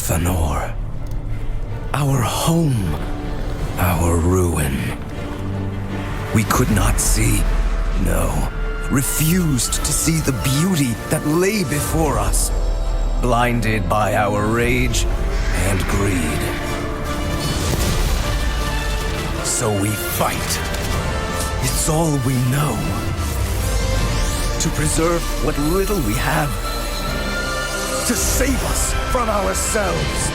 Thanor. Our home. Our ruin. We could not see, no, refused to see the beauty that lay before us, blinded by our rage and greed. So we fight. It's all we know. To preserve what little we have. To save us from ourselves.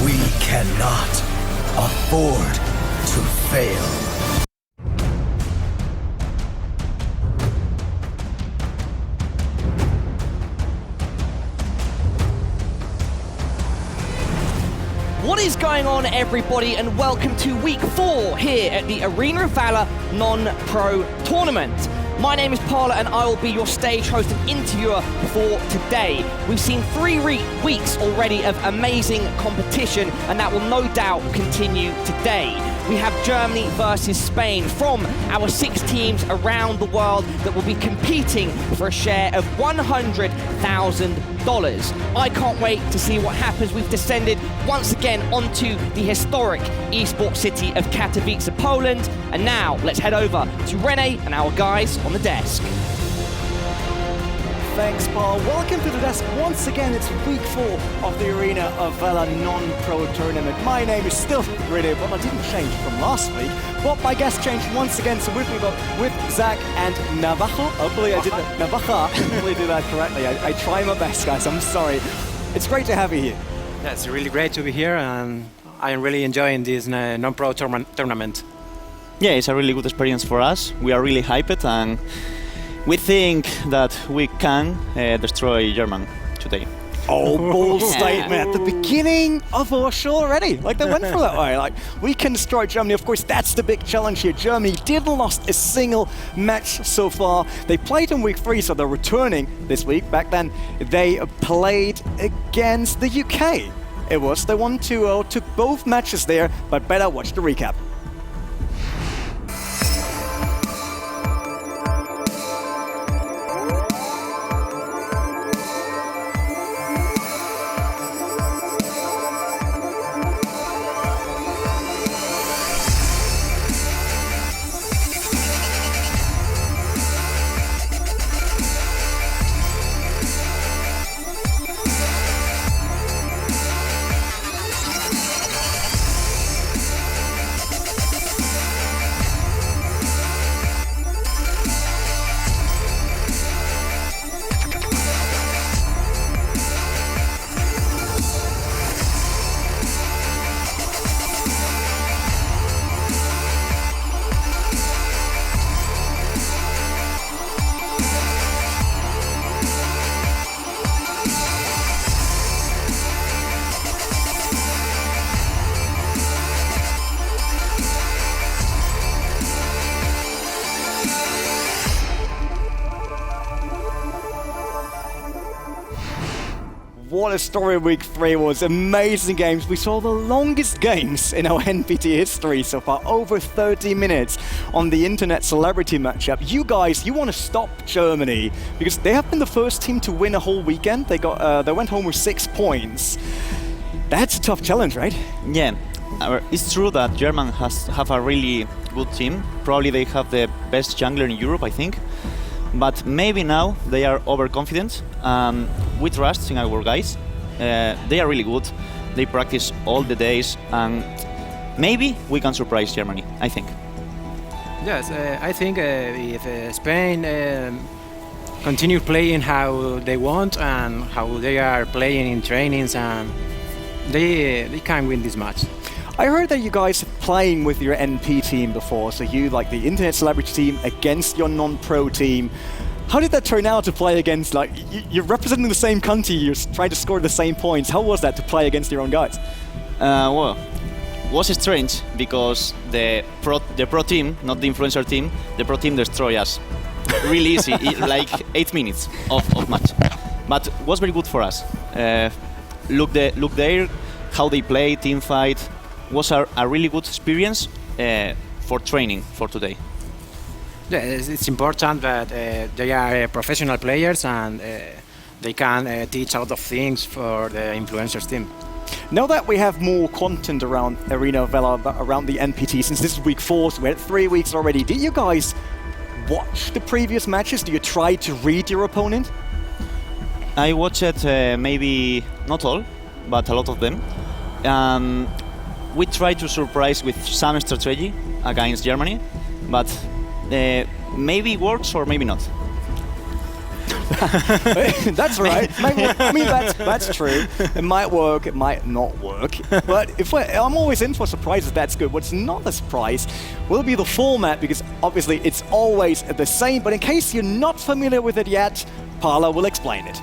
We cannot afford to fail. What is going on, everybody, and welcome to week 4 here at the Arena of Valor Non-Pro Tournament. My name is Parla and I will be your stage host and interviewer for today. We've seen 3 weeks already of amazing competition, and that will no doubt continue today. We have Germany versus Spain from our 6 teams around the world that will be competing for a share of $100,000. I can't wait to see what happens. We've descended once again onto the historic esports city of Katowice, Poland. And now let's head over to Rene and our guys on the desk. Thanks, Paul. Welcome to the desk once again. It's week 4 of the Arena of Valor Non-Pro Tournament. My name is still Rene, but I didn't change from last week. But my guest changed once again, so with me with Zach and Navajo. Hopefully I did that. Navaja. Hopefully I did that correctly. I try my best, guys. I'm sorry. It's great to have you here. Yeah, it's really great to be here, and I'm really enjoying this non-pro tournament. Yeah, it's a really good experience for us. We are really hyped, and we think that we can destroy Germany today. Oh, bold statement at the beginning of our show already. Like, they went for that way. Like, we can destroy Germany. Of course, that's the big challenge here. Germany didn't lost a single match so far. They played in week 3, so they're returning this week. Back then, they played against the UK. They won 2-0, took both matches there, but better watch the recap. What a story week 3 was. Amazing games. We saw the longest games in our NPT history so far, over 30 minutes on the internet celebrity matchup. You guys, you want to stop Germany because they have been the first team to win a whole weekend. They went home with 6 points. That's a tough challenge, right? Yeah, it's true that Germany have a really good team. Probably they have the best jungler in Europe, I think. But maybe now they are overconfident. We trust in our guys. They are really good. They practice all the days, and maybe we can surprise Germany, I think. Yes, I think if Spain continue playing how they want and how they are playing in trainings, and they can win this match. I heard that you guys are playing with your NP team before, so you, like the internet celebrity team, against your non-pro team. How did that turn out to play against, like, you're representing the same country, you're trying to score the same points. How was that to play against your own guys? Well, was strange because the pro team, not the influencer team, the pro team destroyed us. Really easy, like 8 minutes of match. But was very good for us. Look there, how they play, team fight. Was a really good experience for training for today. Yeah, it's important that they are professional players and they can teach a lot of things for the influencers team. Now that we have more content around Arena Valor, around the NPT, since this is week 4, so we had 3 weeks already, did you guys watch the previous matches? Do you try to read your opponent? I watched maybe not all, but a lot of them. We tried to surprise with some strategy against Germany, but maybe works or maybe not. That's right. I mean, that's true. It might work, it might not work. But I'm always in for surprises, that's good. What's not a surprise will be the format, because obviously it's always the same. But in case you're not familiar with it yet, Paula will explain it.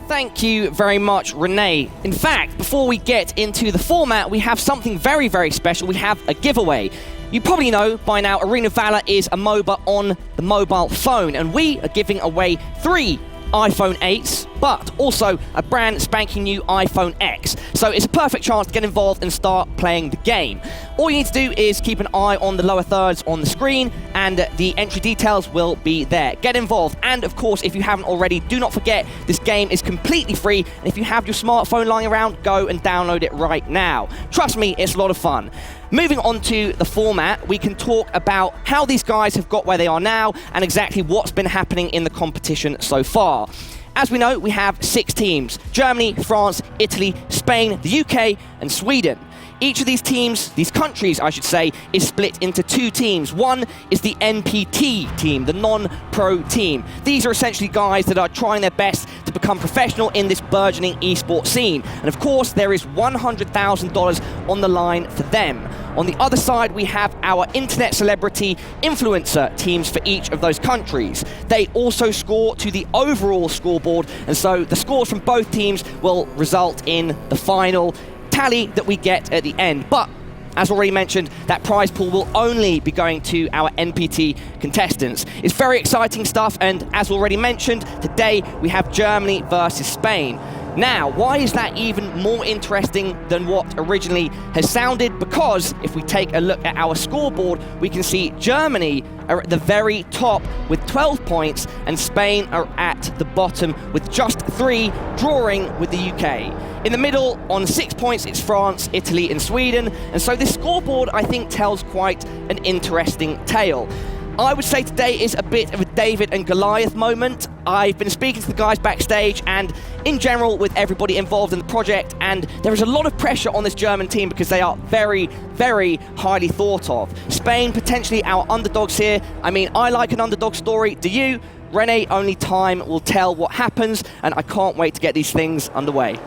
Thank you very much, Renee. In fact, before we get into the format, we have something very, very special. We have a giveaway. You probably know by now Arena Valor is a MOBA on the mobile phone, and we are giving away 3 iPhone 8s, but also a brand spanking new iPhone X. So it's a perfect chance to get involved and start playing the game. All you need to do is keep an eye on the lower thirds on the screen, and the entry details will be there. Get involved, and of course, if you haven't already, do not forget this game is completely free, and if you have your smartphone lying around, go and download it right now. Trust me, it's a lot of fun. Moving on to the format, we can talk about how these guys have got where they are now and exactly what's been happening in the competition so far. As we know, we have 6 teams: Germany, France, Italy, Spain, the UK, and Sweden. Each of these teams, these countries I should say, is split into 2 teams. One is the NPT team, the non-pro team. These are essentially guys that are trying their best to become professional in this burgeoning esports scene. And of course, there is $100,000 on the line for them. On the other side, we have our internet celebrity influencer teams for each of those countries. They also score to the overall scoreboard, and so the scores from both teams will result in the final tally that we get at the end. But as already mentioned, that prize pool will only be going to our NPT contestants. It's very exciting stuff, and as already mentioned, today we have Germany versus Spain. Now, why is that even more interesting than what originally has sounded? Because if we take a look at our scoreboard, we can see Germany are at the very top with 12 points, and Spain are at the bottom with just 3, drawing with the UK. In the middle, on 6 points, it's France, Italy, and Sweden. And so this scoreboard, I think, tells quite an interesting tale. I would say today is a bit of a David and Goliath moment. I've been speaking to the guys backstage and in general with everybody involved in the project, and there is a lot of pressure on this German team because they are very, very highly thought of. Spain, potentially our underdogs here. I mean, I like an underdog story. Do you? Rene, only time will tell what happens, and I can't wait to get these things underway.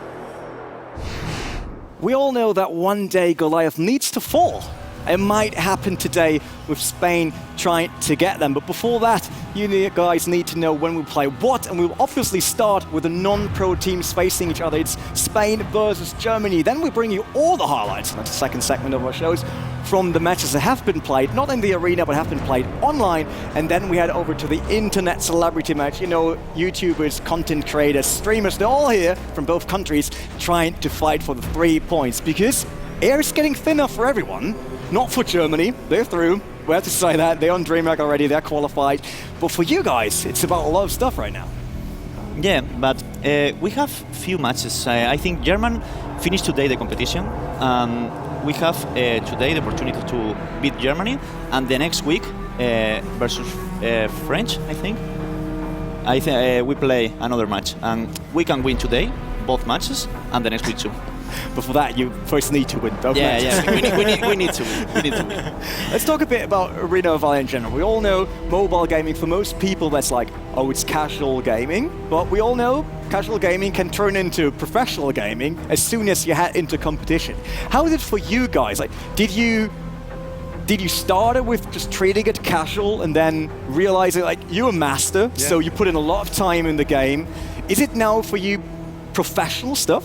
We all know that one day Goliath needs to fall. It might happen today with Spain trying to get them. But before that, you guys need to know when we play what. And we'll obviously start with the non-pro teams facing each other. It's Spain versus Germany. Then we bring you all the highlights, that's the second segment of our shows, from the matches that have been played, not in the arena, but have been played online. And then we head over to the internet celebrity match. You know, YouTubers, content creators, streamers, they're all here from both countries trying to fight for the 3 points, because air is getting thinner for everyone. Not for Germany, they're through. We have to say that, they're on DreamHack already, they're qualified. But for you guys, it's about a lot of stuff right now. Yeah, but we have few matches. I think German finished today the competition. We have today the opportunity to beat Germany, and the next week versus French, I think. We play another match, and we can win today, both matches, and the next week too. But for that, you first need to win both matches. Yeah, we need to win. We need to win. Let's talk a bit about Arena Valor in general. We all know mobile gaming, for most people, that's like, oh, it's casual gaming. But we all know casual gaming can turn into professional gaming as soon as you head into competition. How is it for you guys? Like, did you start it with just treating it casual and then realizing like you're a master, so you put in a lot of time in the game? Is it now for you professional stuff?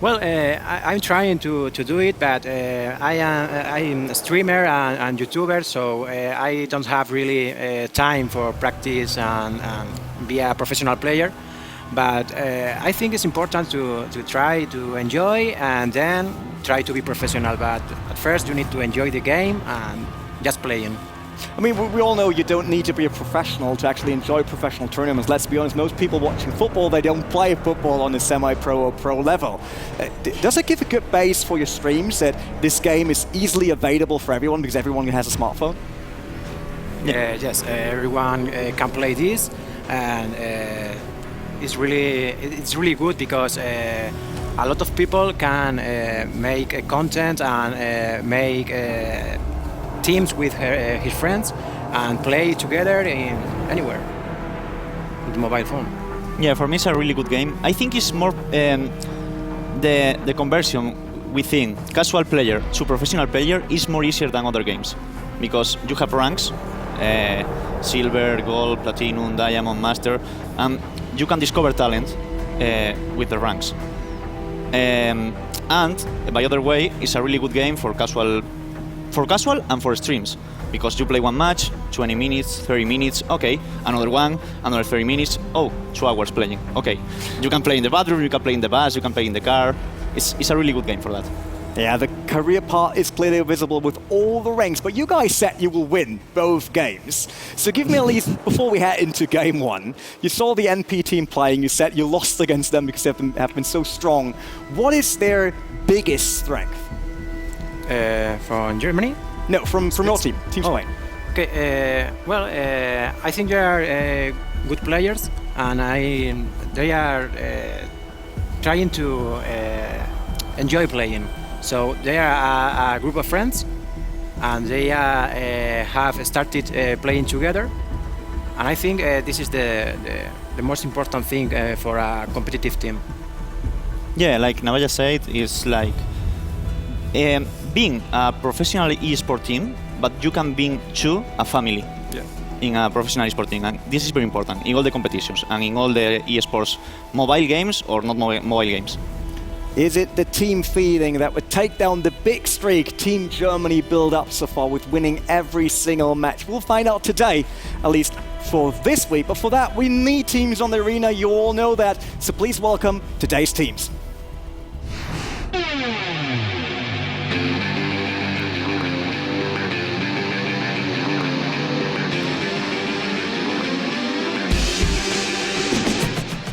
Well, I'm trying to do it, but I'm a streamer and YouTuber, so I don't have really time for practice and be a professional player. But I think it's important to try to enjoy and then try to be professional. But at first you need to enjoy the game and just playing. I mean, we all know you don't need to be a professional to actually enjoy professional tournaments. Let's be honest, most people watching football, they don't play football on a semi-pro or pro level. Does it give a good base for your streams that this game is easily available for everyone because everyone has a smartphone? Yes, everyone can play this, and it's really good because a lot of people can make content and make teams with his friends and play together in anywhere with the mobile phone. Yeah, for me it's a really good game. I think it's more the conversion within casual player to professional player is more easier than other games because you have ranks, silver, gold, platinum, diamond, master, and you can discover talent with the ranks. And by other way, it's a really good game for casual and for streams because you play one match, 20 minutes, 30 minutes, okay, another one, another 30 minutes, 2 hours playing, okay. You can play in the bathroom, you can play in the bus, you can play in the car. It's a really good game for that. Yeah, the career part is clearly visible with all the ranks, but you guys said you will win both games. So give me at least, before we head into game one, you saw the NP team playing, you said you lost against them because they have been so strong. What is their biggest strength? From Germany? No, from your team, Team Spain. Okay, I think they are good players, and they are trying to enjoy playing. So they are a group of friends, and they have started playing together. And I think this is the most important thing for a competitive team. Yeah, like Navaya said, it's like being a professional e-sport team, but you can be too a family in a professional e-sport team. And this is very important in all the competitions and in all the e-sports, mobile games or not mobile games. Is it the team feeling that would take down the big streak Team Germany build up so far with winning every single match? We'll find out today, at least for this week. But for that, we need teams on the arena. You all know that. So please welcome today's teams.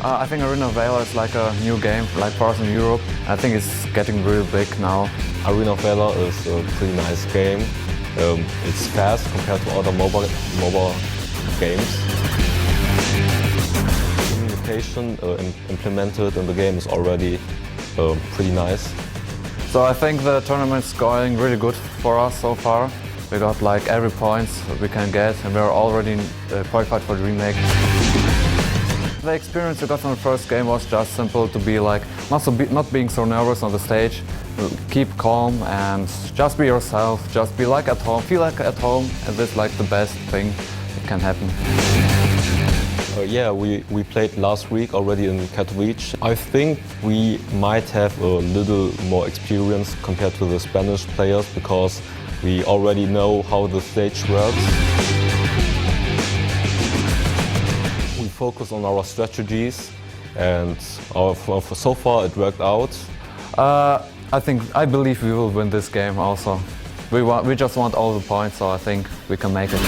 I think Arena Valor is like a new game, like for us in Europe. I think it's getting really big now. Arena Valor is a pretty nice game. It's fast compared to other mobile games. Communication implemented in the game is already pretty nice. So I think the tournament's going really good for us so far. We got like every point we can get, and we're already qualified for the remake. The experience we got from the first game was just simple to be like, not being so nervous on the stage, keep calm and just be yourself, just be like at home, feel like at home, and this is like the best thing that can happen. Yeah, we played last week already in Katowice. I think we might have a little more experience compared to the Spanish players because we already know how the stage works. Focus on our strategies, and so far it worked out. I believe we will win this game also. We just want all the points, so I think we can make it.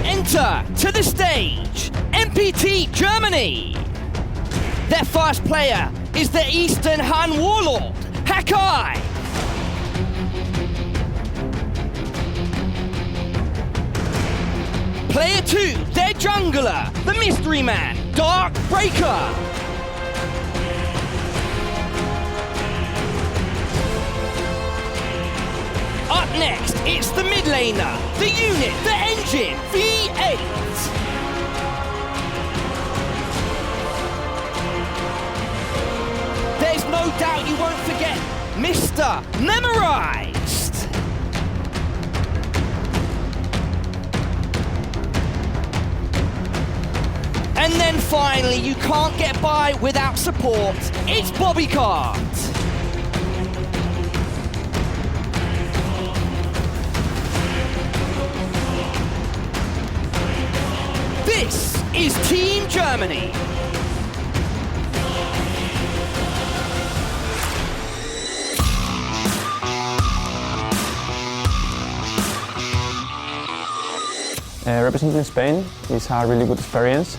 Enter to the stage, NPT Germany. Their first player is the Eastern Han Warlord, Hakai. Player 2, their jungler, the Mystery Man, Dark Breaker. Up next, it's the mid laner, the unit, the engine, V8. There's no doubt you won't forget Mr. Memorized. And then finally, you can't get by without support. It's Bobby Cart. This is Team Germany. Representing Spain is a really good experience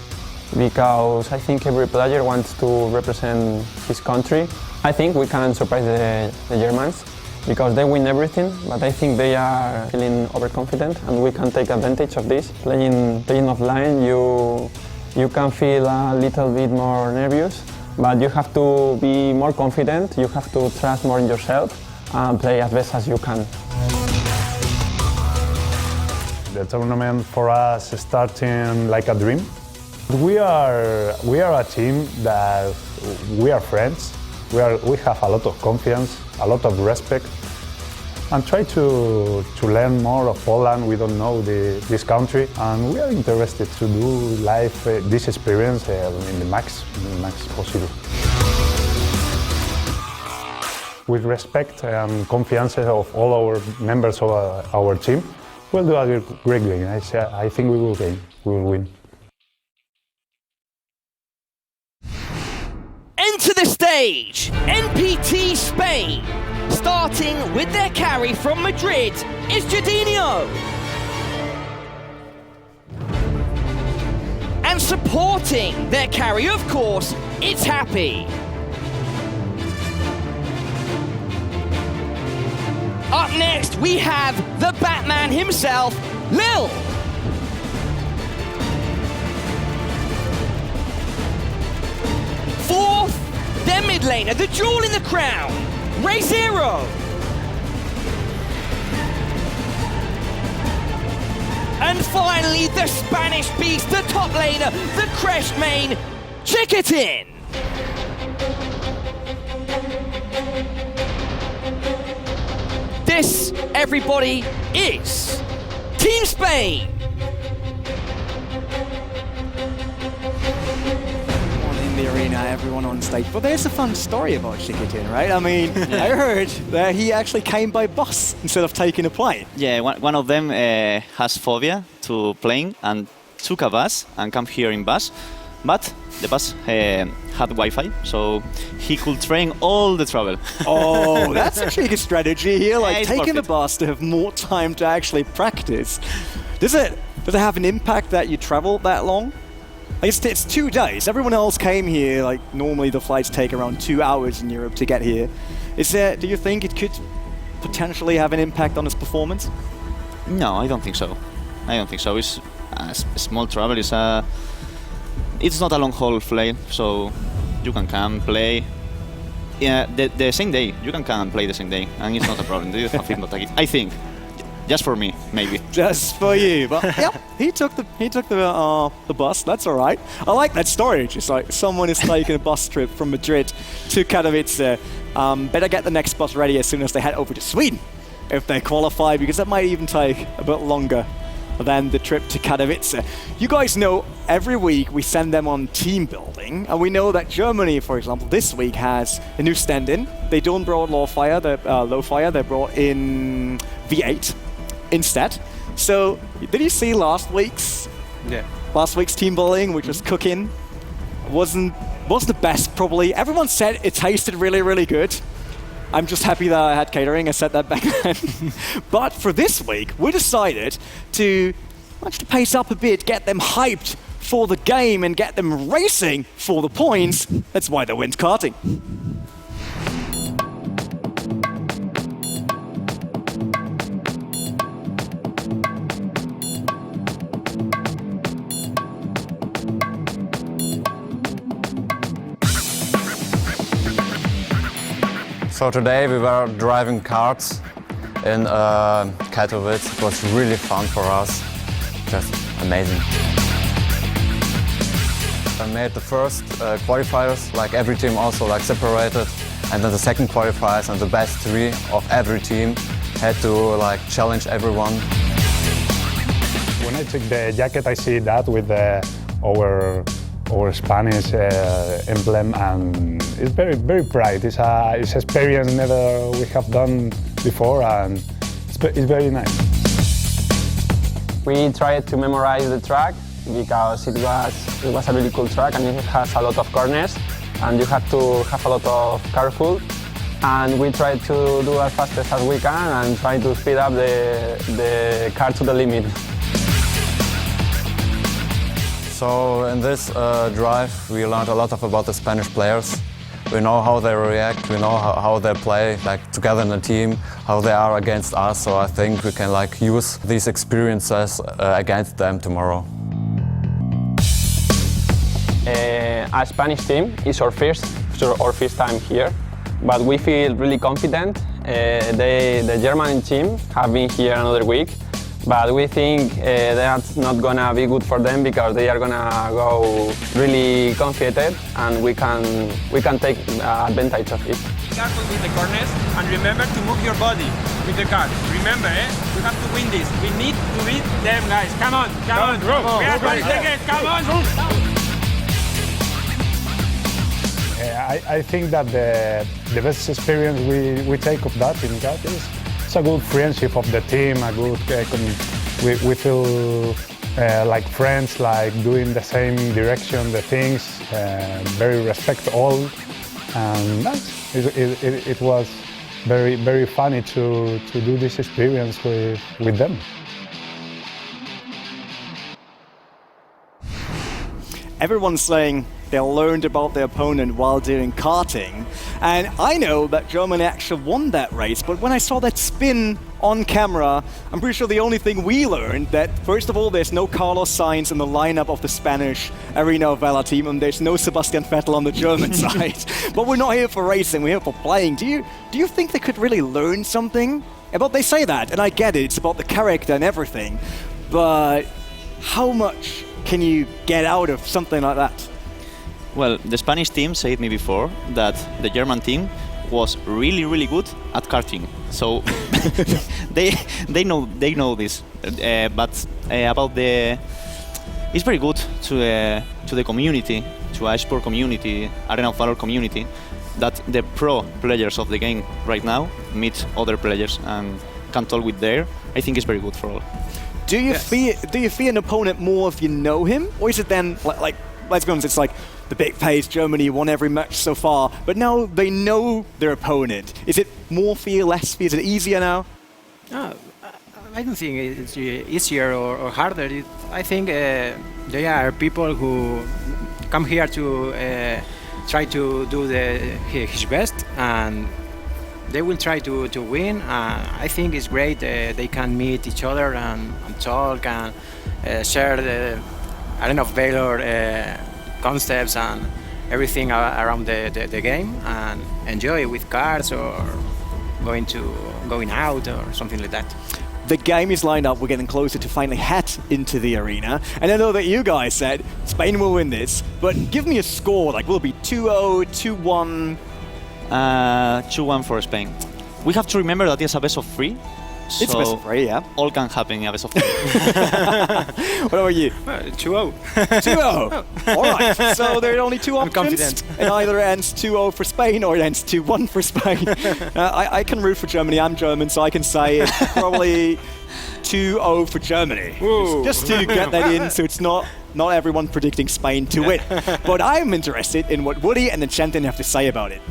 because I think every player wants to represent his country. I think we can surprise the Germans because they win everything, but I think they are feeling overconfident and we can take advantage of this. Playing offline, you can feel a little bit more nervous, but you have to be more confident, you have to trust more in yourself and play as best as you can. The tournament for us is starting like a dream. We are a team that we are friends. We have a lot of confidence, a lot of respect, and try to learn more of Poland. We don't know this country, and we are interested to do live this experience in the max possible. With respect and confidence of all our members of our team, we'll do a great game. I think we will game. We will win. Enter the stage, NPT Spain. Starting with their carry from Madrid is Jadinho. And supporting their carry, of course, it's Happy. Up next, we have the Batman himself, Lil. Fourth, their mid laner, the jewel in the crown, Ray Zero. And finally, the Spanish beast, the top laner, the crest main, Chiquitin. This, everybody, is Team Spain. In the arena, everyone on stage. But there's a fun story about Chiquitin, right? I mean, I heard that he actually came by bus instead of taking a plane. Yeah, one of them has phobia to plane and took a bus and come here in bus, but the bus had Wi-Fi, so he could train all the travel. Oh, that's actually a good strategy here, like it's taking the perfect. bus to have more time to actually practice. Does it have an impact that you travel that long? Like it's 2 days. Everyone else came here, like normally the flights take around 2 hours in Europe to get here. Do you think it could potentially have an impact on his performance? No, I don't think so. I don't think so. It's a small travel. It's not a long haul flight, so you can come play. Yeah, the same day. You can come and play the same day, and it's not a problem. I think, just for me, maybe. Just for you, but yep, he took the bus. That's all right. I like that story. Just like someone is taking a bus trip from Madrid to Katowice. Better get the next bus ready as soon as they head over to Sweden, if they qualify, because that might even take a bit longer than the trip to Katowice. You guys know every week we send them on team building, and we know that Germany, for example, this week has a new stand-in. They don't brought low fire, they brought in V8 instead. So did you see last week's team building, which was cooking? Wasn't the best probably. Everyone said it tasted really, really good. I'm just happy that I had catering. I said that back then. But for this week, we decided to actually pace up a bit, get them hyped for the game and get them racing for the points. That's why they went karting. So today we were driving karts in Katowice. It was really fun for us, just amazing. I made the first qualifiers, like every team also like separated, and then the second qualifiers and the best 3 of every team had to like challenge everyone. When I took the jacket, I see that with our Spanish emblem, and it's very, very bright. It's an experience never we have done before, and it's very nice. We tried to memorize the track because it was a really cool track and it has a lot of corners and you have to have a lot of careful. And we tried to do as fast as we can and try to speed up the car to the limit. So in this drive, we learned a lot about the Spanish players. We know how they react, we know how they play, like together in a team, how they are against us. So I think we can like use these experiences against them tomorrow. A Spanish team is our first time here, but we feel really confident. The German team have been here another week, but we think that's not gonna be good for them because they are gonna go really confident, and we can take advantage of it. Be careful with the corners, and remember to move your body with the car. Remember, we have to win this. We need to beat them, guys. Come on. We are 20 seconds. Come on. I think that the best experience we take of that in that is it's a good friendship of the team, a good we feel like friends, like doing the same direction, the things, very respect all, and it was very funny to do this experience with them. Everyone's saying they learned about their opponent while doing karting, and I know that Germany actually won that race, but when I saw that spin on camera, I'm pretty sure the only thing we learned that, first of all, there's no Carlos Sainz in the lineup of the Spanish Arena Valor team, and there's no Sebastian Vettel on the German side. But we're not here for racing, we're here for playing. Do you think they could really learn something? About they say that, and I get it, it's about the character and everything, but how much can you get out of something like that? Well, the Spanish team said me before that the German team was really good at karting. So they know this. But about it's very good to the community, to iSport community, Arena of Valor community, that the pro players of the game right now meet other players and can talk with them. I think it's very good for all. Do you fear an opponent more if you know him, or is it then like let's be honest, it's like the big face, Germany won every match so far, but now they know their opponent. Is it more fear, less fear? Is it easier now? I don't think it's easier or harder. I think they are people who come here to try to do his best, and they will try to win. I think it's great. They can meet each other and talk and share the Arena of Valor concepts and everything around the game, and enjoy with cars or going out or something like that. The game is lined up. We're getting closer to finally head into the arena. And I know that you guys said Spain will win this, but give me a score. Like, will it be 2-0, 2-1? 2-1 for Spain. We have to remember that it's a best of 3. It's a best of 3, yeah. All can happen in a best of 3. What about you? 2-0. 2-0. All right. So there are only two options. I'm confident. It either ends 2-0 for Spain or it ends 2-1 for Spain. I can root for Germany. I'm German, so I can say it's probably 2-0 for Germany. Just to get that in, so it's not everyone predicting Spain to win. But I'm interested in what Woody and Enchanted have to say about it.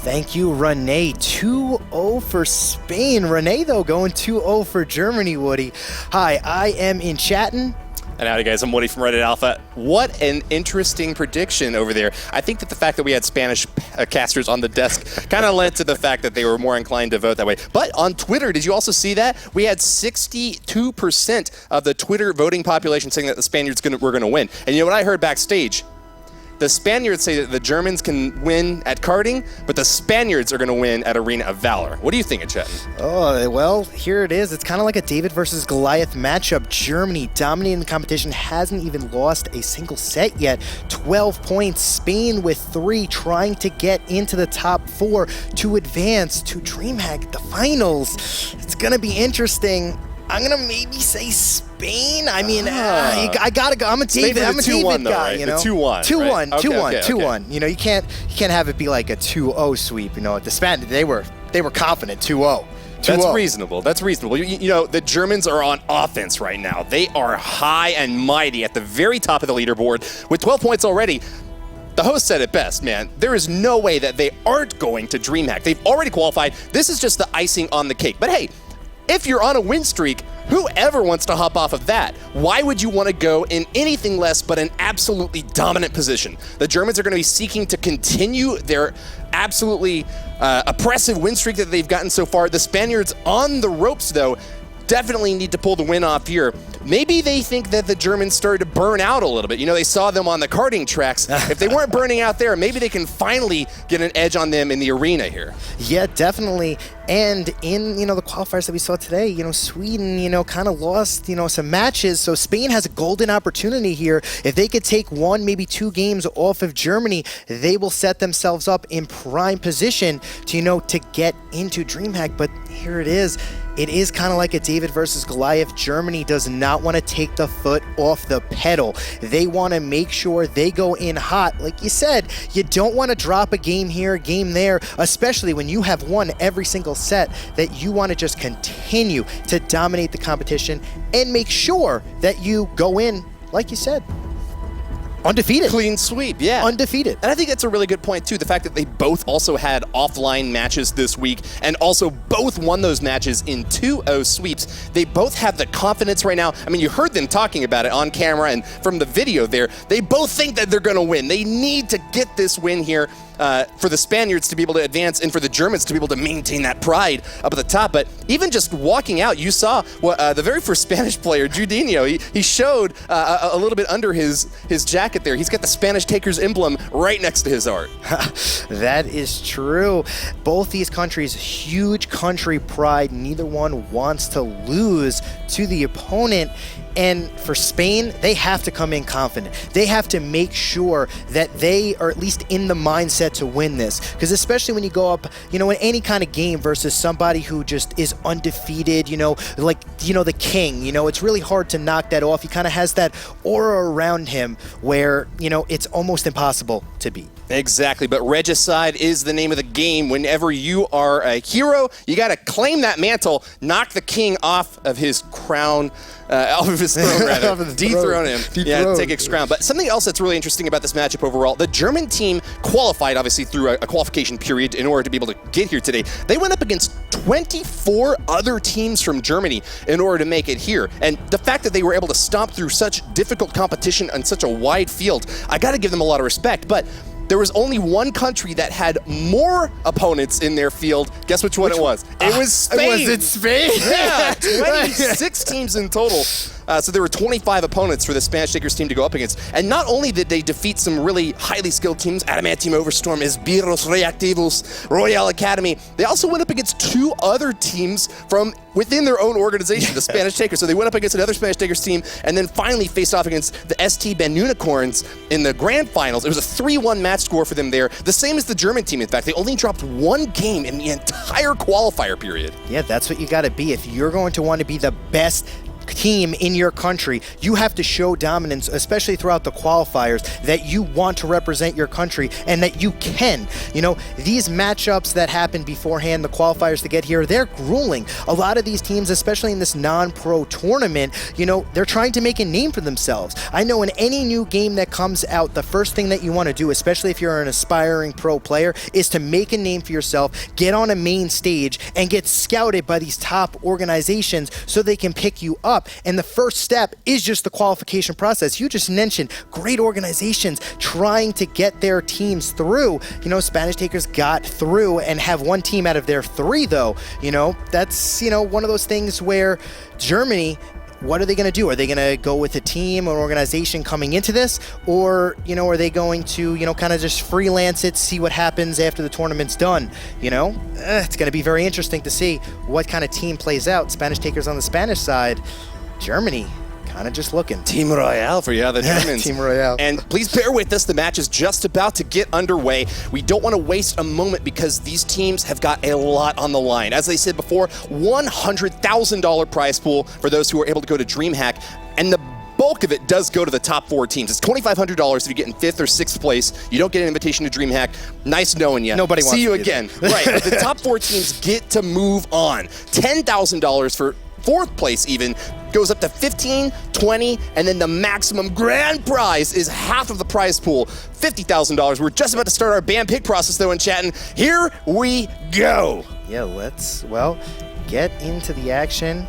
Thank you, Renee. 2-0 for Spain. Renee, though, going 2-0 for Germany, Woody. Hi, I am Enchanted. And howdy guys, I'm Woody from Reddit Alpha. What an interesting prediction over there. I think that the fact that we had Spanish casters on the desk kind of led to the fact that they were more inclined to vote that way. But on Twitter, did you also see that? We had 62% of the Twitter voting population saying that the Spaniards were going to win. And you know what I heard backstage? The Spaniards say that the Germans can win at karting, but the Spaniards are going to win at Arena of Valor. What do you think, Chet? Oh, well, here it is. It's kind of like a David versus Goliath matchup. Germany dominating the competition, hasn't even lost a single set yet. 12 points. Spain with 3, trying to get into the top 4 to advance to DreamHack, the finals. It's going to be interesting. I'm gonna maybe say Spain. I mean, I gotta go. I'm a David guy, right? You know. 2-1. 2-1. Right? 2-1. You know, you can't have it be like a 2-0 sweep. You know, the Spaniards they were confident 2-0. That's reasonable. That's reasonable. You know, the Germans are on offense right now. They are high and mighty at the very top of the leaderboard with 12 points already. The host said it best, man. There is no way that they aren't going to DreamHack. They've already qualified. This is just the icing on the cake. But hey, if you're on a win streak, Whoever wants to hop off of that? Why would you want to go in anything less but an absolutely dominant position? The Germans are going to be seeking to continue their absolutely oppressive win streak that they've gotten so far. The Spaniards on the ropes, though, definitely need to pull the win off here. Maybe they think that the Germans started to burn out a little bit. You know, they saw them on the karting tracks. If they weren't burning out there, maybe they can finally get an edge on them in the arena here. Yeah, definitely. And in, the qualifiers that we saw today, Sweden, kind of lost, some matches. So Spain has a golden opportunity here. If they could take 1, maybe 2 games off of Germany, they will set themselves up in prime position to, to get into DreamHack. But here it is. It is kind of like a David versus Goliath. Germany does not want to take the foot off the pedal. They want to make sure they go in hot. Like you said, you don't want to drop a game here, a game there, especially when you have won every single set, that you want to just continue to dominate the competition and make sure that you go in, like you said, undefeated. Clean sweep, yeah. Undefeated. And I think that's a really good point, too. The fact that they both also had offline matches this week and also both won those matches in 2-0 sweeps. They both have the confidence right now. I mean, you heard them talking about it on camera and from the video there. They both think that they're going to win. They need to get this win here for the Spaniards to be able to advance and for the Germans to be able to maintain that pride up at the top. But even just walking out, you saw the very first Spanish player, Judinho, he showed a little bit under his jacket there. He's got the Spanish Takers emblem right next to his art. That is true. Both these countries, huge country pride. Neither one wants to lose to the opponent. And for Spain, they have to come in confident. They have to make sure that they are at least in the mindset to win this. Because especially when you go up, in any kind of game versus somebody who just is undefeated, the king, it's really hard to knock that off. He kind of has that aura around him where, it's almost impossible to beat. Exactly, but regicide is the name of the game. Whenever you are a hero, you got to claim that mantle, knock the king off of his crown, off of his throne, rather. Dethrone him. Yeah, take his crown. But something else that's really interesting about this matchup overall, the German team qualified, obviously, through a qualification period in order to be able to get here today. They went up against 24 other teams from Germany in order to make it here. And the fact that they were able to stomp through such difficult competition on such a wide field, I got to give them a lot of respect. But there was only one country that had more opponents in their field. Guess which one it was? It was Spain. Was it Spain? Yeah, 26 teams in total. So there were 25 opponents for the Spanish Takers team to go up against. And not only did they defeat some really highly skilled teams, Adamantium Overstorm, Esbirros Reactivos, Royal Academy, they also went up against 2 other teams from within their own organization, the Spanish Takers. So they went up against another Spanish Takers team and then finally faced off against the ST Ben Unicorns in the grand finals. It was a 3-1 match score for them there. The same as the German team, in fact. They only dropped 1 game in the entire qualifier period. Yeah, that's what you got to be. If you're going to want to be the best team in your country, you have to show dominance, especially throughout the qualifiers, that you want to represent your country and that you can. These matchups that happen beforehand, the qualifiers to get here, they're grueling. A lot of these teams, especially in this non-pro tournament, they're trying to make a name for themselves. I know in any new game that comes out, the first thing that you want to do, especially if you're an aspiring pro player, is to make a name for yourself, get on a main stage, and get scouted by these top organizations so they can pick you up. And the first step is just the qualification process. You just mentioned great organizations trying to get their teams through. Spanish Takers got through and have 1 team out of their 3, though. That's, one of those things where Germany, what are they going to do? Are they going to go with a team or organization coming into this? Or, are they going to, kind of just freelance it, see what happens after the tournament's done? It's going to be very interesting to see what kind of team plays out. Spanish Takers on the Spanish side, Germany kind of just looking. Team Royale for the Germans. Team Royale. And please bear with us. The match is just about to get underway. We don't want to waste a moment because these teams have got a lot on the line. As I said before, $100,000 prize pool for those who are able to go to DreamHack. And the bulk of it does go to the top 4 teams. It's $2,500 if you get in 5th or 6th place. You don't get an invitation to DreamHack. Nice knowing you. Nobody wants See you to be again. there. Right. But the top 4 teams get to move on. $10,000 for 4th place even, goes up to 15, 20, and then the maximum grand prize is half of the prize pool, $50,000. We're just about to start our band pick process though in chat, and here we go. Yeah, let's, get into the action.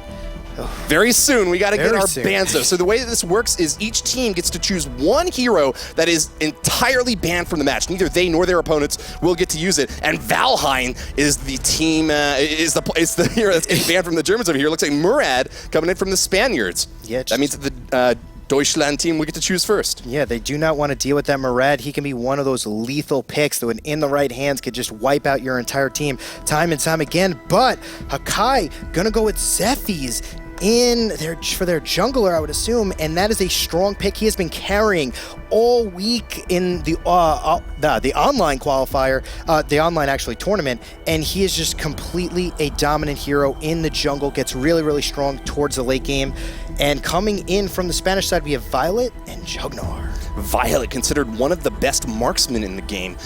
Very soon, we got to get Very our soon. bans though. So the way that this works is each team gets to choose one hero that is entirely banned from the match. Neither they nor their opponents will get to use it. And Valheim is the team, is the hero that's getting banned from the Germans over here. Looks like Murad coming in from the Spaniards. Yeah, that means that the Deutschland team will get to choose first. Yeah, they do not want to deal with that Murad. He can be one of those lethal picks that, when in the right hands, could just wipe out your entire team time and time again. But Hakai gonna go with Zephy's for their jungler, I would assume, and that is a strong pick. He has been carrying all week in the online qualifier, the online actually tournament, and he is just completely a dominant hero in the jungle, gets really, really strong towards the late game. And coming in from the Spanish side, we have Violet and Jugnar. Violet, considered one of the best marksmen in the game.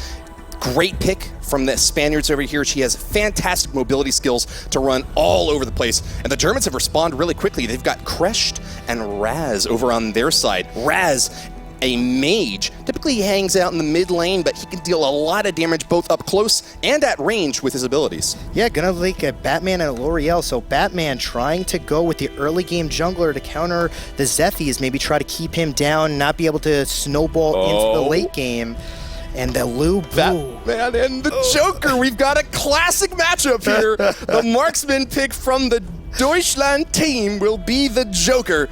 Great pick from the Spaniards over here. She has fantastic mobility skills to run all over the place. And the Germans have responded really quickly. They've got Kresht and Raz over on their side. Raz, a mage, typically he hangs out in the mid lane, but he can deal a lot of damage both up close and at range with his abilities. Yeah, gonna link a Batman and a L'Oreal. So Batman trying to go with the early game jungler to counter the Zephyrs, maybe try to keep him down, not be able to snowball into the late game. And the Lu Bu. Batman and the Joker. We've got a classic matchup here. The marksman pick from the Deutschland team will be the Joker.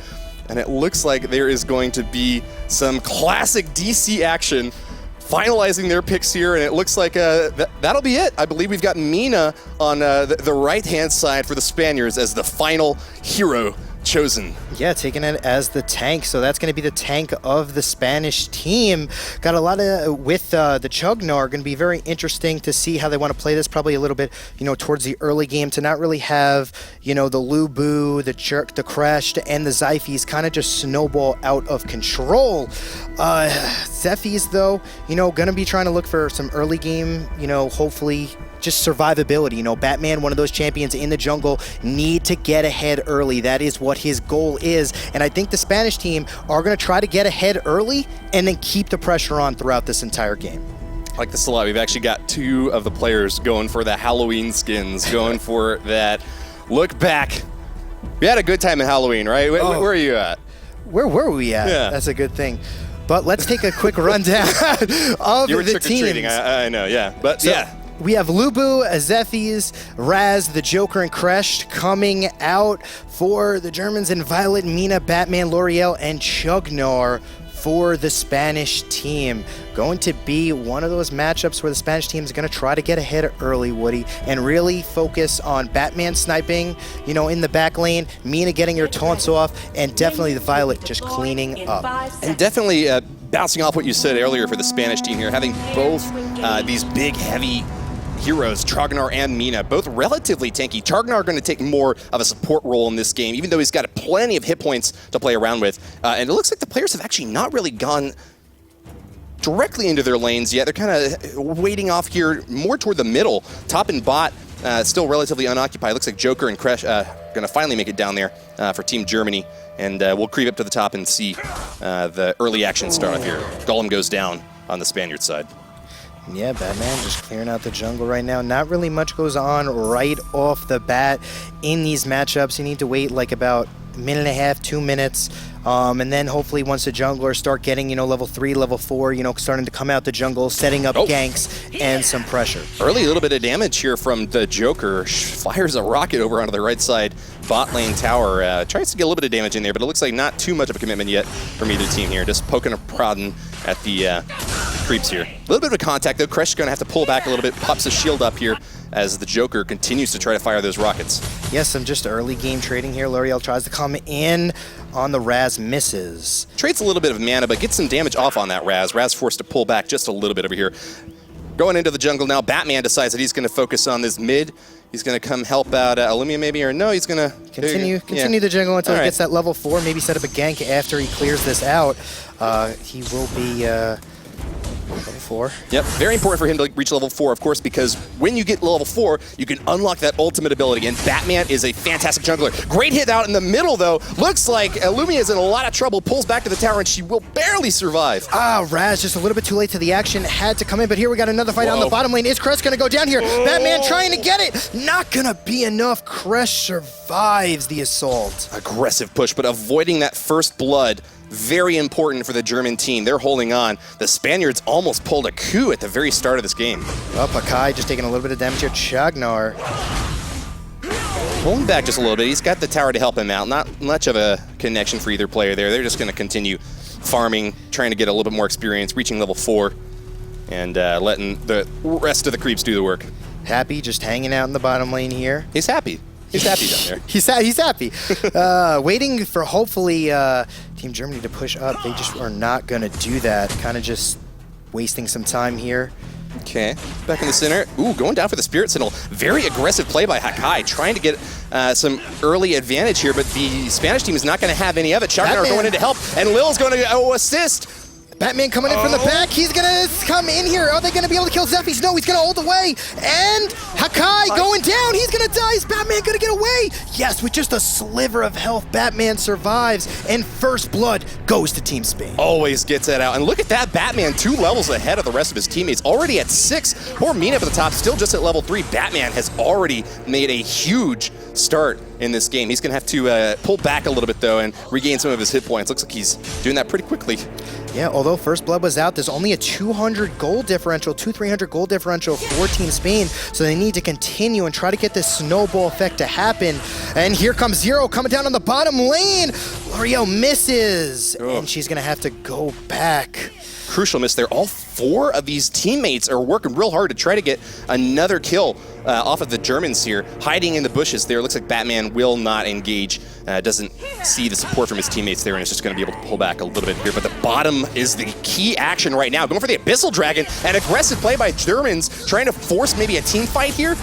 And it looks like there is going to be some classic DC action finalizing their picks here. And it looks like that'll be it. I believe we've got Mina on the right-hand side for the Spaniards as the final hero chosen. Yeah, taking it as the tank. So that's going to be the tank of the Spanish team. Got a lot of, with the Jugnar, going to be very interesting to see how they want to play this. Probably a little bit, towards the early game to not really have, the Lu Bu, the Jerk, the Kresht, and the Zyphes kind of just snowball out of control. Zephyrs, though, going to be trying to look for some early game, hopefully just survivability. Batman, one of those champions in the jungle, need to get ahead early. That is what his goal is. And I think the Spanish team are going to try to get ahead early and then keep the pressure on throughout this entire game. I like this a lot. We've actually got two of the players going for the Halloween skins, going for that look back. We had a good time in Halloween, right? Where are you at? Where were we at? Yeah. That's a good thing. But let's take a quick rundown of You were the teams. trick-or-treating, I know, yeah. But So, yeah. We have Lu Bu, Zephyrs, Raz, the Joker, and Kresht coming out for the Germans, and Violet, Mina, Batman, L'Oreal, and Jugnar for the Spanish team. Going to be one of those matchups where the Spanish team is going to try to get ahead early, Woody, and really focus on Batman sniping, in the back lane, Mina getting her taunts off, and definitely the Violet just cleaning up. And definitely bouncing off what you said earlier for the Spanish team here, having both these big, heavy heroes, Trognar and Mina, both relatively tanky. Trognar going to take more of a support role in this game, even though he's got plenty of hit points to play around with. And it looks like the players have actually not really gone directly into their lanes yet. They're kind of waiting off here more toward the middle. Top and bot still relatively unoccupied. Looks like Joker and Kresht going to finally make it down there for Team Germany. And we'll creep up to the top and see the early action start off here. Golem goes down on the Spaniard side. Yeah, Batman just clearing out the jungle right now. Not really much goes on right off the bat in these matchups. You need to wait like about a minute and a half, 2 minutes. And then hopefully once the junglers start getting, level 3, level 4, starting to come out the jungle, setting up ganks and some pressure. Early, a little bit of damage here from the Joker. Fires a rocket over onto the right side bot lane tower. Tries to get a little bit of damage in there, but it looks like not too much of a commitment yet from either team here. Just poking and prodding at the creeps here. A little bit of a contact though. Kresht's going to have to pull back a little bit, pops his shield up here as the Joker continues to try to fire those rockets. Yes, some just early game trading here. L'Oreal tries to come in on the Raz, misses. Trades a little bit of mana, but gets some damage off on that Raz. Raz forced to pull back just a little bit over here. Going into the jungle now, Batman decides that he's going to focus on this mid. He's going to come help out Illumia maybe, or no, he's going to continue the jungle until he gets that level 4, maybe set up a gank after he clears this out. He will be Level 4. Yep, very important for him to reach level 4, of course, because when you get level 4, you can unlock that ultimate ability, and Batman is a fantastic jungler. Great hit out in the middle, though. Looks like Illumia is in a lot of trouble, pulls back to the tower, and she will barely survive. Raz just a little bit too late to the action, had to come in, but here we got another fight on the bottom lane. Is Crest gonna go down here? Batman trying to get it! Not gonna be enough. Crest survives the assault. Aggressive push, but avoiding that first blood, very important for the German team. They're holding on. The Spaniards almost pulled a coup at the very start of this game. Well, Pakai just taking a little bit of damage here. Chagnar pulling back just a little bit. He's got the tower to help him out. Not much of a connection for either player there. They're just going to continue farming, trying to get a little bit more experience, reaching level 4, and letting the rest of the creeps do the work. Happy just hanging out in the bottom lane here. He's happy. He's happy down there. He's happy. Waiting for hopefully Team Germany to push up. They just are not going to do that. Kind of just wasting some time here. Okay, back in the center. Ooh, going down for the Spirit Signal. Very aggressive play by Hakai, trying to get some early advantage here, but the Spanish team is not going to have any of it. Chagnar going in to help, and Lil's going to assist. Batman coming in from the back. He's going to come in here. Are they going to be able to kill Zephyrs? No, he's going to hold away. And Hakai going down. He's going to die. Is Batman going to get away? Yes, with just a sliver of health, Batman survives. And first blood goes to Team Spain. Always gets that out. And look at that, Batman 2 levels ahead of the rest of his teammates. Already at 6. Poor Mina up at the top, still just at level 3. Batman has already made a huge start in this game. He's going to have to pull back a little bit, though, and regain some of his hit points. Looks like he's doing that pretty quickly. Yeah, although first blood was out, there's only a 200 gold differential, 300 gold differential for Team Spain, so they need to continue and try to get this snowball effect to happen. And here comes Zero coming down on the bottom lane. L'Oreal misses, and she's gonna have to go back. Crucial miss there. All 4 of these teammates are working real hard to try to get another kill off of the Germans here. Hiding in the bushes there. Looks like Batman will not engage. Doesn't see the support from his teammates there, and is just going to be able to pull back a little bit here. But the bottom is the key action right now. Going for the Abyssal Dragon. An aggressive play by Germans, trying to force maybe a team fight here.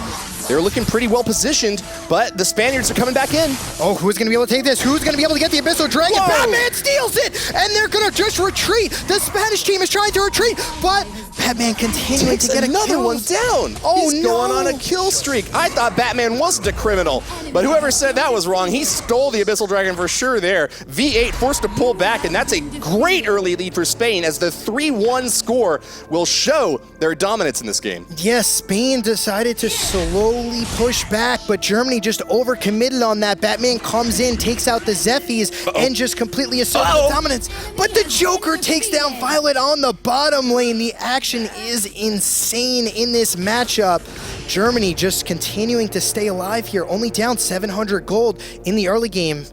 They're looking pretty well positioned, but the Spaniards are coming back in. Oh, who's going to be able to take this? Who's going to be able to get the Abyssal Dragon? Whoa! Batman steals it, and they're going to just retreat. The Spanish team is trying to retreat, but Batman continuing to get another one down. Oh, He's no. going on a kill streak. I thought Batman wasn't a criminal, but whoever said that was wrong. He stole the Abyssal Dragon for sure there. V8 forced to pull back, and that's a great early lead for Spain, as the 3-1 score will show their dominance in this game. Yes, Spain decided to slowly push back, but Germany just overcommitted on that. Batman comes in, takes out the Zephyrs, and just completely asserts dominance. But the Joker takes down Violet on the bottom lane. The action is insane in this matchup. Germany just continuing to stay alive here, only down 700 gold in the early game.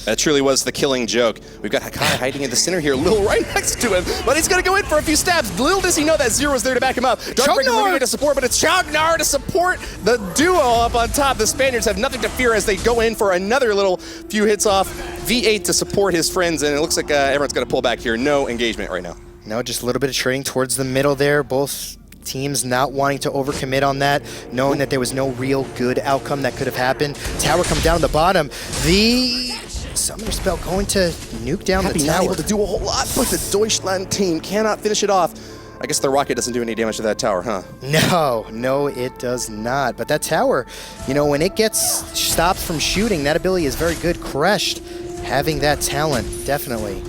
That truly was the killing joke. We've got Hakai hiding in the center here, Lil right next to him, but he's gonna go in for a few stabs. Little does he know that Zero's there to back him up. Darkbreaker moving in to support, but it's Chagnar to support the duo up on top. The Spaniards have nothing to fear as they go in for another little few hits off. V8 to support his friends, and it looks like everyone's gonna pull back here. No engagement right now. No, just a little bit of trading towards the middle there. Both teams not wanting to overcommit on that, knowing that there was no real good outcome that could have happened. Tower coming down on the bottom. The Summoner Spell going to nuke down the tower. Not able to do a whole lot, but the Deutschland team cannot finish it off. I guess the rocket doesn't do any damage to that tower, huh? No, it does not. But that tower, you know, when it gets stopped from shooting, that ability is very good. Crushed, having that talent, definitely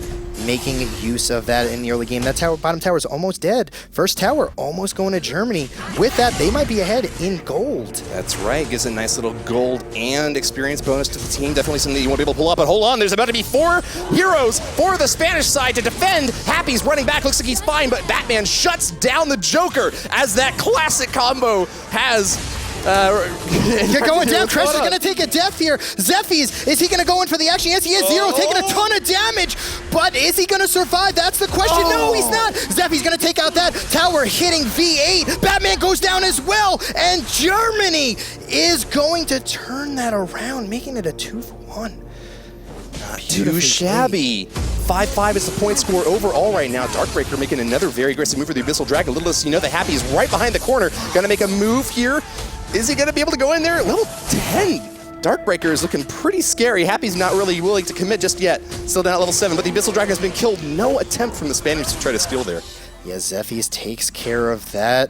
making use of that in the early game. That tower, bottom tower is almost dead. First tower almost going to Germany. With that, they might be ahead in gold. That's right. Gives a nice little gold and experience bonus to the team. Definitely something that you won't be able to pull up. But hold on, there's about to be 4 heroes for the Spanish side to defend. Happy's running back. Looks like he's fine, but Batman shuts down the Joker as that classic combo has... You're going down. Crash is going to take a death here. Zephyrs, is he going to go in for the action? Yes, he is. Zero taking a ton of damage, but is he going to survive? That's the question. No, he's not. Zephyrs going to take out that tower, hitting V8. Batman goes down as well, and Germany is going to turn that around, making it a 2-for-1. Not too shabby. 5-5 is the point score overall right now. Darkbreaker making another very aggressive move for the Abyssal Dragon. Little does you know that Happy is right behind the corner. Gonna make a move here. Is he gonna be able to go in there? Level 10. Darkbreaker is looking pretty scary. Happy's not really willing to commit just yet. Still down at level 7, but the Abyssal Dragon has been killed. No attempt from the Spaniards to try to steal there. Yeah, Zephy's takes care of that.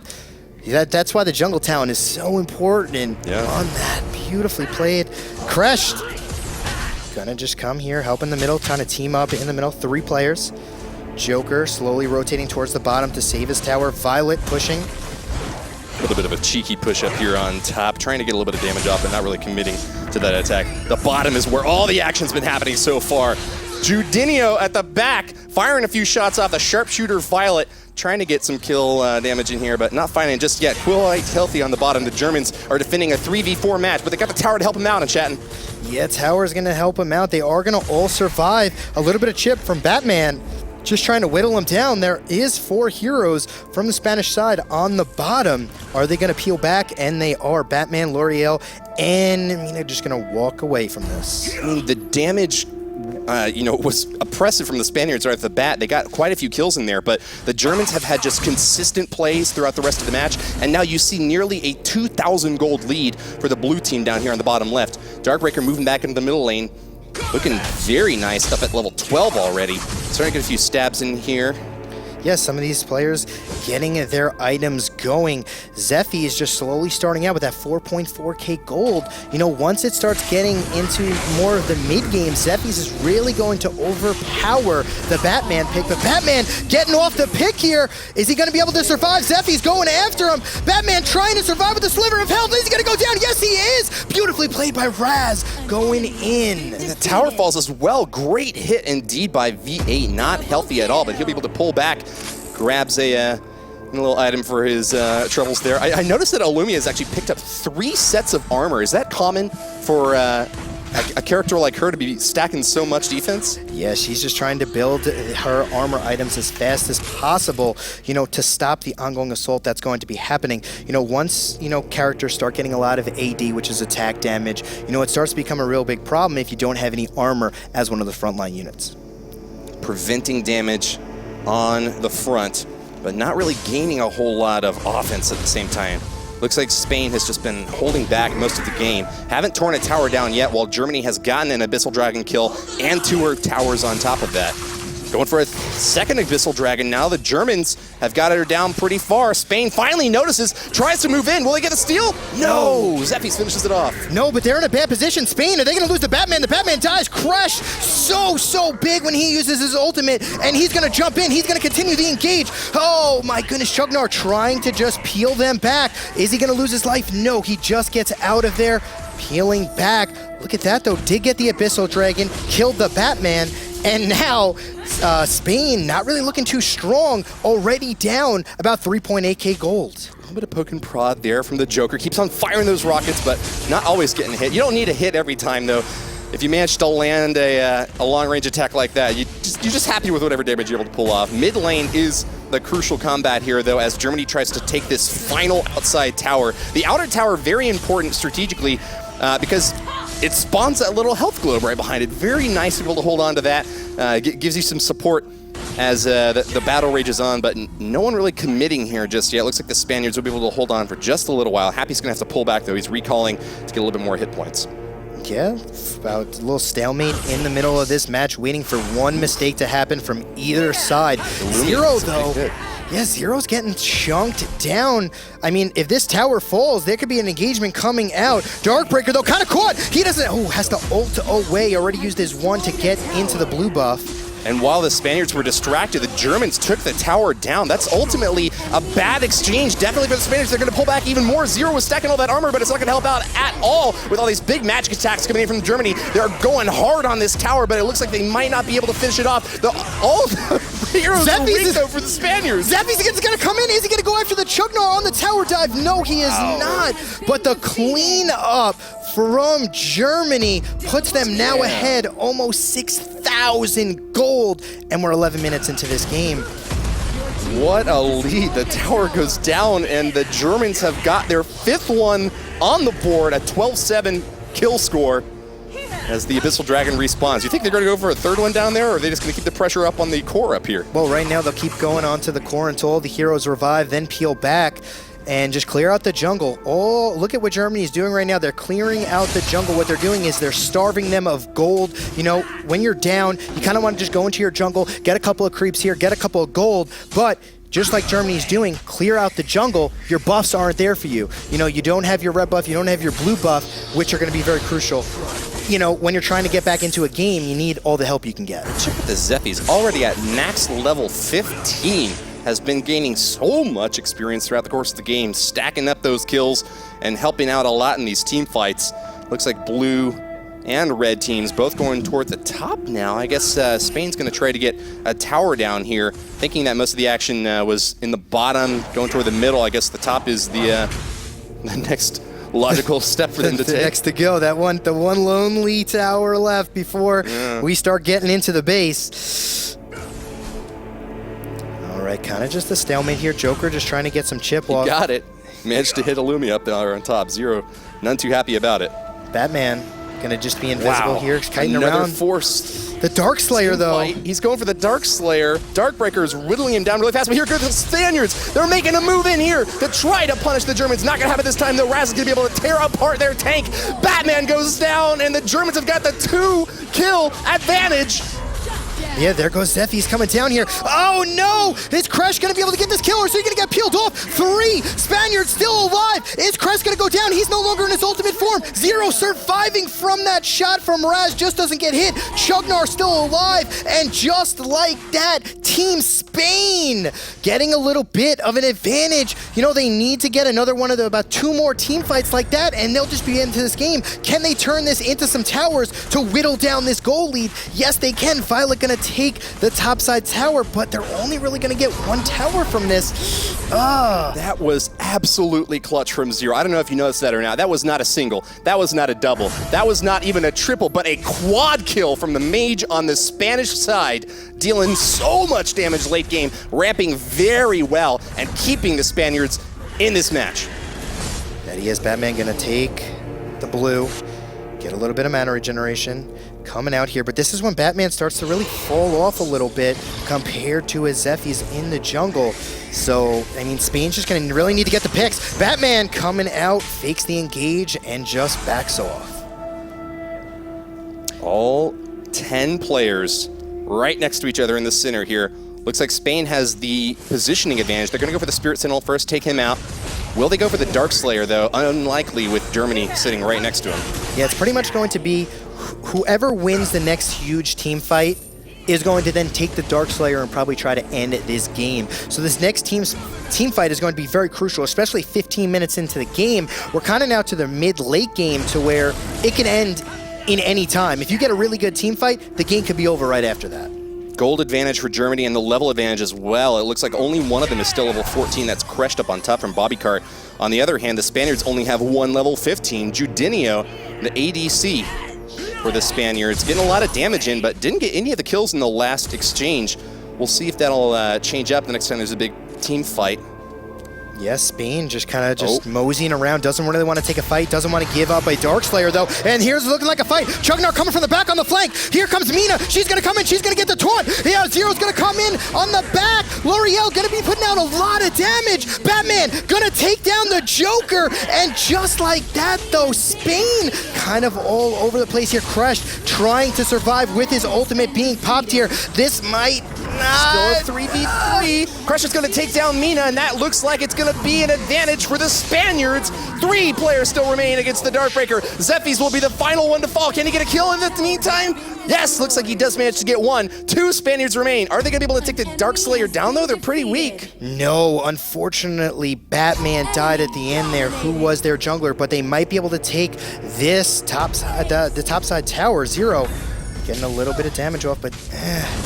That's why the jungle town is so important on that. Beautifully played. Crashed. Gonna just come here, help in the middle, trying to team up in the middle. 3 players. Joker slowly rotating towards the bottom to save his tower. Violet pushing. A little bit of a cheeky push up here on top, trying to get a little bit of damage off, but not really committing to that attack. The bottom is where all the action's been happening so far. Judinio at the back, firing a few shots off the sharpshooter Violet, trying to get some kill damage in here, but not finding it just yet. Quillite healthy on the bottom. The Germans are defending a 3v4 match, but they got the tower to help him out, and chatting. Yeah, tower's gonna help him out. They are gonna all survive. A little bit of chip from Batman, just trying to whittle him down. There is 4 heroes from the Spanish side on the bottom. Are they gonna peel back? And they are. Batman, L'Oreal, and Mina just gonna walk away from this. I mean, the damage was oppressive from the Spaniards right off the bat. They got quite a few kills in there, but the Germans have had just consistent plays throughout the rest of the match, and now you see nearly a 2,000 gold lead for the blue team down here on the bottom left. Darkbreaker moving back into the middle lane, looking very nice, up at level 12 already. Starting to get a few stabs in here. Yes, some of these players getting their items going. Zephy is just slowly starting out with that 4.4k gold. Once it starts getting into more of the mid-game, Zephy's is really going to overpower the Batman pick. But Batman getting off the pick here. Is he going to be able to survive? Zephy's going after him. Batman trying to survive with a sliver of health. Is he going to go down? Yes, he is. Beautifully played by Raz going in. And the tower falls as well. Great hit indeed by V8. Not healthy at all, but he'll be able to pull back. Grabs a little item for his troubles there. I noticed that Illumia has actually picked up 3 sets of armor. Is that common for a character like her to be stacking so much defense? Yeah, she's just trying to build her armor items as fast as possible, to stop the ongoing assault that's going to be happening. Once, characters start getting a lot of AD, which is attack damage, it starts to become a real big problem if you don't have any armor as one of the frontline units. Preventing damage on the front, but not really gaining a whole lot of offense at the same time. Looks like Spain has just been holding back most of the game. Haven't torn a tower down yet, while Germany has gotten an Abyssal Dragon kill and 2 towers on top of that. Going for a second Abyssal Dragon now. The Germans have got her down pretty far. Spain finally notices, tries to move in. Will they get a steal? No! Zephy's finishes it off. No, but they're in a bad position. Spain, are they going to lose the Batman? The Batman dies. Crush so big when he uses his ultimate, and he's going to jump in. He's going to continue the engage. Oh my goodness, Chugnar trying to just peel them back. Is he going to lose his life? No, he just gets out of there, peeling back. Look at that though, did get the Abyssal Dragon, killed the Batman, and now Spain not really looking too strong, already down about 3.8k gold. A little bit of poke and prod there from the Joker. Keeps on firing those rockets, but not always getting hit. You don't need a hit every time though. If you manage to land a long-range attack like that, you're just happy with whatever damage you're able to pull off. Mid lane is the crucial combat here, though, as Germany tries to take this final outside tower. The outer tower, very important strategically, because it spawns that little health globe right behind it. Very nice to be able to hold on to that. Gives you some support as the battle rages on, but no one really committing here just yet. Looks like the Spaniards will be able to hold on for just a little while. Happy's going to have to pull back, though. He's recalling to get a little bit more hit points. Yeah, about a little stalemate in the middle of this match, waiting for one mistake to happen from either side. Zero, though. Yeah, Zero's getting chunked down. I mean, if this tower falls, there could be an engagement coming out. Darkbreaker, though, kind of caught. He doesn't, has to ult away. Already used his 1 to get into the blue buff. And while the Spaniards were distracted, the Germans took the tower down. That's ultimately a bad exchange, definitely for the Spaniards. They're going to pull back even more. Zero was stacking all that armor, but it's not going to help out at all with all these big magic attacks coming in from Germany. They're going hard on this tower, but it looks like they might not be able to finish it off. All the heroes are weak, though, for the Spaniards. Zephy's going to come in. Is he going to go after the Chugnar on the tower dive? No, he is not. But the clean up from Germany puts them now ahead almost 6,000 gold, and we're 11 minutes into this game. What a lead. The tower goes down, and the Germans have got their 5th one on the board, a 12-7 kill score as the Abyssal Dragon respawns. You think they're going to go for a 3rd one down there, or are they just going to keep the pressure up on the core up here? Well, right now they'll keep going on to the core until all the heroes revive, then peel back and just clear out the jungle. Oh, look at what Germany is doing right now. They're clearing out the jungle. What they're doing is they're starving them of gold. You know, when you're down, you kind of want to just go into your jungle, get a couple of creeps here, get a couple of gold, but just like Germany's doing, clear out the jungle. Your buffs aren't there for you. You know, you don't have your red buff, you don't have your blue buff, which are going to be very crucial. You know, when you're trying to get back into a game, you need all the help you can get. Check out the Zephy's already at max level 15. Has been gaining so much experience throughout the course of the game, stacking up those kills and helping out a lot in these team fights. Looks like blue and red teams both going toward the top now. I guess Spain's going to try to get a tower down here, thinking that most of the action was in the bottom, going toward the middle. I guess the top is the next logical step for them to take. Next to go, the one lonely tower left before we start getting into the base. All right, kind of just a stalemate here. Joker just trying to get some chip off. Got it. Managed to hit Illumi up there on top. Zero, none too happy about it. Batman gonna just be invisible here, kiting Another around. Force. The Dark Slayer, though. He's going for the Dark Slayer. Darkbreaker is whittling him down really fast, but here go the Spaniards. They're making a move in here to try to punish the Germans. Not gonna happen this time, though. Raz is gonna be able to tear apart their tank. Batman goes down, and the Germans have got the 2-kill advantage. Yeah, there goes Zephy's coming down here. Oh no! Is Crash gonna be able to get this kill, or is he gonna get peeled off? 3 Spaniards still alive. Is Crash gonna go down? He's no longer in his ultimate form. Zero surviving from that shot from Raz, just doesn't get hit. Chugnar still alive, and just like that, Team Spain getting a little bit of an advantage. You know, they need to get another one of the about 2 more team fights like that, and they'll just be into this game. Can they turn this into some towers to whittle down this goal lead? Yes, they can. Violet gonna take the topside tower, but they're only really gonna get 1 tower from this. That was absolutely clutch from Zero. I don't know if you noticed that or not. That was not a single. That was not a double. That was not even a triple, but a quad kill from the mage on the Spanish side, dealing so much damage late game, ramping very well, and keeping the Spaniards in this match. That he is. Batman gonna take the blue, get a little bit of mana regeneration, coming out here, but this is when Batman starts to really fall off a little bit compared to his Zephy's in the jungle. So, I mean, Spain's just gonna really need to get the picks. Batman coming out, fakes the engage, and just backs off. All 10 players right next to each other in the center here. Looks like Spain has the positioning advantage. They're gonna go for the Spirit Sentinel first, take him out. Will they go for the Dark Slayer, though? Unlikely with Germany sitting right next to him. Yeah, it's pretty much going to be whoever wins the next huge team fight is going to then take the Dark Slayer and probably try to end this game. So this next team fight is going to be very crucial, especially 15 minutes into the game. We're kind of now to the mid-late game to where it can end in any time. If you get a really good team fight, the game could be over right after that. Gold advantage for Germany and the level advantage as well. It looks like only one of them is still level 14. That's Crushed up on top from Bobby Cart. On the other hand, the Spaniards only have 1 level 15. Judinio, the ADC for the Spaniards, getting a lot of damage in, but didn't get any of the kills in the last exchange. We'll see if that'll change up the next time there's a big team fight. Yes, Spain just kind of moseying around, doesn't really want to take a fight, doesn't want to give up a Dark Slayer though, and here's looking like a fight. Chugnar coming from the back on the flank. Here comes Mina, she's going to come in, she's going to get the taunt. Yeah, Zero's going to come in on the back. L'Oreal going to be putting out a lot of damage. Batman going to take down the Joker, and just like that though, Spain kind of all over the place here. Crushed, trying to survive with his ultimate being popped here. This might not. Still a 3v3. Crush is going to take down Mina, and that looks like it's going to be an advantage for the Spaniards. 3 players still remain against the Darkbreaker. Zephy's will be the final one to fall. Can he get a kill in the meantime? Yes, looks like he does manage to get 1. 2 Spaniards remain. Are they going to be able to take the Dark Slayer down, though? They're pretty weak. No, unfortunately, Batman died at the end there, who was their jungler, but they might be able to take this the topside tower. Zero getting a little bit of damage off, but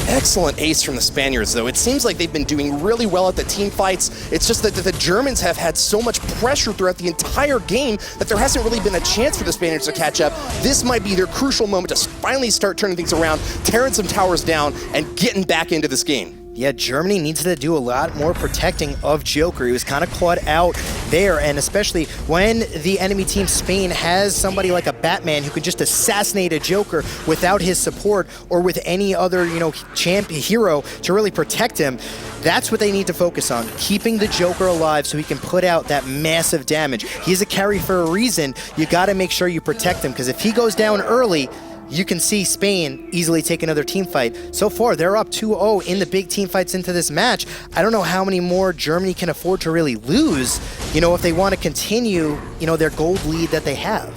Excellent ace from the Spaniards, though. It seems like they've been doing really well at the team fights. It's just that the Germans have had so much pressure throughout the entire game that there hasn't really been a chance for the Spaniards to catch up. This might be their crucial moment to finally start turning things around, tearing some towers down, and getting back into this game. yeah, Germany needs to do a lot more protecting of Joker. He was kind of caught out there, and especially when the enemy team Spain has somebody like a Batman who can just assassinate a Joker without his support or with any other, hero to really protect him. That's what they need to focus on, keeping the Joker alive so he can put out that massive damage. He's a carry for a reason. You got to make sure you protect him, because if he goes down early, you can see Spain easily take another team fight. So far, they're up 2-0 in the big team fights into this match. I don't know how many more Germany can afford to really lose, you know, if they want to continue, you know, their gold lead that they have.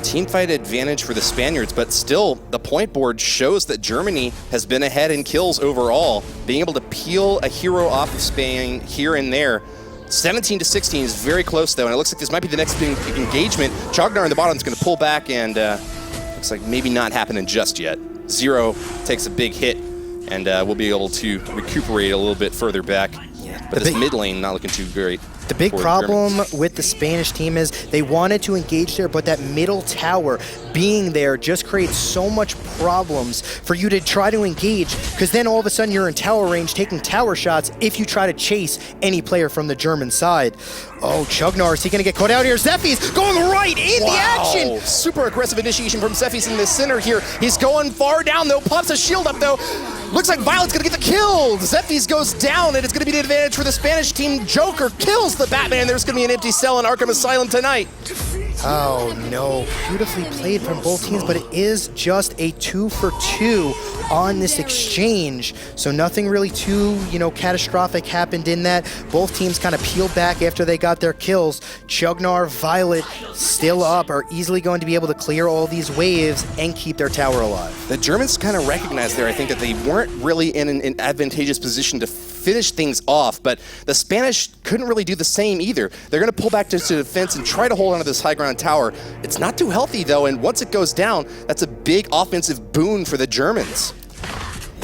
Team fight advantage for the Spaniards, but still, the point board shows that Germany has been ahead in kills overall, being able to peel a hero off of Spain here and there. 17-16 is very close, though, and it looks like this might be the next big engagement. Chognar in the bottom is going to pull back, and looks like maybe not happening just yet. Zero takes a big hit, and we'll be able to recuperate a little bit further back. Yeah, but this mid lane not looking too great. The big problem with the Spanish team is they wanted to engage there, but that middle tower being there just creates so much problems for you to try to engage, because then all of a sudden you're in tower range taking tower shots if you try to chase any player from the German side. Oh, Chugnar, is he going to get caught out here? Zephy's going right in the action! Super aggressive initiation from Zephy's in the center here. He's going far down, though. Pops a shield up, though. Looks like Violet's going to get the kill. Zephy's goes down, and it's going to be the advantage for the Spanish team. Joker kills the Batman. There's going to be an empty cell in Arkham Asylum tonight. Oh no, beautifully played from both teams, but it is just a 2-for-2 on this exchange. So nothing really too, you know, catastrophic happened in that. Both teams kind of peeled back after they got their kills. Chugnar, Violet still up, are easily going to be able to clear all these waves and keep their tower alive. The Germans kind of recognized there, I think, that they weren't really in an advantageous position to finish things off, but the Spanish couldn't really do the same either. They're going to pull back to defense and try to hold onto this high ground tower. It's not too healthy, though, and once it goes down, that's a big offensive boon for the Germans.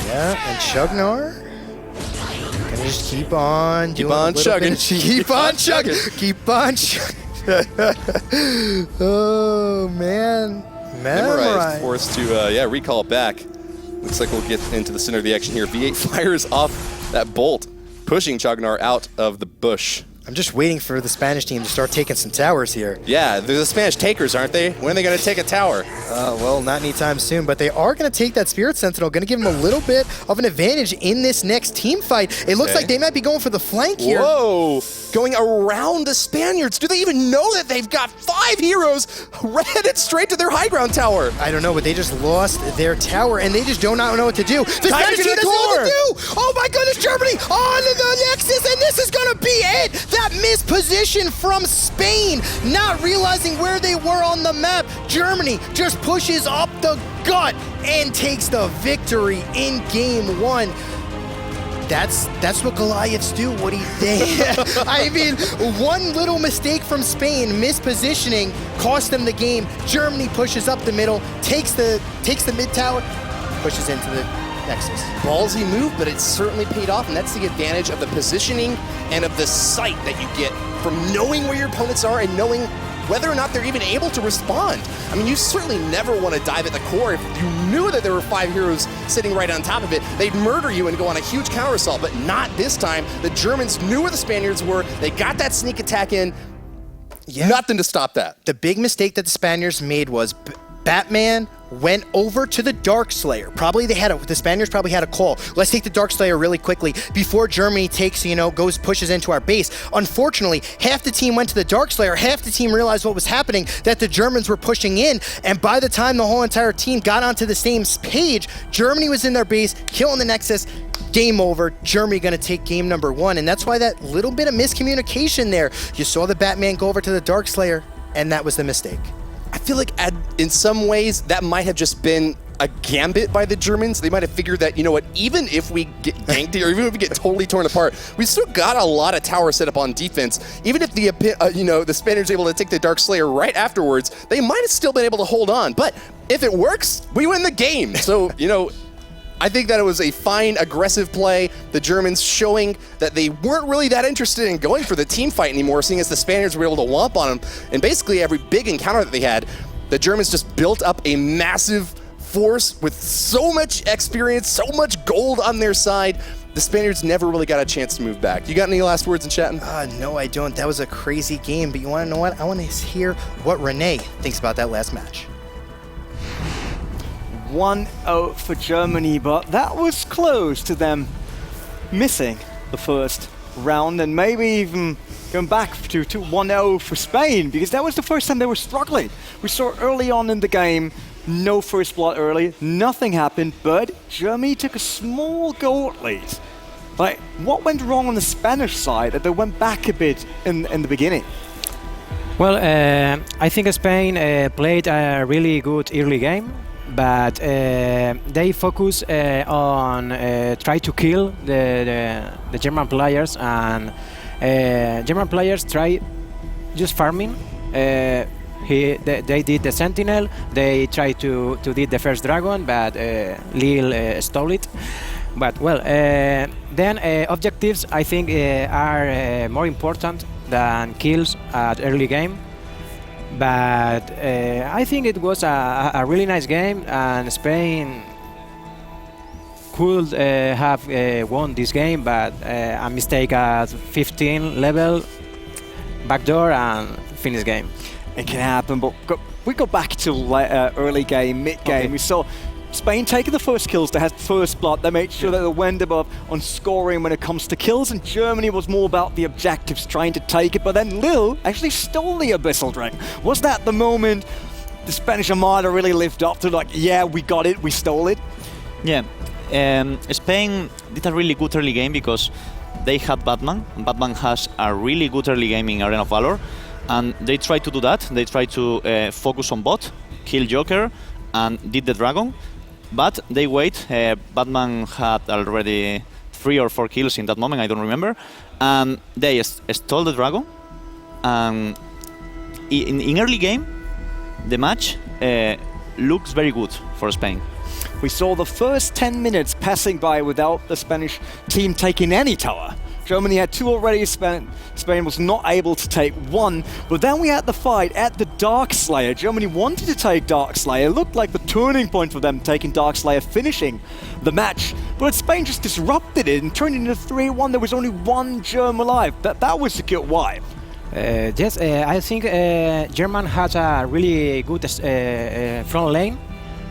Yeah, and Chugnar gonna just keep on doing chugging. Keep on chugging. Keep on chugging. Oh, man. Memorized. Forced to, recall it back. Looks like we'll get into the center of the action here. V8 fires off that bolt, pushing Chognar out of the bush. I'm just waiting for the Spanish team to start taking some towers here. Yeah, they're the Spanish takers, aren't they? When are they going to take a tower? Well, not anytime soon, but they are going to take that Spirit Sentinel, going to give them a little bit of an advantage in this next team fight. It looks like they might be going for the flank here. Whoa! Going around the Spaniards. Do they even know that they've got 5 heroes headed straight to their high ground tower? I don't know, but they just lost their tower, and they just do not know what to do. The Spanish team doesn't know what to do! Oh my goodness, Germany on the Nexus, and this is going to be it! That misposition from Spain, not realizing where they were on the map. Germany just pushes up the gut and takes the victory in game 1. That's what Goliaths do. What do you think? I mean, one little mistake from Spain, mispositioning, cost them the game. Germany pushes up the middle, takes the mid tower, pushes into the Nexus. Ballsy move, but it certainly paid off, and that's the advantage of the positioning and of the sight that you get from knowing where your opponents are and knowing whether or not they're even able to respond. I mean, you certainly never want to dive at the core. If you knew that there were 5 heroes sitting right on top of it, they'd murder you and go on a huge counter assault, but not this time. The Germans knew where the Spaniards were. They got that sneak attack in. Yeah. Nothing to stop that. The big mistake that the Spaniards made was Batman went over to the Darkslayer. The Spaniards probably had a call. Let's take the Darkslayer really quickly before Germany pushes into our base. Unfortunately, half the team went to the Darkslayer, half the team realized what was happening, that the Germans were pushing in, and by the time the whole entire team got onto the same page, Germany was in their base, killing the Nexus. Game over. Germany going to take game number 1, and that's why that little bit of miscommunication there. You saw the Batman go over to the Darkslayer, and that was the mistake. I feel like in some ways that might have just been a gambit by the Germans. They might have figured that, you know what, even if we get ganked or even if we get totally torn apart, we still got a lot of towers set up on defense. Even if the Spaniards are able to take the Darkslayer right afterwards, they might have still been able to hold on. But if it works, we win the game. So, I think that it was a fine, aggressive play. The Germans showing that they weren't really that interested in going for the team fight anymore, seeing as the Spaniards were able to womp on them. And basically every big encounter that they had, the Germans just built up a massive force with so much experience, so much gold on their side. The Spaniards never really got a chance to move back. You got any last words in chatting? No, I don't. That was a crazy game. But you want to know what? I want to hear what Renee thinks about that last match. 1-0 for Germany, but that was close to them missing the first round and maybe even going back to 1-0 for Spain, because that was the first time they were struggling. We saw early on in the game no first blood early, nothing happened, but Germany took a small goal lead. Like, what went wrong on the Spanish side that they went back a bit in the beginning? Well, I think Spain played a really good early game, but they focus on try to kill the German players, and German players try just farming. They did the Sentinel, they tried to do the first Dragon, but Lille stole it. But well, then objectives I think are more important than kills at early game. But I think it was a really nice game, and Spain could have won this game, but a mistake at 15 level, backdoor, and finish game. It can happen, but we go back to early game, mid game. Okay. We saw Spain taking the first kills. They had first blood. They made sure that they went above on scoring when it comes to kills, and Germany was more about the objectives, trying to take it. But then Lille actually stole the Abyssal Dragon. Was that the moment the Spanish Armada really lived up to, like, yeah, we got it, we stole it? Yeah, Spain did a really good early game because they had Batman. Batman has a really good early game in Arena of Valor, and they tried to do that. They tried to focus on bot, kill Joker, and did the Dragon. But they wait. Batman had already 3 or 4 kills in that moment, I don't remember. And they stole the Dragon. And in early game, the match looks very good for Spain. We saw the first 10 minutes passing by without the Spanish team taking any tower. Germany had 2 already, Spain was not able to take 1, but then we had the fight at the Darkslayer. Germany wanted to take Darkslayer, it looked like the turning point for them, taking Darkslayer, finishing the match, but Spain just disrupted it and turned it into 3-1. There was only 1 German alive. That was a good wipe. Yes, I think German has a really good front lane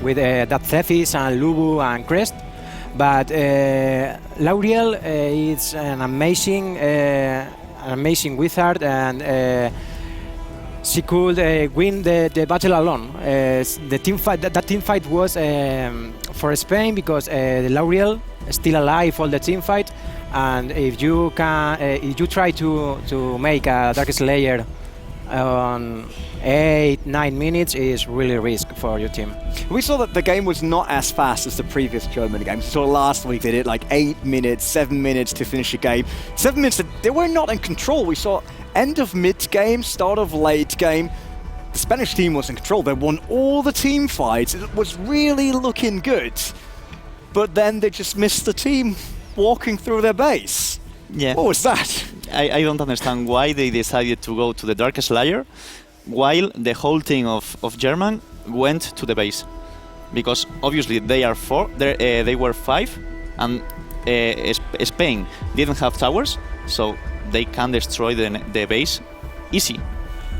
with that Cephis and Lubu and Crest. But Lauriel is an amazing wizard, and she could win the battle alone. The team fight, that team fight was for Spain because Lauriel is still alive all the team fight, and if you try to make a Dark Slayer on 8-9 minutes is really risk for your team. We saw that the game was not as fast as the previous German games. We saw last week they did like 8 minutes, 7 minutes to finish a game. 7 minutes, they were not in control. We saw end of mid-game, start of late game. The Spanish team was in control. They won all the team fights. It was really looking good. But then they just missed the team walking through their base. Yeah. What was that? I don't understand why they decided to go to the Dark Slayer while the whole team of German went to the base. Because obviously they are 4, they were 5, and Spain didn't have towers, so they can destroy the base easy.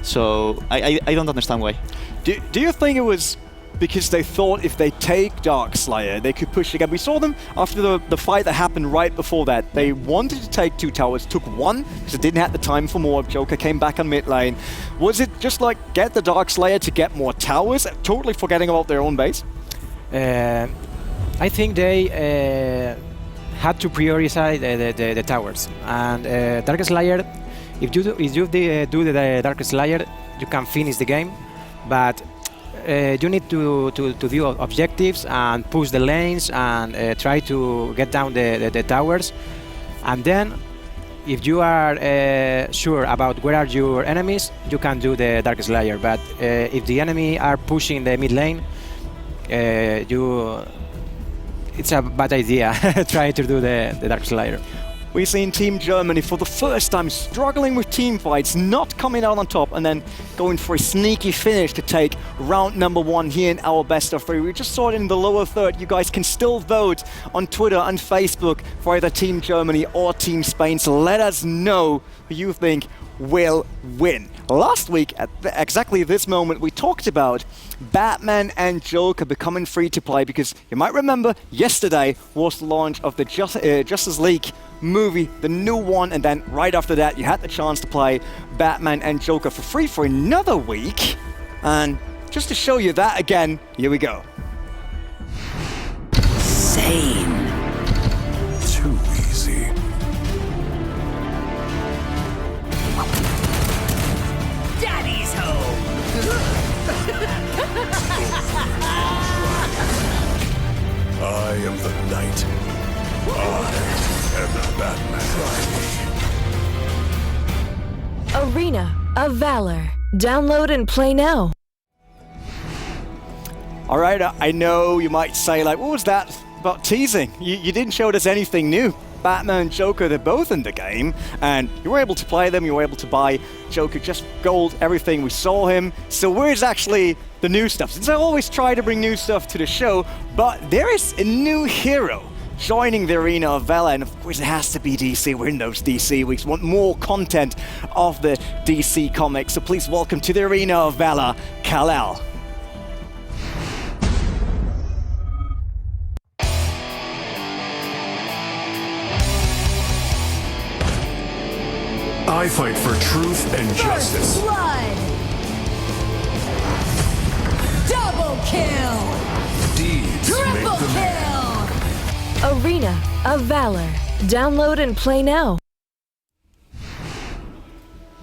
So I don't understand why. Do you think it was because they thought if they take Darkslayer, they could push again? We saw them after the fight that happened right before that. They wanted to take 2 towers, took 1 because they didn't have the time for more. Joker came back on mid lane. Was it just like get the Darkslayer to get more towers, totally forgetting about their own base? I think they had to prioritize the towers, and Darkslayer. If you do the Darkslayer, you can finish the game, but you need to do objectives and push the lanes and try to get down the towers, and then if you are sure about where are your enemies, you can do the Darkslayer. But if the enemy are pushing the mid lane, it's a bad idea trying to do the Darkslayer. We've seen Team Germany for the first time struggling with team fights, not coming out on top, and then going for a sneaky finish to take round number 1 here in our best of 3. We just saw it in the lower third. You guys can still vote on Twitter and Facebook for either Team Germany or Team Spain, so let us know who you think will win. Last week, at exactly this moment, we talked about Batman and Joker becoming free to play because you might remember yesterday was the launch of the Justice League movie, the new one, and then right after that you had the chance to play Batman and Joker for free for another week, and just to show you that again, here we go. Insane. Too easy. Daddy's home! I am the knight. I am Batman. Arena of Valor. Download and play now. All right, I know you might say, like, what was that about teasing? You didn't show us anything new. Batman and Joker, they're both in the game, and you were able to play them, you were able to buy Joker just gold, everything. We saw him. So where's actually the new stuff? Since I always try to bring new stuff to the show, but there is a new hero joining the Arena of Valor, and of course it has to be DC. We're in those DC weeks. We want more content of the DC comics, so please welcome to the Arena of Valor, Kal-El. I fight for truth and justice. Blood! Double kill! Deeds make Triple the man. kill! Arena of Valor. Download and play now.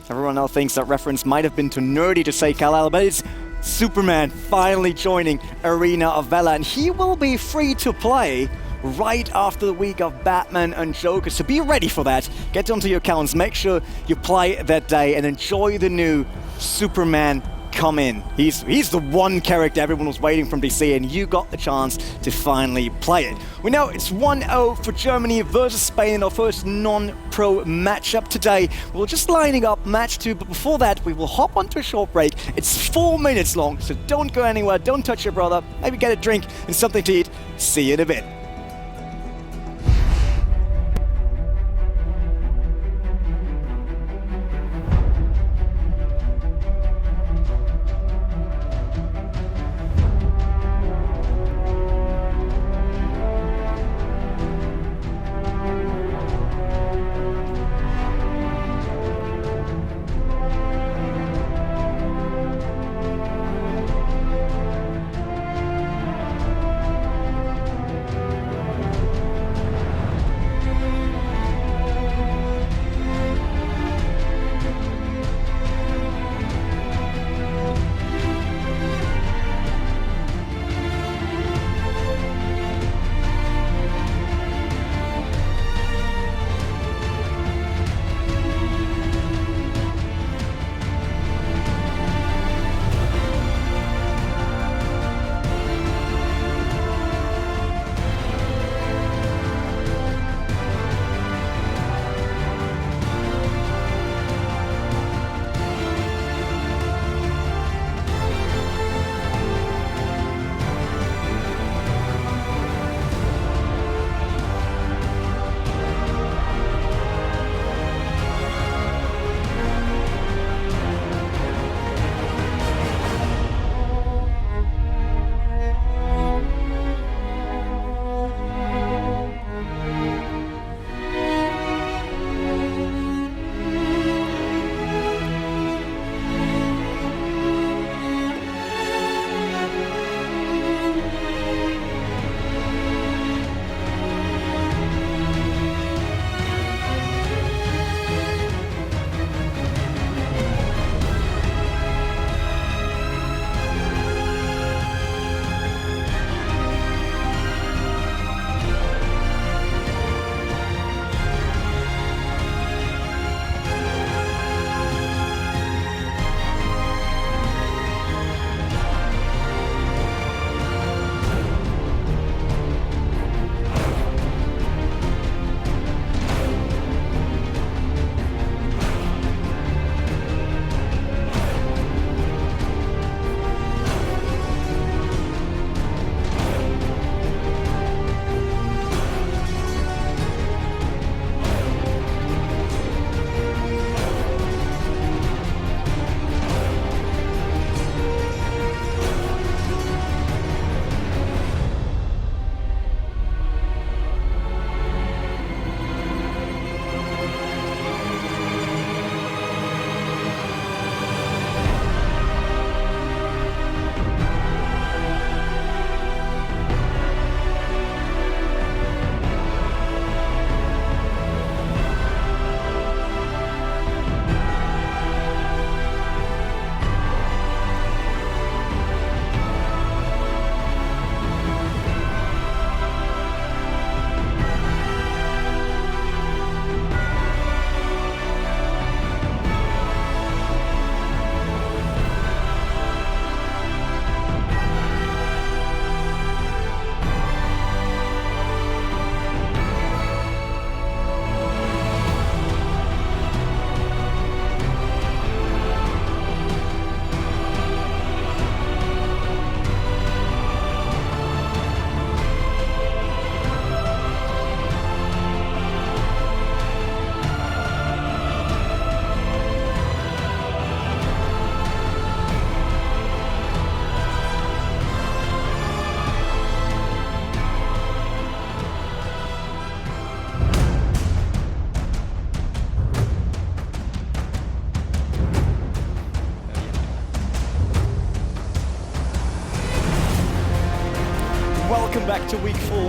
Everyone else thinks that reference might have been too nerdy to say Kal-El, but it's Superman finally joining Arena of Valor, and he will be free to play right after the week of Batman and Joker. So be ready for that. Get onto your accounts, make sure you play that day, and enjoy the new Superman come in. He's the one character everyone was waiting from DC, and you got the chance to finally play it. We know it's 1-0 for Germany versus Spain in our first non-pro matchup today. We're just lining up match 2, but before that, we will hop onto a short break. It's 4 minutes long, so don't go anywhere, don't touch your brother, maybe get a drink and something to eat. See you in a bit.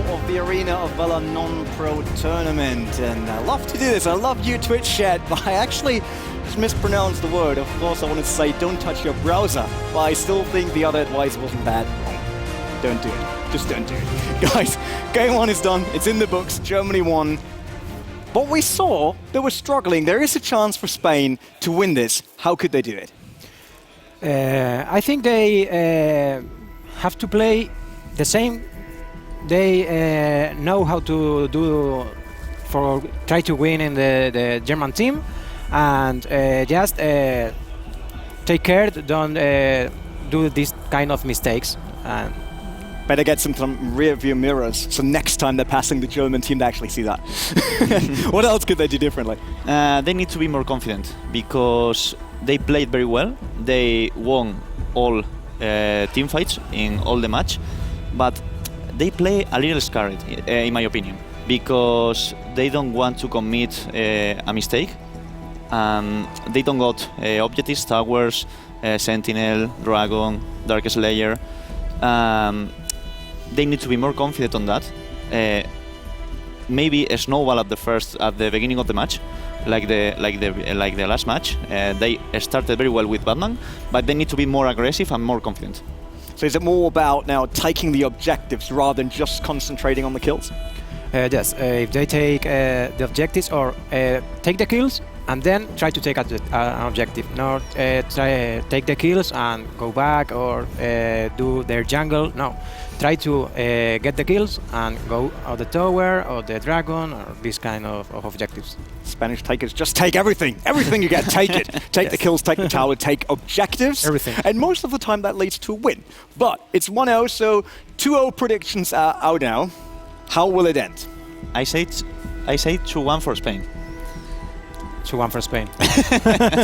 of the Arena of Valor non-pro tournament, and I love to do this. I love you, Twitch chat, but I actually just mispronounced the word. Of course, I wanted to say don't touch your browser, but I still think the other advice wasn't bad. Don't do it. Just don't do it. Guys, game 1 is done. It's in the books. Germany won. But we saw they were struggling. There is a chance for Spain to win this. How could they do it? I think they have to play the same. They know how to do try to win in the German team, and just take care, don't do this kind of mistakes. And better get some rear view mirrors, so next time they're passing the German team, they actually see that. What else could they do differently? They need to be more confident because they played very well. They won all team fights in all the match, but they play a little scared, in my opinion, because they don't want to commit a mistake. They don't got objectives, towers, Sentinel, Dragon, Dark Slayer. They need to be more confident on that. Maybe a snowball at the beginning of the match, like the last match. They started very well with Batman, but they need to be more aggressive and more confident. So is it more about now taking the objectives rather than just concentrating on the kills? Yes, if they take the objectives or take the kills and then try to take an objective, not take the kills and go back or do their jungle. No, try to get the kills and go on the tower or the dragon or this kind of objectives. Spanish takers just take everything. Everything you get, take it. Take the kills, take the tower, take objectives. Everything. And most of the time that leads to a win. But it's 1-0, so 2-0 predictions are out now. How will it end? I say 2-1 for Spain. 2-1 for Spain.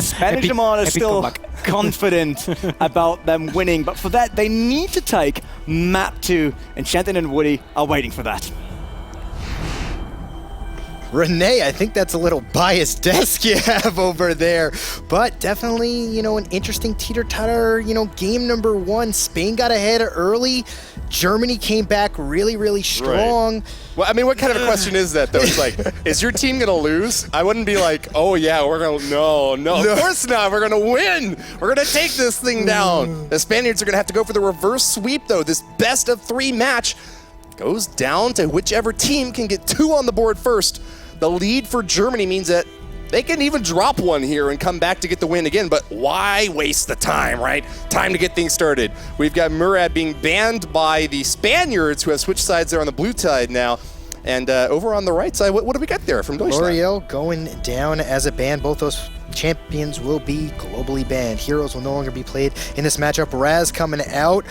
Spanish Armada is still confident about them winning, but for that they need to take map 2, and Shanton and Woody are waiting for that. Renee, I think that's a little biased desk you have over there, but definitely, you know, an interesting teeter-totter, you know, game number 1. Spain got ahead early. Germany came back really, really strong. Right. Well, I mean, what kind of a question is that, though? It's like, is your team going to lose? I wouldn't be like, oh, yeah, we're going to... No, of course not. We're going to win. We're going to take this thing down. The Spaniards are going to have to go for the reverse sweep, though. This best-of-3 match goes down to whichever team can get 2 on the board first. The lead for Germany means that they can even drop 1 here and come back to get the win again, but why waste the time, right? Time to get things started. We've got Murad being banned by the Spaniards, who have switched sides there on the blue side now. And over on the right side, what do we get there from Deutschland? L'Oreal going down as a ban. Both those champions will be globally banned. Heroes will no longer be played in this matchup. Raz coming out.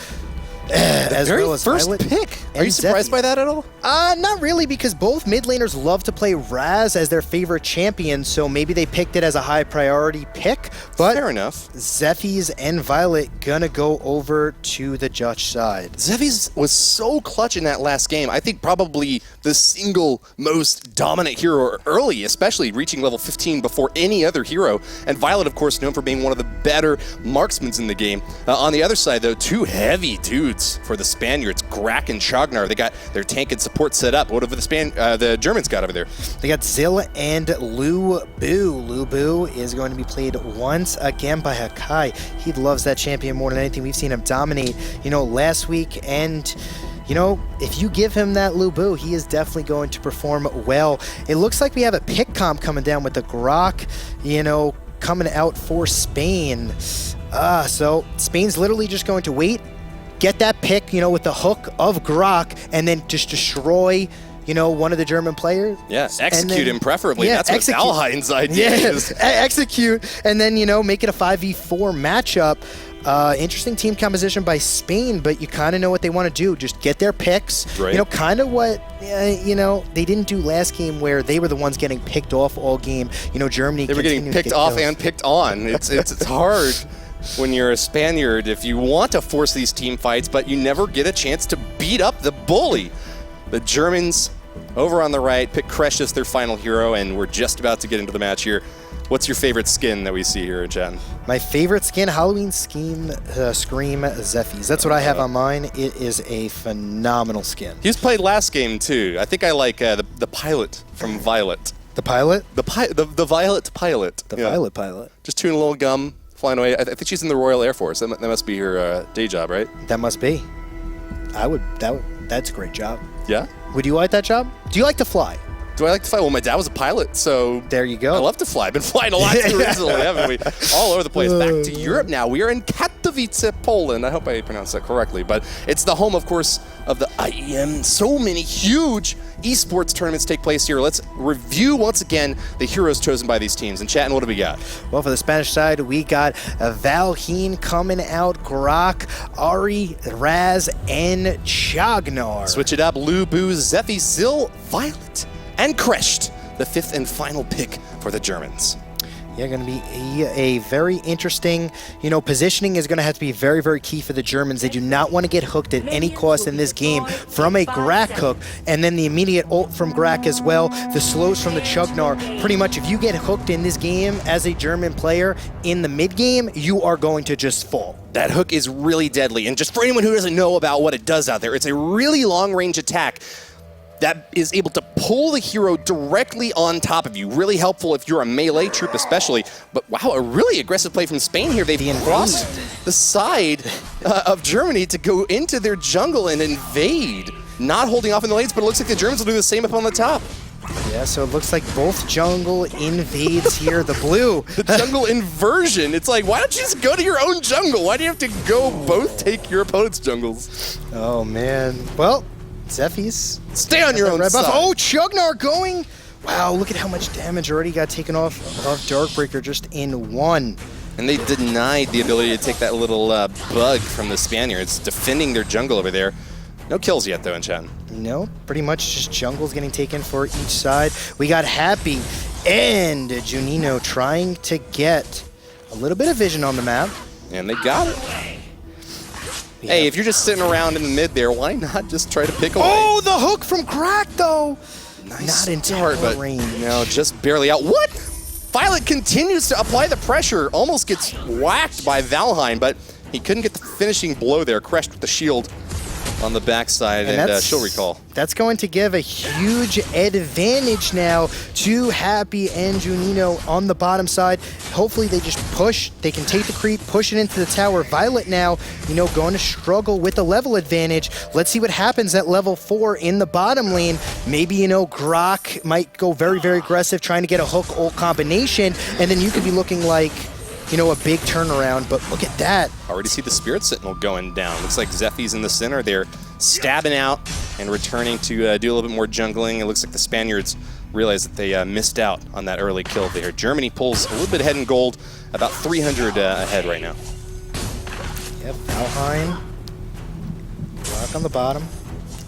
As very well as first Violet pick. Are you surprised by that at all? Not really, because both mid laners love to play Raz as their favorite champion, so maybe they picked it as a high priority pick. But fair enough. Zephy's and Violet gonna go over to the Dutch side. Zephy's was so clutch in that last game. I think probably the single most dominant hero early, especially reaching level 15 before any other hero. And Violet, of course, known for being one of the better marksmen in the game. On the other side, though, 2 heavy dudes for the Spaniards, Grak and Chagnar. They got their tank and support set up. What have the Germans got over there? They got Zill and Lu Bu. Lu Bu is going to be played once again by Hakai. He loves that champion more than anything. We've seen him dominate, you know, last week, and you know, if you give him that Lu Bu, he is definitely going to perform well. It looks like we have a pick comp coming down with the Grok, you know, coming out for Spain. So Spain's literally just going to wait, get that pick, you know, with the hook of Grok, and then just destroy, you know, one of the German players. Yeah, execute him preferably. That's what Valhein's idea is. Execute, and then, you know, make it a 5v4 matchup. Interesting team composition by Spain, but you kind of know what they want to do. Just get their picks. Right. You know, kind of what, you know, they didn't do last game where they were the ones getting picked off all game. You know, Germany. They were getting picked off and picked on. It's hard when you're a Spaniard if you want to force these team fights, but you never get a chance to beat up the bully. The Germans, Over on the right, pick Kresh as their final hero, and we're just about to get into the match here. What's your favorite skin that we see here in chat? My favorite skin, Halloween Scream Zephy's. That's what I have on mine. It is a phenomenal skin. He's played last game too. I think I like the pilot from Violet. The pilot? The Violet pilot. The Violet pilot. Just chewing a little gum, flying away. I think she's in the Royal Air Force. That must be her day job, right? That must be. That's a great job. Yeah? Would you like that job? Do you like to fly? Do I like to fly? Well, my dad was a pilot, so there you go. I love to fly. I've been flying a lot too recently, haven't we? All over the place. Back to Europe now. We are in Katowice, Poland. I hope I pronounced that correctly. But it's the home, of course, of the IEM. So many huge esports tournaments take place here. Let's review once again the heroes chosen by these teams. And chat, and what do we got? Well, for the Spanish side, we got Valheen coming out, Grok, Ari, Raz, and Chagnar. Switch it up. Lubu, Zephy, Zil, Violet, and Kresh, the 5th and final pick for the Germans. Yeah, going to be a very interesting, positioning is going to have to be very, very key for the Germans. They do not want to get hooked at any cost in this game from a Grak hook, and then the immediate ult from Grak as well, the slows from the Chugnar. Pretty much, if you get hooked in this game as a German player in the mid game, you are going to just fall. That hook is really deadly, and just for anyone who doesn't know about what it does out there, it's a really long-range attack that is able to pull the hero directly on top of you. Really helpful if you're a melee troop especially. But wow, a really aggressive play from Spain here. They've crossed the side of Germany to go into their jungle and invade. Not holding off in the lanes, but it looks like the Germans will do the same up on the top. Yeah, so it looks like both jungle invades here. The blue. The jungle inversion. It's like, why don't you just go to your own jungle? Why do you have to go both take your opponent's jungles? Oh, man. Well, Zephy's. Stay on your own side. Oh, Chugnar going. Wow, look at how much damage already got taken off of Darkbreaker just in one. And they denied the ability to take that little bug from the Spaniards, defending their jungle over there. No kills yet, though, in chat. No, pretty much just jungles getting taken for each side. We got Happy and Junino trying to get a little bit of vision on the map. And they got it. Yeah. Hey, if you're just sitting around in the mid there, why not just try to pick away? Oh, the hook from Crack, though. Nice not in start, but range. No, just barely out. What? Violet continues to apply the pressure. Almost gets whacked by Valheim, but he couldn't get the finishing blow there. Crushed with the shield on the backside, and she'll recall. That's going to give a huge advantage now to Happy and Junino on the bottom side. Hopefully they just push. They can take the creep, push it into the tower. Violet now, going to struggle with the level advantage. Let's see what happens at level 4 in the bottom lane. Maybe, Grok might go very, very aggressive, trying to get a hook ult combination, and then you could be looking like, a big turnaround, but look at that. Already see the Spirit Sentinel going down. Looks like Zephy's in the center. They're stabbing out and returning to do a little bit more jungling. It looks like the Spaniards realize that they missed out on that early kill there. Germany pulls a little bit ahead in gold, about 300 ahead right now. Yep, Valheim. Rock on the bottom.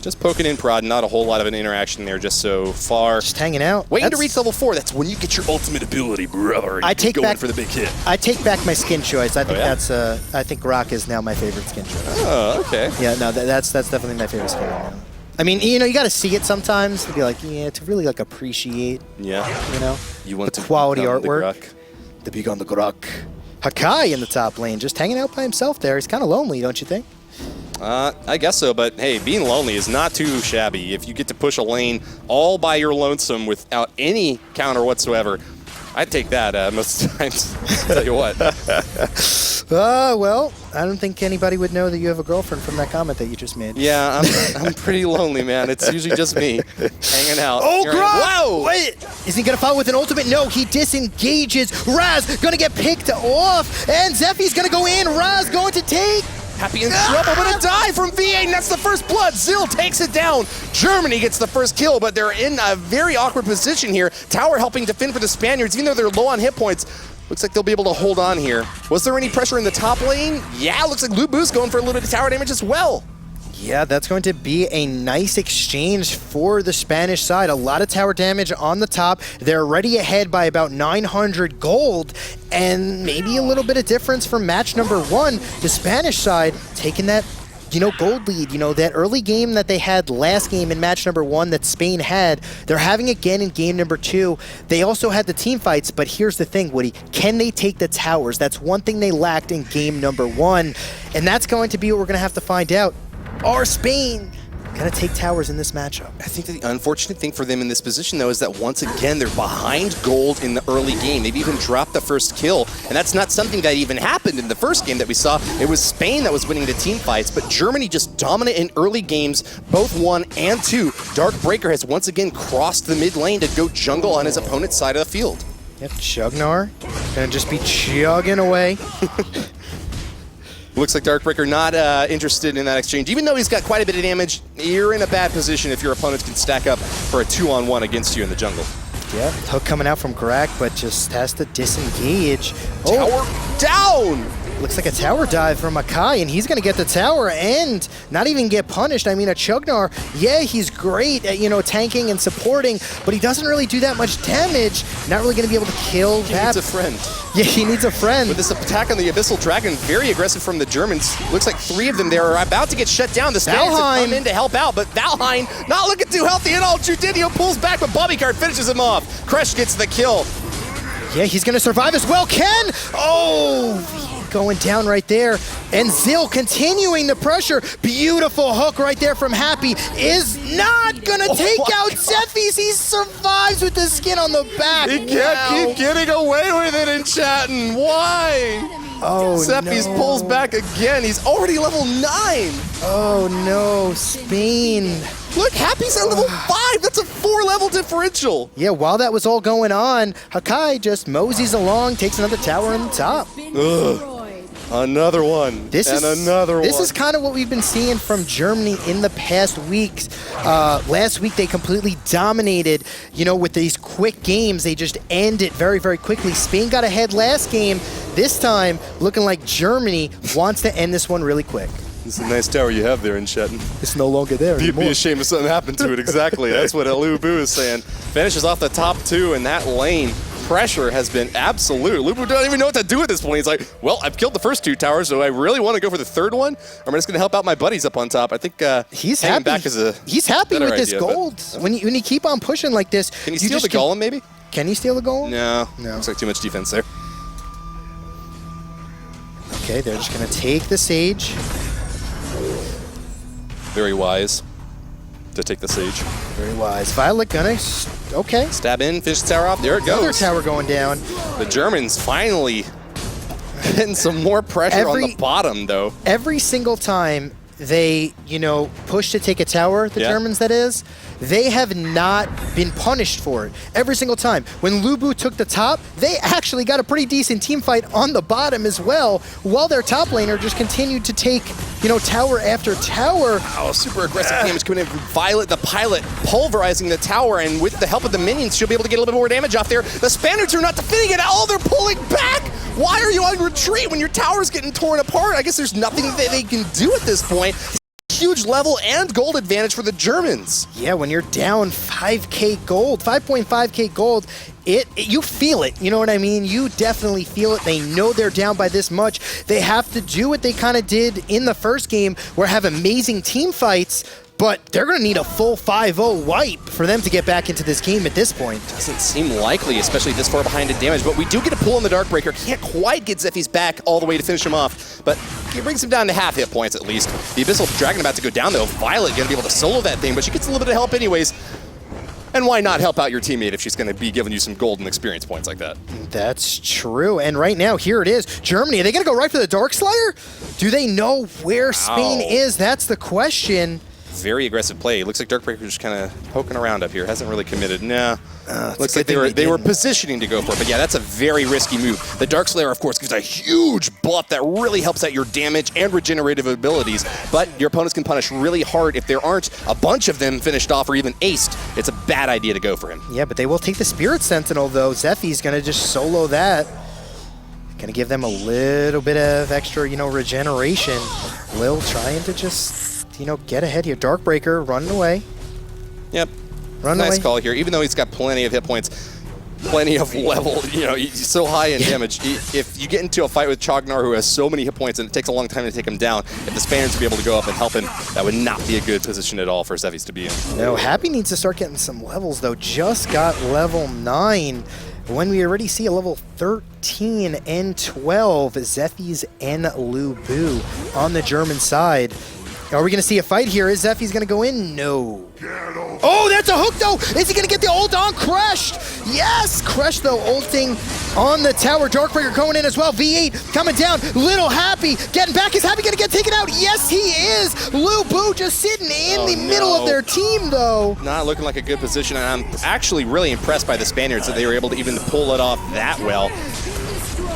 Just poking in prod, not a whole lot of an interaction there just so far. Just hanging out. Waiting to reach level 4. That's when you get your ultimate ability, brother. I take back for the big hit. I take back my skin choice. I think I think Grok is now my favorite skin choice. Oh, okay. Yeah, no, that's definitely my favorite skin right now. I mean, you got to see it sometimes to be like, to really appreciate. Yeah. You want the quality artwork. The big on the Grok. Hakai in the top lane, just hanging out by himself there. He's kind of lonely, don't you think? I guess so, but hey, being lonely is not too shabby. If you get to push a lane all by your lonesome without any counter whatsoever, I'd take that most times. Tell you what. Well, I don't think anybody would know that you have a girlfriend from that comment that you just made. Yeah, I'm pretty lonely, man. It's usually just me hanging out. Oh, Grok! Whoa! Wait, is he going to follow with an ultimate? No, he disengages. Raz going to get picked off, and Zephy's going to go in. Raz going to take... Happy in trouble, but a die from V8, and that's the first blood. Zil takes it down. Germany gets the first kill, but they're in a very awkward position here. Tower helping defend for the Spaniards, even though they're low on hit points. Looks like they'll be able to hold on here. Was there any pressure in the top lane? Yeah, looks like Lubu's going for a little bit of tower damage as well. Yeah, that's going to be a nice exchange for the Spanish side. A lot of tower damage on the top. They're already ahead by about 900 gold, and maybe a little bit of difference from match number 1. The Spanish side taking that gold lead. That early game that they had last game in match number 1 that Spain had, they're having again in game number 2. They also had the team fights, but here's the thing, Woody. Can they take the towers? That's one thing they lacked in game number 1, and that's going to be what we're going to have to find out. Are Spain going to take towers in this matchup? I think that the unfortunate thing for them in this position, though, is that once again, they're behind gold in the early game. They've even dropped the first kill, and that's not something that even happened in the first game that we saw. It was Spain that was winning the team fights, but Germany just dominant in early games, both 1 and 2. Darkbreaker has once again crossed the mid lane to go jungle on his opponent's side of the field. Yep, Chugnar gonna just be chugging away. Looks like Darkbreaker not interested in that exchange. Even though he's got quite a bit of damage, you're in a bad position if your opponents can stack up for a 2-on-1 against you in the jungle. Yeah, hook coming out from Grak, but just has to disengage. Tower down! Looks like a tower dive from Akai, and he's going to get the tower and not even get punished. I mean, a Chugnar, yeah, he's great at, tanking and supporting, but he doesn't really do that much damage. Not really going to be able to kill He that. needs a friend. Yeah, he needs a friend. With this attack on the Abyssal Dragon, very aggressive from the Germans. Looks like 3 of them there are about to get shut down. The Spaniards have come in to help out, but Valheim not looking too healthy at all. Judinho pulls back, but Bobbycard finishes him off. Kresh gets the kill. Yeah, he's going to survive as well. Ken! Oh! Going down right there, and Zill continuing the pressure. Beautiful hook right there from Happy is not gonna take out Zephy's. He survives with the skin on the back. He can't keep getting away with it in chatting. Why? Oh, Zephy's no. pulls back again. He's already level 9. Oh no, Spain. Look, Happy's at level 5. That's a 4-level differential. Yeah, while that was all going on, Hakai just moseys along, takes another tower on the top. Ugh. Another one. This is kind of what we've been seeing from Germany in the past weeks. Last week they completely dominated, with these quick games. They just end it very, very quickly. Spain got ahead last game. This time, looking like Germany wants to end this one really quick. This is a nice tower you have there in Shetton. It's no longer there anymore. You'd be ashamed if something happened to it. Exactly. That's what Lubu is saying. Finishes off the top 2 in that lane. Pressure has been absolute. Lubu doesn't even know what to do at this point. He's like, well, I've killed the first 2 towers, so I really want to go for the 3rd one. I'm just going to help out my buddies up on top. I think he's hanging happy. back is a He's happy better with this idea, gold. When you keep on pushing like this, Can you steal the golem, maybe? Can he steal the golem? No. Looks like too much defense there. Okay, they're just going to take the Sage. Very wise to take the Sage. Very wise. Violet gonna, okay. Stab in, finish the tower off. There it goes. Another tower going down. The Germans finally getting some more pressure on the bottom, though. Every single time they, push to take a tower, the Germans that is, they have not been punished for it. Every single time. When Lubu took the top, they actually got a pretty decent team fight on the bottom as well, while their top laner just continued to take, tower after tower. Oh, super aggressive damage coming in from Violet, the pilot, pulverizing the tower, and with the help of the minions, she'll be able to get a little bit more damage off there. The Spaniards are not defending it at all. They're pulling back. Why are you on retreat when your tower's getting torn apart? I guess there's nothing that they can do at this point. Huge level and gold advantage for the Germans. Yeah, when you're down 5k gold, 5.5k gold, you feel it. You know what I mean? You definitely feel it. They know they're down by this much. They have to do what they kind of did in the first game, where have amazing team fights, but they're going to need a full 5-0 wipe for them to get back into this game at this point. Doesn't seem likely, especially this far behind in damage, but we do get a pull on the Darkbreaker. Can't quite get Zephy's back all the way to finish him off, but he brings him down to half hit points at least. The Abyssal Dragon about to go down though. Violet going to be able to solo that thing, but she gets a little bit of help anyways. And why not help out your teammate if she's going to be giving you some golden experience points like that? That's true. And right now, here it is. Germany, are they going to go right for the Darkslayer? Do they know where Spain is? That's the question. Very aggressive play. Looks like Darkbreaker just kind of poking around up here. Hasn't really committed. Nah. Looks like they were positioning to go for it. But yeah, that's a very risky move. The Darkslayer, of course, gives a huge buff that really helps out your damage and regenerative abilities. But your opponents can punish really hard if there aren't a bunch of them finished off or even aced. It's a bad idea to go for him. Yeah, but they will take the Spirit Sentinel, though. Zephy's going to just solo that. Going to give them a little bit of extra, regeneration. Lil trying to just, get ahead here. Darkbreaker running away. Yep. Run away. Nice call here. Even though he's got plenty of hit points, plenty of level, you know, he's so high in damage. If you get into a fight with Chognar, who has so many hit points and it takes a long time to take him down, if the Spaniards would be able to go up and help him, that would not be a good position at all for Zephy's to be in. No, Happy needs to start getting some levels, though. Just got level 9. When we already see a level 13 and 12, Zephy's and Lu Bu on the German side. Are we going to see a fight here? Is Zephy's going to go in? No. Oh, that's a hook, though. Is he going to get the ult on Crushed? Yes! Crushed, though, ulting on the tower. Darkbreaker going in as well. V8 coming down. Little Happy getting back. Is Happy going to get taken out? Yes, he is. Lu Bu just sitting in the middle of their team, though. Not looking like a good position, and I'm actually really impressed by the Spaniards that they were able to even pull it off that well.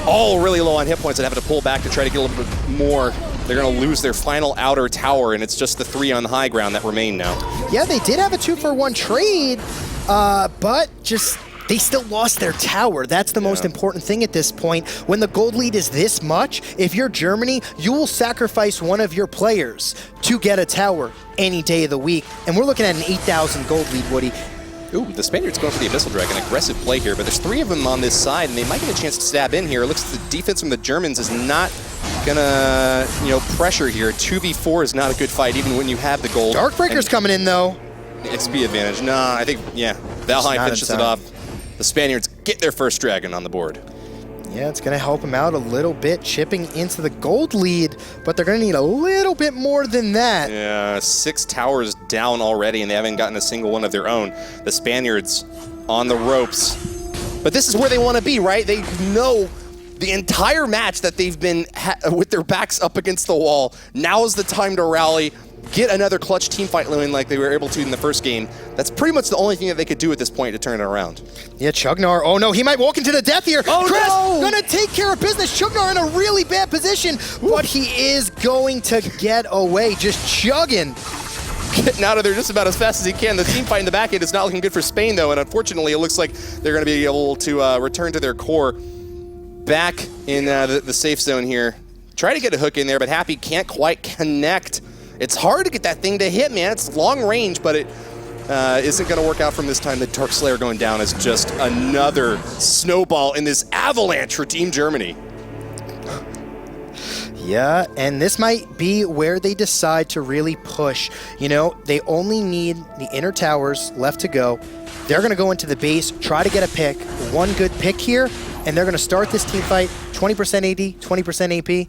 All really low on hit points and having to pull back to try to get a little bit more. They're going to lose their final outer tower, and it's just the 3 on the high ground that remain now. Yeah, they did have a 2-for-1 trade, but just they still lost their tower. That's the most important thing at this point. When the gold lead is this much, if you're Germany, you will sacrifice one of your players to get a tower any day of the week. And we're looking at an 8,000 gold lead, Woody. Ooh, the Spaniards going for the Abyssal Dragon. Aggressive play here, but there's 3 of them on this side, and they might get a chance to stab in here. It looks like the defense from the Germans is not gonna, pressure here. 2v4 is not a good fight, even when you have the gold. Darkbreaker's coming in, though. XP advantage. Nah, I think, Valheim finishes it off. The Spaniards get their first dragon on the board. Yeah, it's going to help him out a little bit, chipping into the gold lead, but they're going to need a little bit more than that. Yeah, 6 towers down already, and they haven't gotten a single one of their own. The Spaniards on the ropes. But this is where they want to be, right? They know the entire match that they've been with their backs up against the wall. Now is the time to rally, get another clutch team fight win like they were able to in the first game. That's pretty much the only thing that they could do at this point to turn it around. Yeah, Chugnar. Oh no, he might walk into the death here. Oh, Chris no! Gonna take care of business. Chugnar in a really bad position, but he is going to get away, just chugging. Getting out of there just about as fast as he can. The team fight in the back end is not looking good for Spain, though, and unfortunately, it looks like they're going to be able to return to their core back in the safe zone here. Try to get a hook in there, but Happy can't quite connect. It's hard to get that thing to hit, man. It's long range, but it isn't going to work out from this time. The Dark Slayer going down is just another snowball in this avalanche for Team Germany. Yeah, and this might be where they decide to really push. They only need the inner towers left to go. They're going to go into the base, try to get a pick. One good pick here, and they're going to start this team fight. 20% AD, 20% AP.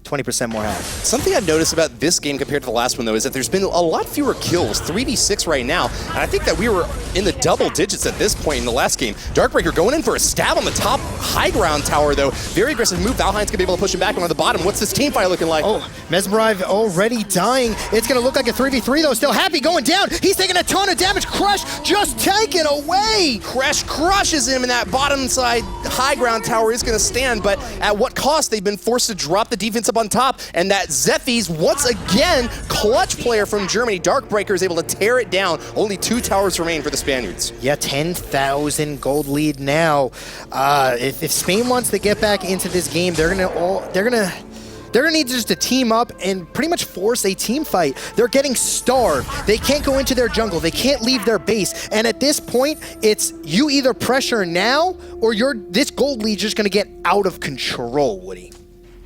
20% more health. Something I've noticed about this game compared to the last one, though, is that there's been a lot fewer kills, 3v6 right now, and I think that we were in the double digits at this point in the last game. Darkbreaker going in for a stab on the top high ground tower, though. Very aggressive move. Valheim's gonna be able to push him back on the bottom. What's this team fight looking like? Oh, Mesmerive already dying. It's gonna look like a 3v3, though. Still Happy going down. He's taking a ton of damage. Crush just taken away. Crash crushes him, and that bottom side high ground tower is gonna stand, but at what cost? They've been forced to drop the defense up on top, and that Zephy's, once again, clutch player from Germany, Darkbreaker, is able to tear it down. Only 2 towers remain for the Spaniards. Yeah, 10,000 gold lead now. If Spain wants to get back into this game, they're gonna need just to team up and pretty much force a team fight. They're getting starved. They can't go into their jungle. They can't leave their base. And at this point, it's you either pressure now or this gold lead just gonna get out of control, Woody.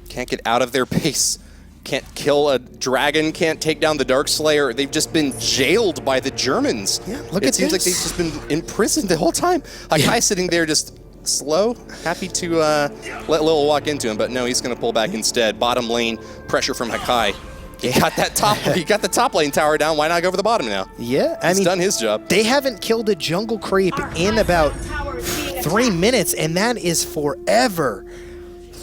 Can't get out of their base. Can't kill a dragon, can't take down the Dark Slayer. They've just been jailed by the Germans. Yeah, look at this. It seems like they've just been imprisoned the whole time. Hakai sitting there just slow, happy to let Lil walk into him, but no, he's going to pull back instead. Bottom lane, pressure from Hakai. He got that he got the top lane tower down. Why not go for the bottom now? Yeah, he's done his job. They haven't killed a jungle creep in about 3 minutes, and that is forever.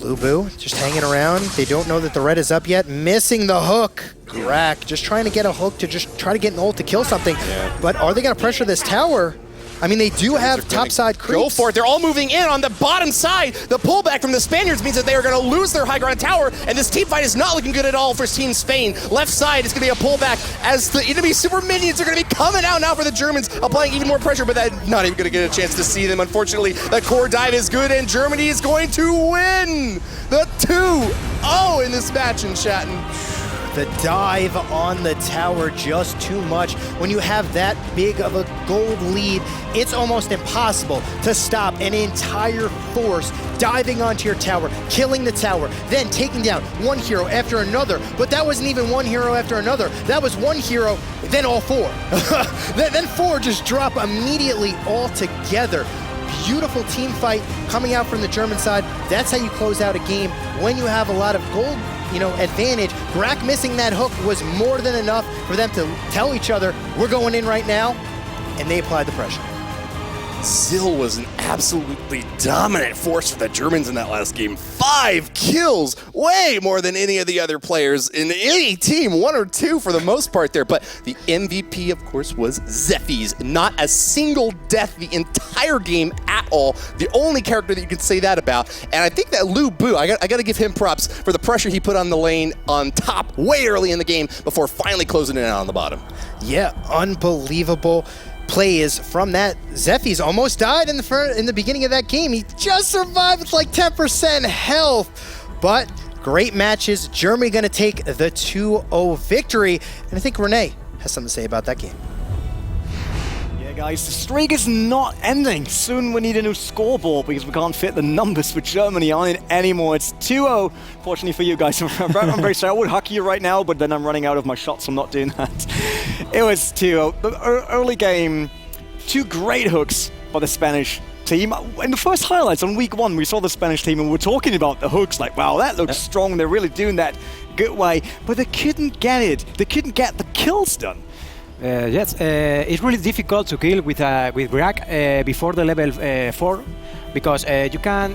Lu Bu just hanging around. They don't know that the red is up yet. Missing the hook. Rack just trying to get a hook to just try to get an ult to kill something. Yeah. But are they going to pressure this tower? I mean, they do have topside creeps. Go for it. They're all moving in on the bottom side. The pullback from the Spaniards means that they are going to lose their high ground tower, and this team fight is not looking good at all for Team Spain. Left side is going to be a pullback as the enemy super minions are going to be coming out now for the Germans, applying even more pressure, but that's not even going to get a chance to see them. Unfortunately, the core dive is good, and Germany is going to win the 2-0 in this match in Shatton. The dive on the tower, just too much. When you have that big of a gold lead, it's almost impossible to stop an entire force diving onto your tower, killing the tower, then taking down one hero after another. But that wasn't even one hero after another. That was one hero, then all four. Then four just drop immediately all together. Beautiful team fight coming out from the German side. That's how you close out a game when you have a lot of gold, advantage. Brack missing that hook was more than enough for them to tell each other, we're going in right now, and they applied the pressure. Zill was an absolutely dominant force for the Germans in that last game. 5 kills, way more than any of the other players in any team, 1 or 2 for the most part there. But the MVP, of course, was Zephy's. Not a single death the entire game at all. The only character that you can say that about. And I think that Lu Bu, I got to give him props for the pressure he put on the lane on top way early in the game before finally closing it out on the bottom. Yeah, unbelievable plays from that. Zephy's almost died in the beginning of that game. He just survived with like 10% health. But great matches. Germany going to take the 2-0 victory. And I think Renee has something to say about that game. Yeah, guys, the streak is not ending. Soon we need a new scoreboard because we can't fit the numbers for Germany on it anymore. It's 2-0. Fortunately for you guys, I'm very sorry. I would huck you right now, but then I'm running out of my shots. So I'm not doing that. It was 2-0. The early game, 2 great hooks by the Spanish team. In the first highlights on week 1, we saw the Spanish team and we're talking about the hooks like, wow, that looks strong. They're really doing that good way. But they couldn't get it. They couldn't get the kills done. Yes, it's really difficult to kill with Brack before the level 4 because you can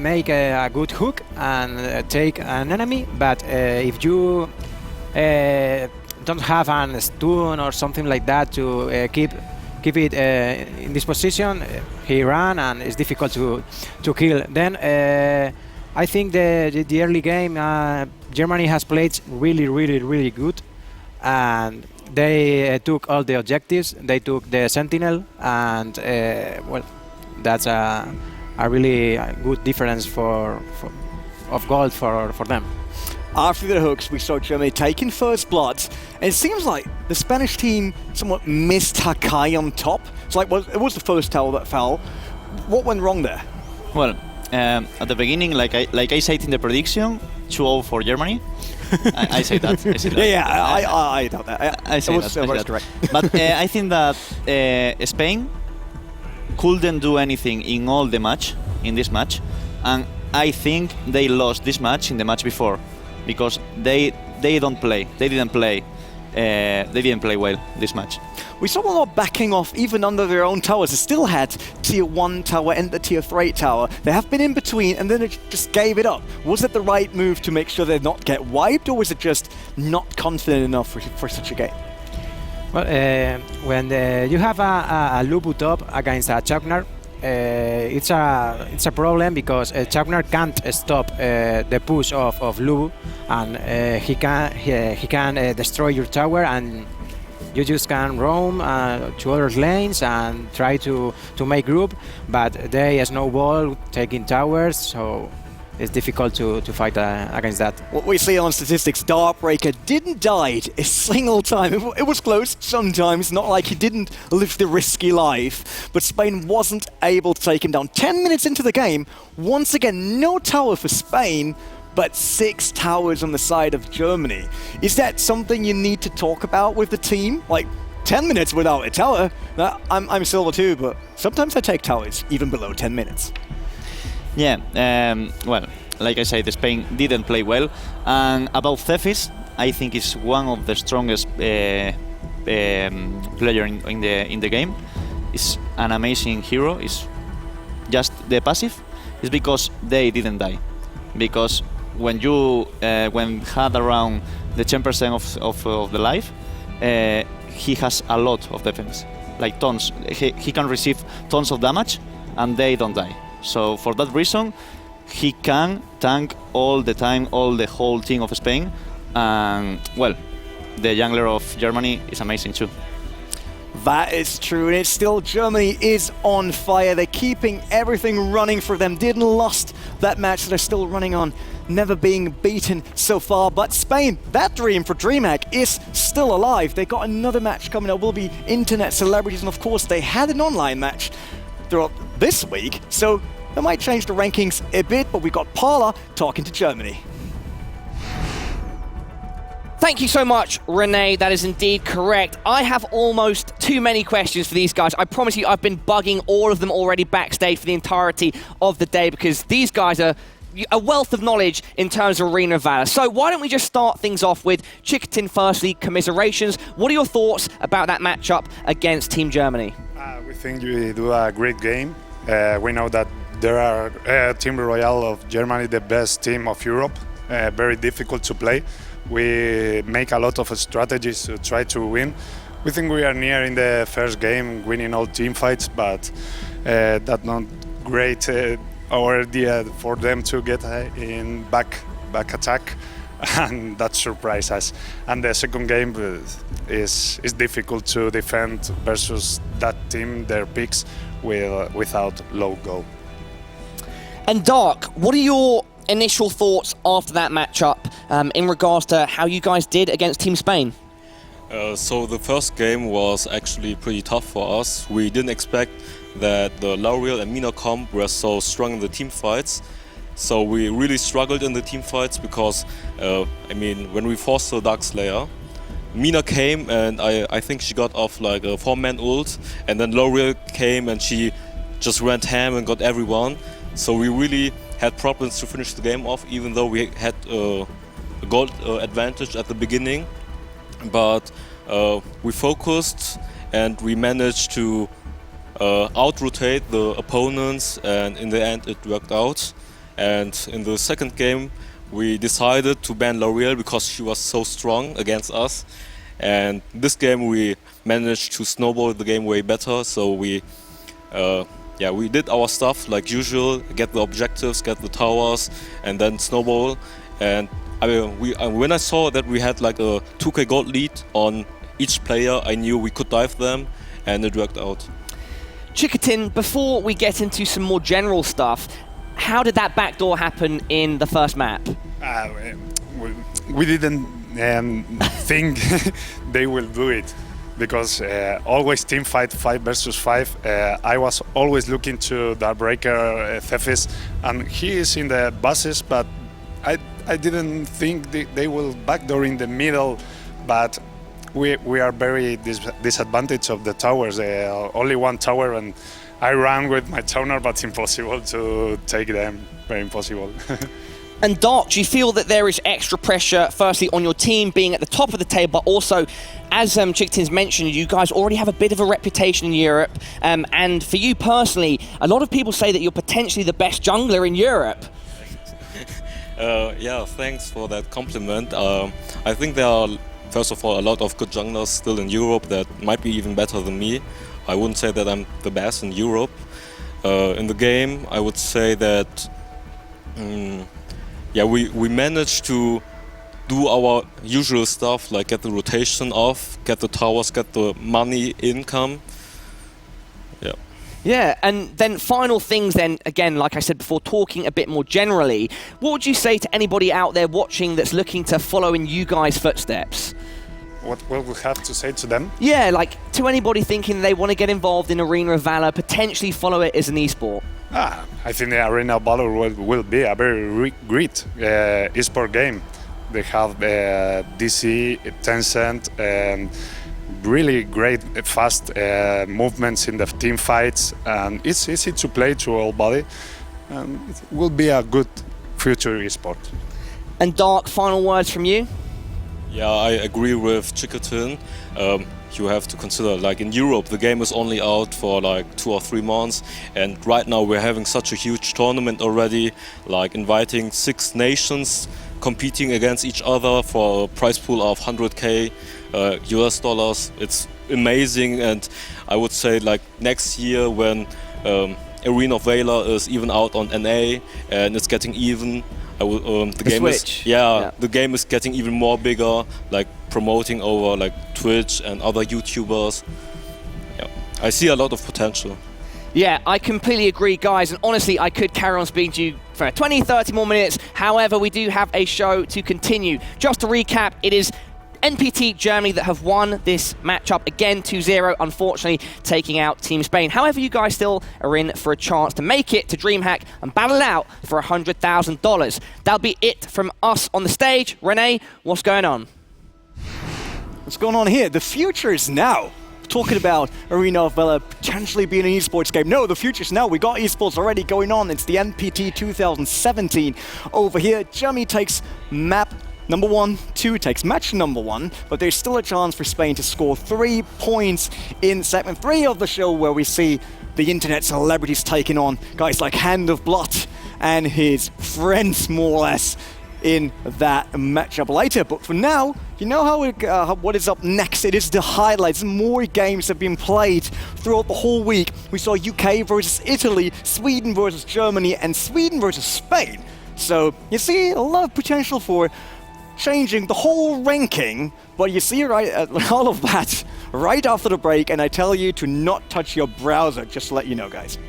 make a good hook and take an enemy, but if you don't have a stun or something like that to keep it in this position, he ran and it's difficult to kill. Then I think the early game Germany has played really good, and they took all the objectives. They took the Sentinel, and well, that's a really good difference of gold for them. After the hooks, we saw Germany taking first blood, and it seems like the Spanish team somewhat missed Hakai on top. It's like, well, it was the first tower that fell. What went wrong there? Well, at the beginning, like I said in the prediction, 2-0 for Germany. I say that. I doubt that. I say that. Correct. But I think that Spain couldn't do anything in all the match, in this match, and I think they lost this match in the match before because they didn't play well this match. We saw a lot backing off even under their own towers. They still had tier 1 tower and the tier 3 tower. They have been in between and then it just gave it up. Was it the right move to make sure they not get wiped, or was it just not confident enough for such a game? Well, when you have a Lubu top against a Chaknar, it's a problem because Chaknar can't stop the push of Lubu, and he can destroy your tower, and you just can roam to other lanes and try to make group, but they snowball taking towers, so it's difficult to fight against that. What we see on statistics, Darkbreaker didn't die a single time. It was close sometimes, not like he didn't live the risky life, but Spain wasn't able to take him down. 10 minutes into the game, once again, no tower for Spain, but 6 towers on the side of Germany. Is that something you need to talk about with the team? Like, 10 minutes without a tower? I'm silver too, but sometimes I take towers even below 10 minutes. Yeah, well, like I said, Spain didn't play well. And about Cephis, I think is one of the strongest player in the game. Is an amazing hero. Is just the passive. Is because they didn't die. Because when you had around the 10% of the life, he has a lot of defense, like tons. He can receive tons of damage, and they don't die. So for that reason, he can tank all the time, the whole team of Spain. And well, the jungler of Germany is amazing too. That is true, and it's still Germany is on fire. They're keeping everything running for them. Didn't lost that match, they're still running on, never being beaten so far. But Spain, that dream for DreamHack is still alive. They got another match coming up, will be internet celebrities, and of course they had an online match throughout this week, so that might change the rankings a bit, but we got Paula talking to Germany. Thank you so much, Renee. That is indeed correct. I have almost too many questions for these guys. I promise you, I've been bugging all of them already backstage for the entirety of the day because these guys are a wealth of knowledge in terms of Arena of Valor. So why don't we just start things off with Chicotin firstly, commiserations. What are your thoughts about that matchup against Team Germany? We think you do a great game. We know that there are Team Royale of Germany, the best team of Europe, very difficult to play. We make a lot of strategies to try to win. We think we are near in the first game, winning all team fights, but that's not great our idea for them to get in back attack, and that surprised us. And the second game is difficult to defend versus that team, their picks, without low goal. And Dark, what are your initial thoughts after that matchup in regards to how you guys did against Team Spain? So the first game was actually pretty tough for us. We didn't expect that the L'Oreal and Mina comp were so strong in the team fights. So we really struggled in the team fights because, when we forced the Dark Slayer, Mina came and I think she got off like a 4-man ult, and then L'Oreal came and she just went ham and got everyone. So we really had problems to finish the game off, even though we had a gold advantage at the beginning. But we focused and we managed to out-rotate the opponents, and in the end it worked out. And in the second game we decided to ban L'Oreal because she was so strong against us. And this game we managed to snowball the game way better, so we did our stuff like usual, get the objectives, get the towers, and then snowball. And when I saw that we had like a 2k gold lead on each player, I knew we could dive them, and it worked out. Chicotin, before we get into some more general stuff, how did that backdoor happen in the first map? We didn't think they will do it, because always team fight 5 versus 5. I was always looking to Darkbreaker Cephis, and he is in the buses, but I didn't think they will backdoor in the middle. But we are very disadvantaged of the towers. Only one tower, and I ran with my toner, but impossible to take them. Very impossible. And Dark, do you feel that there is extra pressure, firstly, on your team being at the top of the table, but also, as Chicotin's mentioned, you guys already have a bit of a reputation in Europe, and for you personally, a lot of people say that you're potentially the best jungler in Europe. Thanks for that compliment. I think there are, first of all, a lot of good junglers still in Europe that might be even better than me. I wouldn't say that I'm the best in Europe. In the game, I would say that we managed to do our usual stuff, like get the rotation off, get the towers, get the money income. Yeah, and then final things then, again, like I said before, talking a bit more generally, what would you say to anybody out there watching that's looking to follow in you guys' footsteps? What will we have to say to them? Yeah, like to anybody thinking they want to get involved in Arena of Valor, potentially follow it as an esport. I think the Arena of Valor will be a very great esport game. They have DC, Tencent, and really great, fast movements in the team fights, and it's easy to play to all body, and it will be a good future esport. And Dark, final words from you? Yeah, I agree with Chicotin. You have to consider, like in Europe, the game is only out for like 2 or 3 months, and right now we're having such a huge tournament already, like inviting 6 nations competing against each other for a prize pool of 100k US dollars. It's amazing, and I would say like next year when Arena of Valor is even out on NA and it's getting even, the game is getting even more bigger, like promoting over like Twitch and other YouTubers. I see a lot of potential. Yeah, I completely agree, guys. And honestly, I could carry on speaking to you for 20, 30 more minutes. However, we do have a show to continue. Just to recap, it is NPT Germany that have won this matchup again 2-0, unfortunately taking out Team Spain. However, you guys still are in for a chance to make it to DreamHack and battle it out for $100,000. That'll be it from us on the stage. Renee, what's going on? What's going on here? The future is now. Talking about Arena of Valor potentially being an esports game. No, the future's now. We got esports already going on. It's the NPT 2017 over here. Germany takes map number 1, 2 takes match number 1, but there's still a chance for Spain to score 3 points in segment 3 of the show, where we see the internet celebrities taking on guys like Hand of Blood and his friends, more or less, in that matchup later. But for now, you know what is up next. It is the highlights. More games have been played throughout the whole week. We saw UK versus Italy, Sweden versus Germany, and Sweden versus Spain. So you see a lot of potential for changing the whole ranking, but you see all of that right after the break, and I tell you to not touch your browser, just to let you know, guys.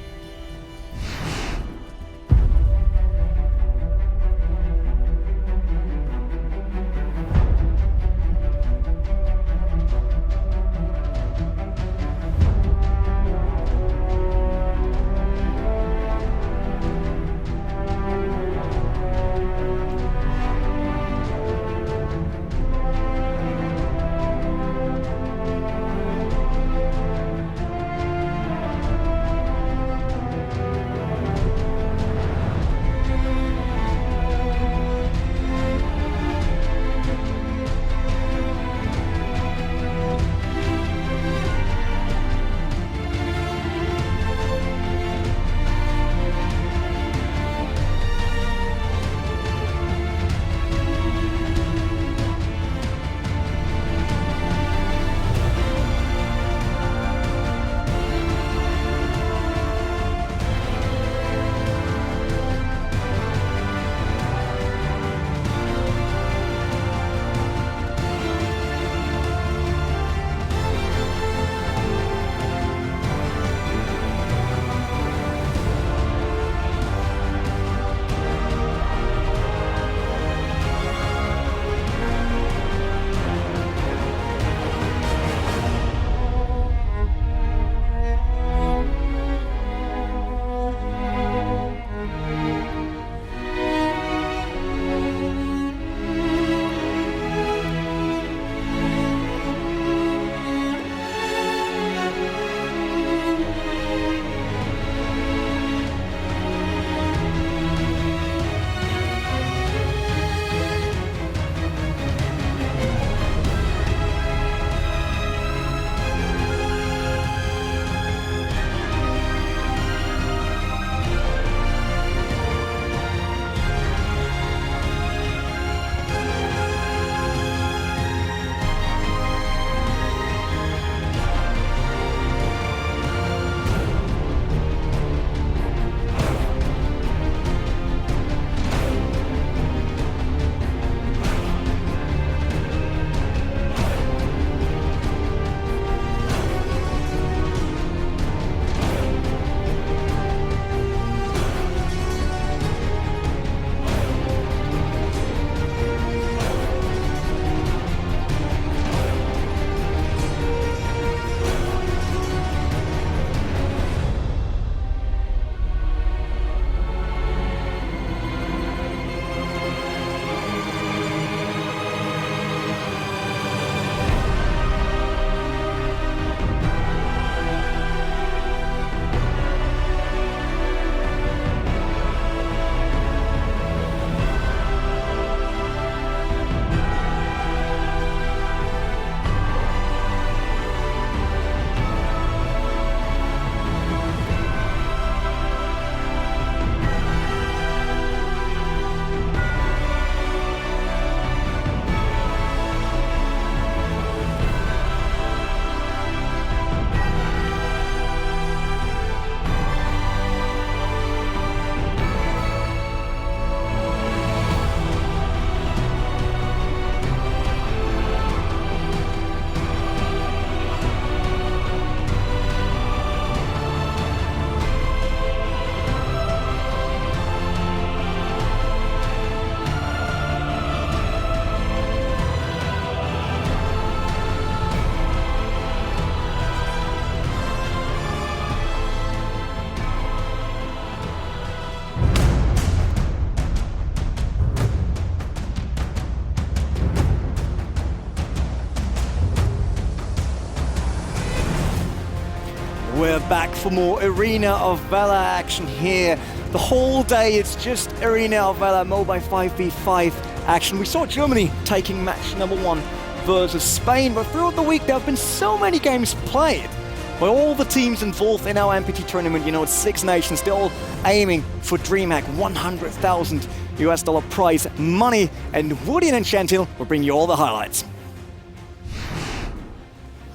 for more Arena of Valor action here. The whole day, it's just Arena of Valor mobile 5v5 action. We saw Germany taking match number 1 versus Spain, but throughout the week there have been so many games played by all the teams involved in our NPT tournament. You know, it's 6 nations, they're all aiming for DreamHack $100,000 prize money, and Woody and Chantil will bring you all the highlights.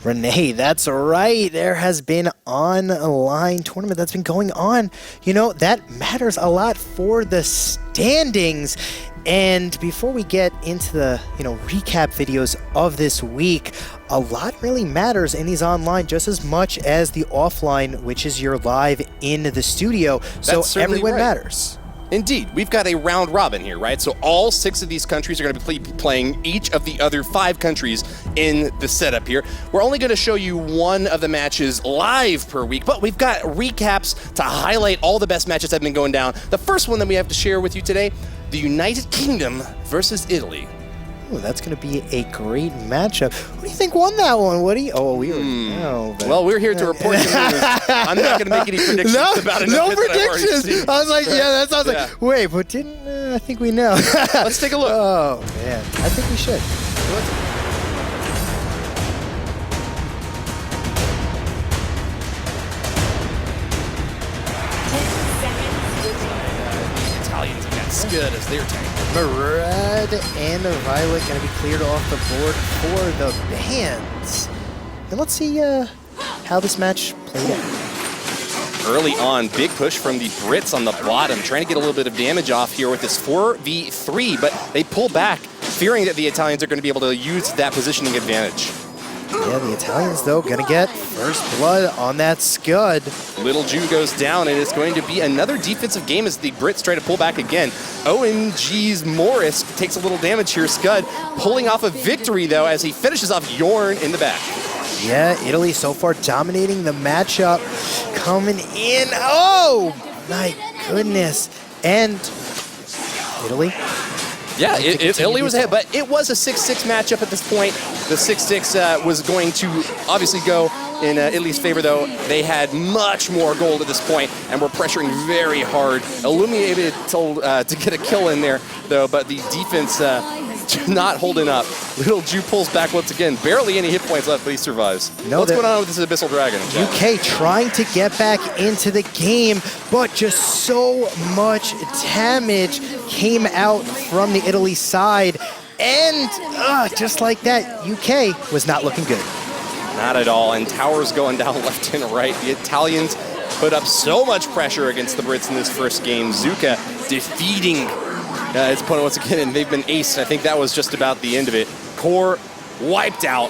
Renee, that's right. There has been online tournament that's been going on. You know, that matters a lot for the standings. And before we get into the, recap videos of this week, a lot really matters in these online just as much as the offline, which is your live in the studio. So everyone matters. Indeed. We've got a round robin here, right? So all 6 of these countries are going to be playing each of the other 5 countries in the setup here. We're only going to show you one of the matches live per week, but we've got recaps to highlight all the best matches that have been going down. The first one that we have to share with you today, the United Kingdom versus Italy. Ooh, that's going to be a great matchup. Who do you think won that one, Woody? Oh, we were... Well, we're here to report the news. I'm not going to make any predictions about it. No predictions! I was like, that sounds like... Wait, but didn't... I think we know. Let's take a look. Oh, man. I think we should. Italians got Scud as their tank. Red and Violet going to be cleared off the board for the bands. And let's see how this match played out. Early on, big push from the Brits on the bottom, trying to get a little bit of damage off here with this 4v3, but they pull back, fearing that the Italians are going to be able to use that positioning advantage. Yeah, the Italians, though, going to get first blood on that Scud. Little Jew goes down, and it's going to be another defensive game as the Brits try to pull back again. OMG's Morris takes a little damage here. Scud pulling off a victory, though, as he finishes off Yorn in the back. Yeah, Italy so far dominating the matchup. Coming in. Oh, my goodness. And Italy. Yeah, Italy was ahead, but it was a 6-6 matchup at this point. The 6-6 was going to obviously go in Italy's favor, though. They had much more gold at this point and were pressuring very hard. Illuminated to get a kill in there, though, but the defense not holding up. Little Jew pulls back once again. Barely any hit points left, but he survives. What's going on with this Abyssal Dragon? UK trying to get back into the game, but just so much damage came out from the Italy side. And just like that, UK was not looking good. Not at all, and towers going down left and right. The Italians put up so much pressure against the Brits in this first game. Zuka defeating his opponent once again, and they've been aced. I think that was just about the end of it. Core wiped out.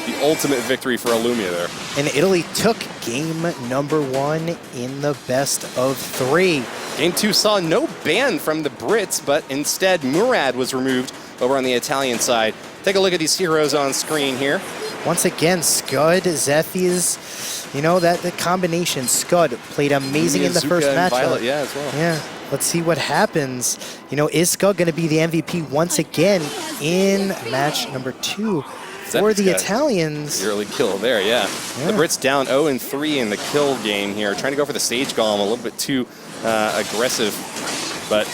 The ultimate victory for Illumia there. And Italy took game number 1 in the best of 3. Game 2 saw no ban from the Brits, but instead Murad was removed over on the Italian side. Take a look at these heroes on screen here. Once again, Scud, Zephyrs, the combination. Scud played amazing in the first match. Violet, yeah, as well. Yeah, let's see what happens. Is Scud going to be the MVP once again in match number 2 for the Italians? Early kill there, yeah. The Brits down 0-3 in the kill game here, trying to go for the Sage Golem, a little bit too aggressive, but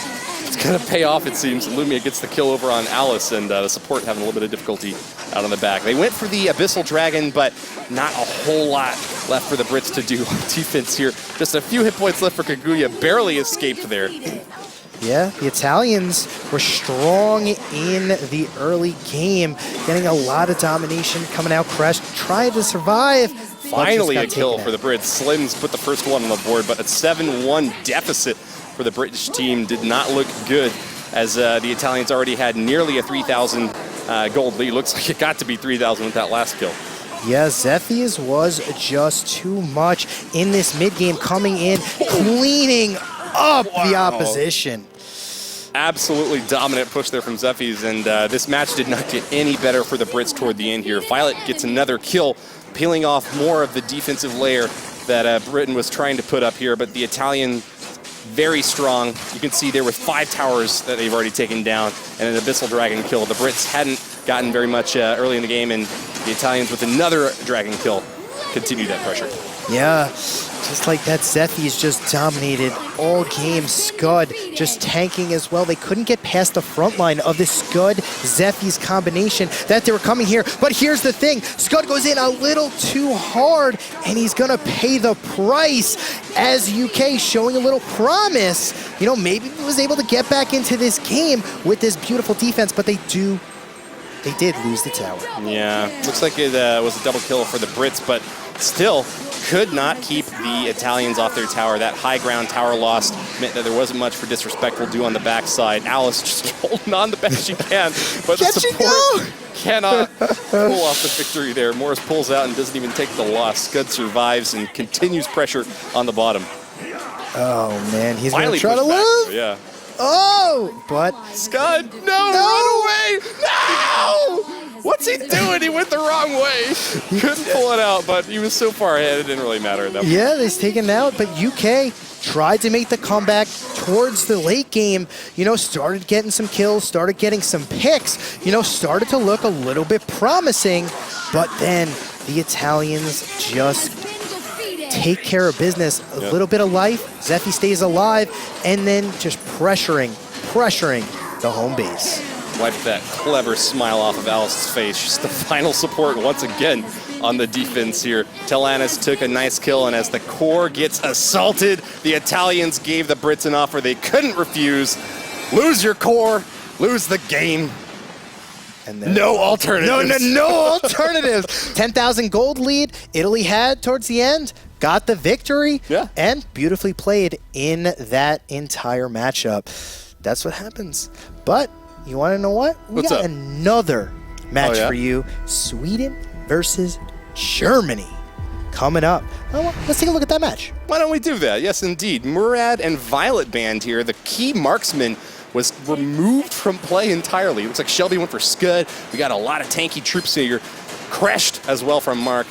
it's going to pay off, it seems. Illumia gets the kill over on Alice, and the support having a little bit of difficulty out on the back. They went for the Abyssal Dragon, but not a whole lot left for the Brits to do on defense here. Just a few hit points left for Kaguya, barely escaped there. Yeah, the Italians were strong in the early game, getting a lot of domination coming out. Crash tried to survive. Finally a kill for the Brits. Slims put the first one on the board, but a 7-1 deficit for the British team did not look good, as the Italians already had nearly a 3,000 gold lead. Looks like it got to be 3,000 with that last kill. Yeah, Zephyrs was just too much in this mid-game, coming in, cleaning up the opposition. Absolutely dominant push there from Zephyrs, and this match did not get any better for the Brits toward the end here. Violet gets another kill, peeling off more of the defensive layer that Britain was trying to put up here, but the Italian very strong. You can see there were 5 towers that they've already taken down and an Abyssal Dragon kill. The Brits hadn't gotten very much early in the game, and the Italians with another Dragon kill continued that pressure. Yeah, just like that, Zephy's just dominated all game. Scud just tanking as well. They couldn't get past the front line of this Scud-Zephy's combination that they were coming here. But here's the thing, Scud goes in a little too hard, and he's gonna pay the price as UK showing a little promise. You know, maybe he was able to get back into this game with this beautiful defense, but they did lose the tower. Yeah, looks like it was a double kill for the Brits, but still could not keep the Italians off their tower. That high ground tower lost meant that there wasn't much for Disrespectful do on the backside. Alice just holding on the best she can, but the support cannot pull off the victory there. Morris pulls out and doesn't even take the loss. Scud survives and continues pressure on the bottom. Oh man, he's Finally gonna try to pushed back, live. Yeah. Oh, but Scud, no, run away! No! What's he doing? He went the wrong way. Couldn't pull it out, but he was so far ahead, it didn't really matter at that point. yeah, he's taken out. But UK tried to make the comeback towards the late game. You know, started getting some kills, started getting some picks. You know, started to look a little bit promising. But then the Italians just take care of business. A little bit of life. Zephy stays alive, and then just pressuring the home base. Wiped that clever smile off of Alice's face. Just the final support once again on the defense here. Telanis took a nice kill, and as the core gets assaulted, the Italians gave the Brits an offer they couldn't refuse. Lose your core, lose the game. And then no alternatives. No alternatives. 10,000 gold lead Italy had towards the end. Got the victory. Yeah. And beautifully played in that entire matchup. That's what happens. But you want to know what? We What's got up? another match for you. Sweden versus Germany coming up. Oh, well, let's take a look at that match. Why don't we do that? Yes, indeed. Murad and Violet Band here. The key marksman was removed from play entirely. It looks like Shelby went for Scud. We got a lot of tanky troops here. Crashed as well from Mark.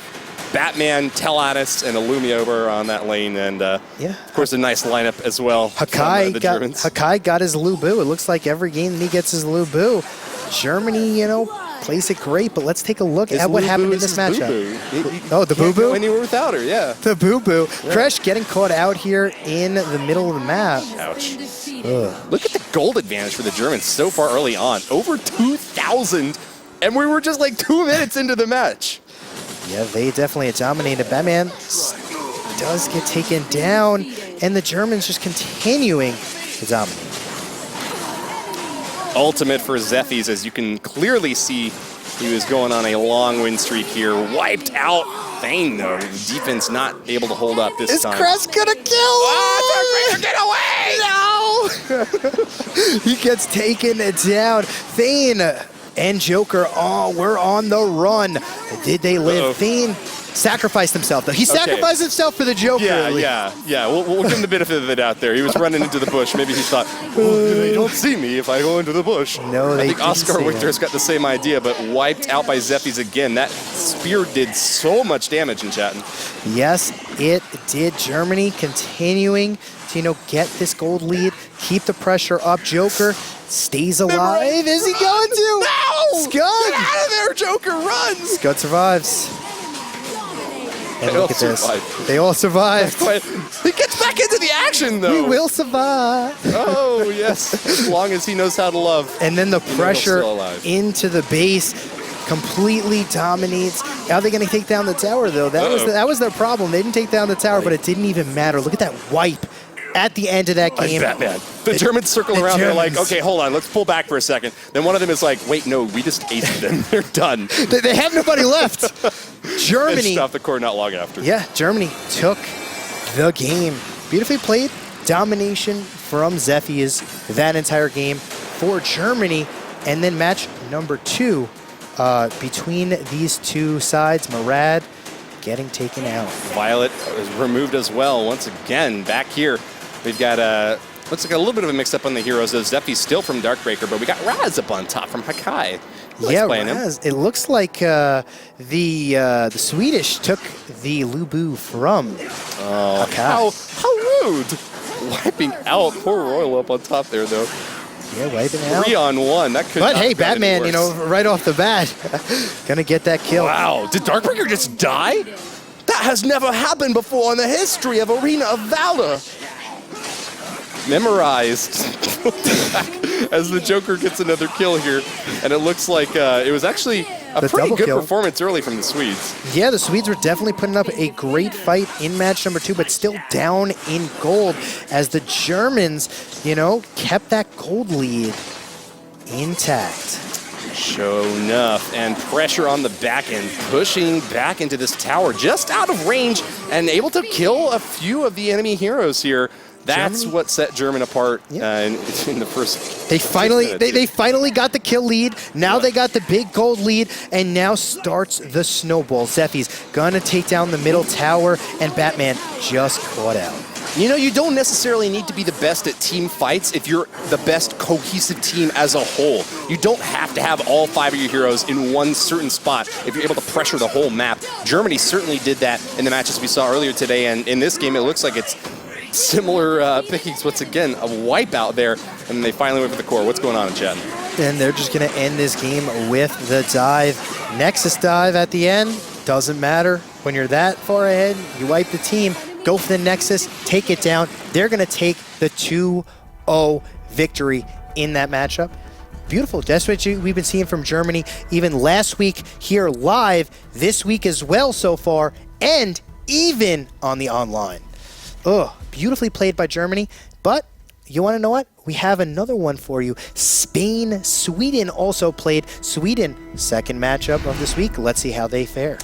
Batman, Telanis, and Illumia over on that lane. And, of course, a nice lineup as well Hakai got his Lubu. It looks like every game he gets his Lubu. Germany, you know, plays it great, but let's take a look at what happened in this matchup. Oh, the Boo Boo? Anywhere without her, yeah. The Boo Boo. Crash getting caught out here in the middle of the map. Ouch. Look at the gold advantage for the Germans so far early on. Over 2,000, and we were just like 2 minutes into the match. Yeah, they definitely dominated. Batman does get taken down, and the Germans just continuing to dominate. Ultimate for Zephy's, as you can clearly see, he was going on a long win streak here. Wiped out Thane, though. The defense not able to hold up this time. Is Crest gonna kill him? Get away! No! He gets taken down. Thane and Joker, we're on the run. Did they live? Thane sacrificed himself, though. He sacrificed himself for the Joker. Yeah. We'll give him the benefit of the doubt there. He was running into the bush. Maybe he thought, they don't see me if I go into the bush. No, I think Oscar Winter's got the same idea, but wiped out by Zephy's again. That spear did so much damage in Chatton. Yes, it did. Germany continuing to, you know, get this gold lead, keep the pressure up. Joker stays alive. Is he going to? No! Scud! Get out of there, Joker, run! Scud survives. And look at this. They all survived. He gets back into the action, though. We will survive. Oh, yes. As long as he knows how to love. And then the pressure into the base completely dominates. How are they going to take down the tower, though? That was their problem. They didn't take down the tower, but it didn't even matter. Look at that wipe at the end of that game. Batman. The Germans circle around. They're like, okay, hold on. Let's pull back for a second. Then one of them is like, wait, no, we just aced them. They're done. They have nobody left. Germany. And stopped the core not long after. Yeah, Germany took the game. Beautifully played. Domination from Zephy's that entire game for Germany. And then match number 2 between these two sides. Murad getting taken out. Violet was removed as well. Once again, back here, we've got looks like a little bit of a mix-up on the heroes. Zephy's still from Darkbreaker, but we got Raz up on top from Hakai. Raz. It looks like the Swedish took the Lubu from Hakai. How rude! Wiping out poor Royal up on top there, though. Yeah, wiping out. 3-on-1. That could. But hey, Batman, you know, right off the bat, gonna get that kill. Wow! Did Darkbreaker just die? That That has never happened before in the history of Arena of Valor. Memorized. As the Joker gets another kill here. And it looks like it was actually a pretty good performance early from the Swedes. Yeah, the Swedes were definitely putting up a great fight in match number 2, but still down in gold as the Germans, you know, kept that gold lead intact. Sure enough, and pressure on the back end, pushing back into this tower, just out of range, and able to kill a few of the enemy heroes here. That's Germany? What set German apart in the first. They finally got the kill lead. Now they got the big gold lead, and now starts the snowball. Zephy's gonna take down the middle tower, and Batman just caught out. You know, you don't necessarily need to be the best at team fights if you're the best cohesive team as a whole. You don't have to have all 5 of your heroes in one certain spot if you're able to pressure the whole map. Germany certainly did that in the matches we saw earlier today, and in this game it looks like it's similar pickings once again, a wipeout there, and they finally went for the core. What's going on in chat? And they're just gonna end this game with the dive. Nexus dive at the end, doesn't matter. When you're that far ahead, you wipe the team, go for the Nexus, take it down. They're gonna take the 2-0 victory in that matchup. Beautiful, that's what we've been seeing from Germany even last week here live, this week as well so far, and even on the online. Beautifully played by Germany, but you want to know what? We have another one for you. Spain, Sweden also played. Sweden, second matchup of this week. Let's see how they fare.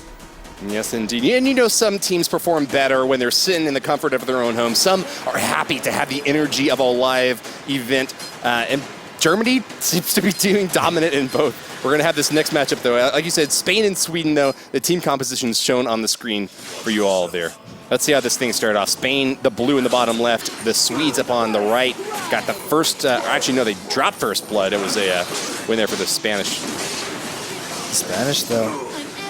Yes, indeed. And you know, some teams perform better when they're sitting in the comfort of their own home. Some are happy to have the energy of a live event. And Germany seems to be doing dominant in both. We're going to have this next matchup, though. Like you said, Spain and Sweden, though, the team composition is shown on the screen for you all there. Let's see how this thing started off. Spain, the blue in the bottom left. The Swedes up on the right. Got the first, actually, no, they dropped first blood. It was a win there for the Spanish. Spanish, though.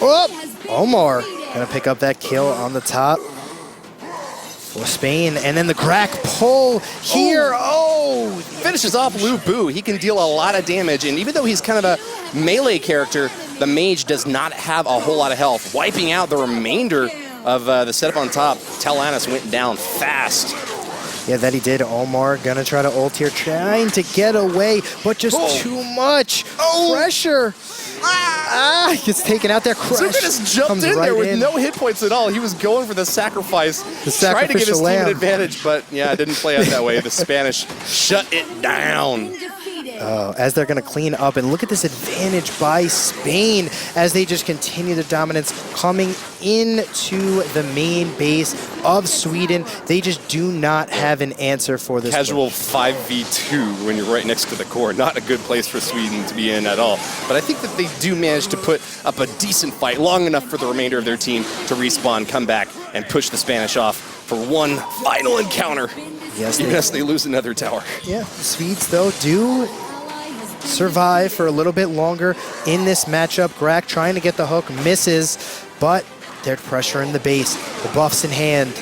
Oh, Omar gonna pick up that kill on the top for Spain. And then the crack pull here. Finishes off Lu Bu. He can deal a lot of damage. And even though he's kind of a melee character, the mage does not have a whole lot of health. Wiping out the remainder of the setup on top. Talanis went down fast. Yeah, that he did. Omar gonna try to ult here, trying to get away, but just too much pressure. Gets taken out there. Crush Zuka just jumped in there with no hit points at all. He was going for the sacrifice. Tried to get his team an advantage, but yeah, it didn't play out that way. The Spanish shut it down. As they're going to clean up, and look at this advantage by Spain as they just continue their dominance coming into the main base of Sweden. They just do not have an answer for this. Casual 5v2 when you're right next to the core. Not a good place for Sweden to be in at all. But I think that they do manage to put up a decent fight long enough for the remainder of their team to respawn, come back, and push the Spanish off for one final encounter. Yes, even as they lose another tower. Yeah, the Swedes, though, do survive for a little bit longer in this matchup. Grak trying to get the hook, misses, but they're pressuring the base. The buff's in hand.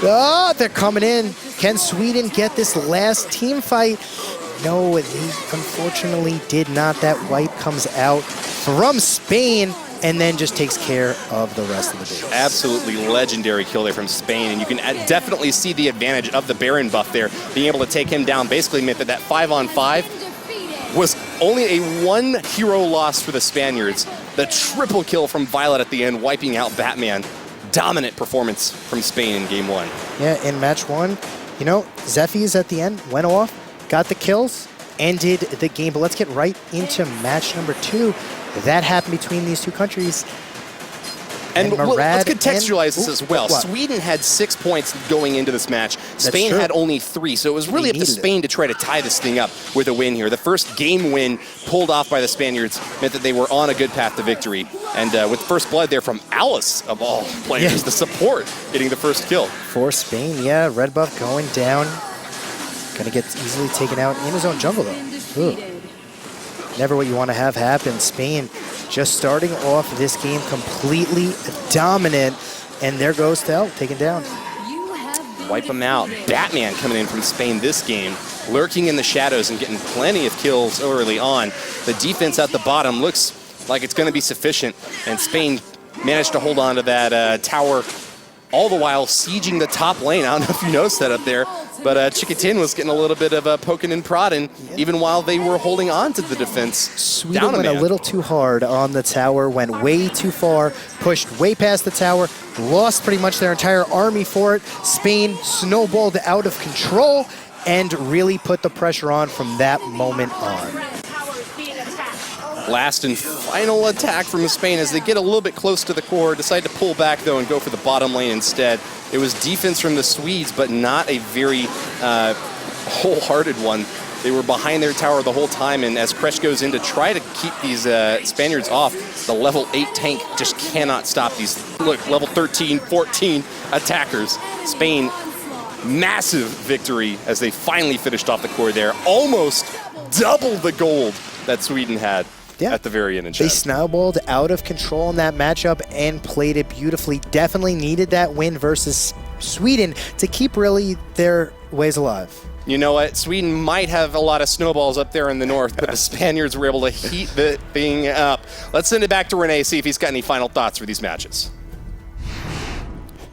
They're coming in. Can Sweden get this last team fight? No, they unfortunately did not. That wipe comes out from Spain and then just takes care of the rest of the base. Absolutely legendary kill there from Spain, and you can definitely see the advantage of the Baron buff there. Being able to take him down basically meant that that 5-on-5 was only a 1 hero loss for the Spaniards. The triple kill from Violet at the end, wiping out Batman. Dominant performance from Spain in game 1. Yeah, in match 1, you know, Zephy's at the end, went off, got the kills, ended the game. But let's get right into match number 2. That happened between these two countries. And let's contextualize this as well. Sweden had 6 points going into this match. Spain had only 3, so it was really up to Spain to try to tie this thing up with a win here. The first game win pulled off by the Spaniards meant that they were on a good path to victory. And with first blood there from Alice, of all players, the support, getting the first kill. For Spain, yeah, red buff going down. Gonna get easily taken out in his own jungle, though. Ooh. Never what you want to have happen. Spain just starting off this game completely dominant, and there goes Tel, taken down. Wipe them out. Batman coming in from Spain this game, lurking in the shadows and getting plenty of kills early on. The defense at the bottom looks like it's going to be sufficient, and Spain managed to hold on to that tower all the while sieging the top lane. I don't know if you noticed that up there, but Chikitin was getting a little bit of poking and prodding, even while they were holding on to the defense. Sweden went a little too hard on the tower, went way too far, pushed way past the tower, lost pretty much their entire army for it. Spain snowballed out of control and really put the pressure on from that moment on. Last and final attack from Spain as they get a little bit close to the core, decide to pull back though and go for the bottom lane instead. It was defense from the Swedes, but not a very wholehearted one. They were behind their tower the whole time, and as Kresh goes in to try to keep these Spaniards off, the level 8 tank just cannot stop these, look, level 13, 14 attackers. Spain, massive victory as they finally finished off the core there. Almost double the gold that Sweden had. Yeah. At the very end. They snowballed out of control in that matchup and played it beautifully. Definitely needed that win versus Sweden to keep really their ways alive. You know what? Sweden might have a lot of snowballs up there in the north, but the Spaniards were able to heat the thing up. Let's send it back to Renee, see if he's got any final thoughts for these matches.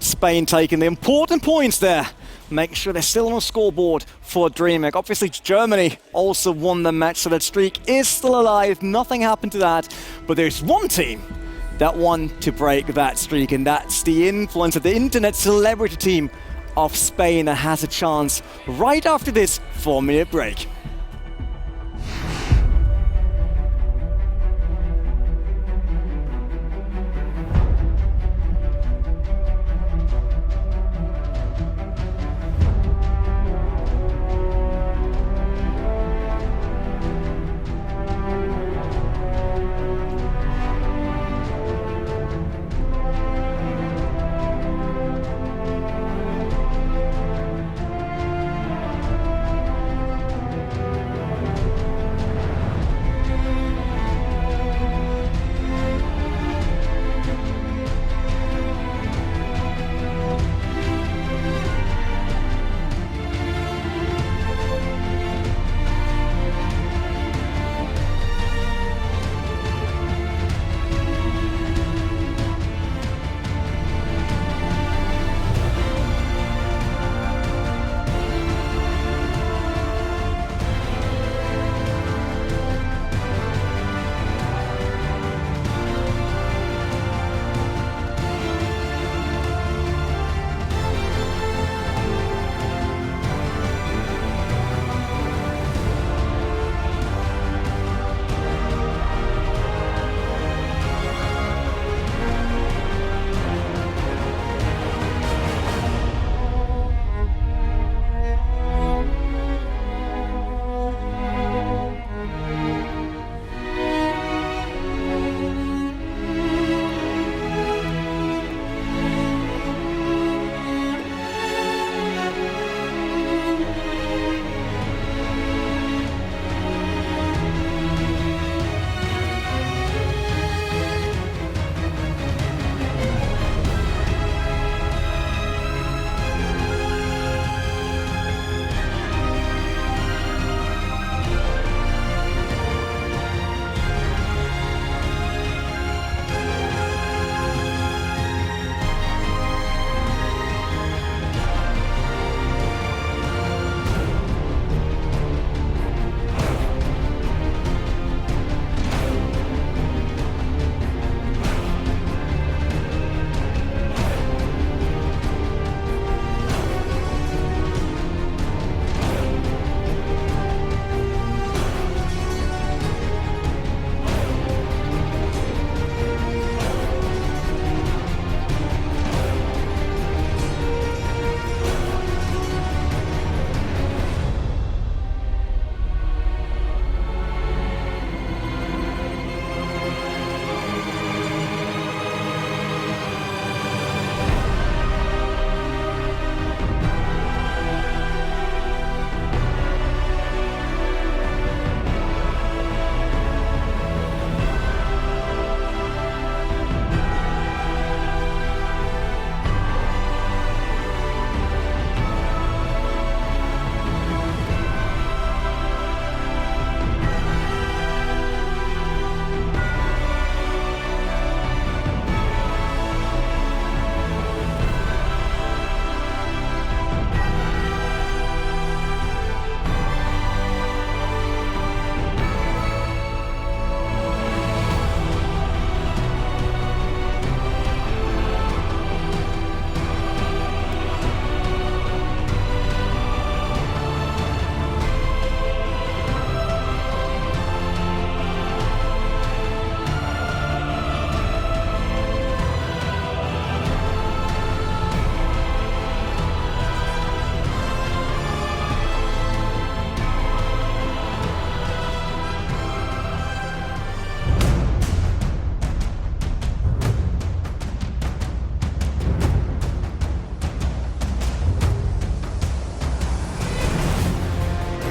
Spain taking the important points there. Making sure they're still on the scoreboard for DreamHack. Obviously, Germany also won the match, so that streak is still alive. Nothing happened to that. But there's one team that won to break that streak, and that's the influencer, the internet celebrity team of Spain that has a chance right after this 4-minute break.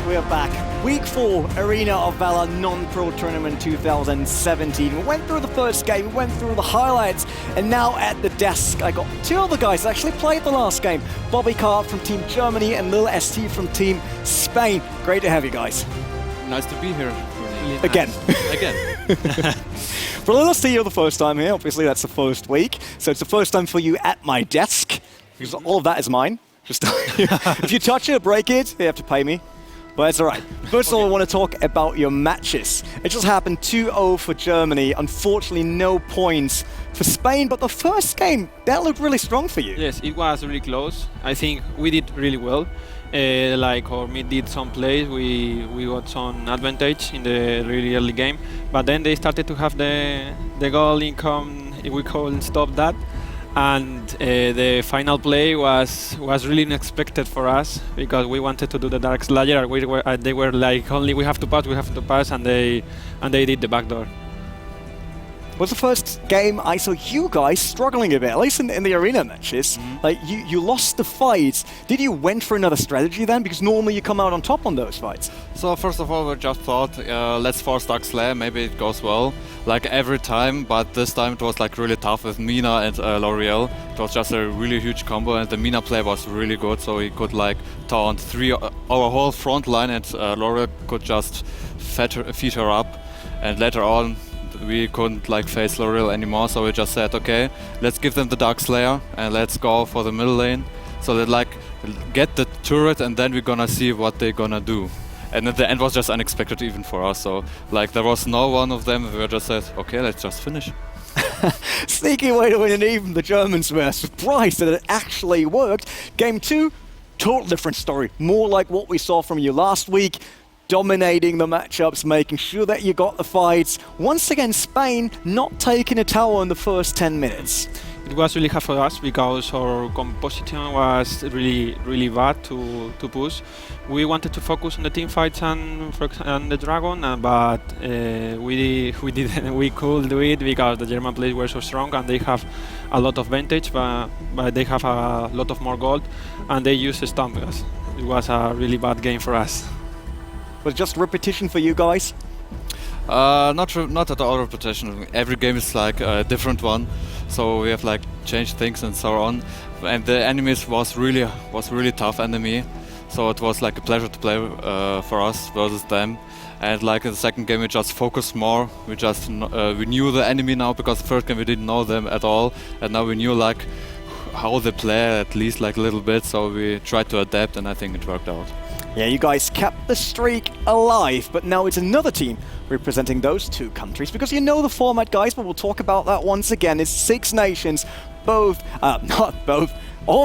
we're back. Week 4 Arena of Valor Non-Pro Tournament 2017. We went through the first game, we went through the highlights, and now at the desk I got two other guys that actually played the last game. Bobby Card from Team Germany and Lil ST from Team Spain. Great to have you guys. Nice to be here. Really Again. Nice. Again. For Lil ST, you're the first time here. Obviously, that's the first week. So it's the first time for you at my desk, because all of that is mine. Just if you touch it or break it, you have to pay me. But it's all right. First of all, I want to talk about your matches. It just happened 2-0 for Germany. Unfortunately, no points for Spain. But the first game, that looked really strong for you. Yes, it was really close. I think we did really well. Like our mid did some plays, we got some advantage in the really early game. But then they started to have the goal income. We couldn't stop that. And the final play was really unexpected for us because we wanted to do the Dark Slayer. They were like, only we have to pass, and they did the backdoor. Was the first game I saw you guys struggling a bit, at least in the arena matches. Like you lost the fights. Did you went for another strategy then? Because normally you come out on top on those fights. So first of all, we just thought, let's force Dark Slayer, maybe it goes well, like every time, but this time it was like really tough with Mina and L'Oreal. It was just a really huge combo, and the Mina play was really good, so he could like taunt our whole front line, and L'Oreal could just feed her up, and later on we couldn't like face L'Oreal anymore, so we just said, okay, let's give them the Dark Slayer and let's go for the middle lane, so that like get the turret, and then we're gonna see what they're gonna do. And at the end was just unexpected even for us, so like there was no one of them, we just said, okay, let's just finish. Sneaky way to win, and even the Germans were surprised that it actually worked. Game 2, total different story, more like what we saw from you last week. Dominating the matchups, making sure that you got the fights. Once again, Spain not taking a tower in the first 10 minutes. It was really hard for us because our composition was really bad to push. We wanted to focus on the team fights and the dragon, but we didn't. We could do it because the German players were so strong and they have a lot of advantage, but they have a lot of more gold, and they used to stomp us. It was a really bad game for us. Was it just repetition for you guys? Not at all repetition. Every game is like a different one, so we have like changed things and so on. And the enemies was really tough enemy, so it was like a pleasure to play for us versus them. And like in the second game, we just focused more. We just we knew the enemy now, because the first game we didn't know them at all, and now we knew like how they play at least like a little bit. So we tried to adapt, and I think it worked out. Yeah, you guys kept the streak alive, but now it's another team representing those two countries, because you know the format, guys, but we'll talk about that once again. It's 6 nations, all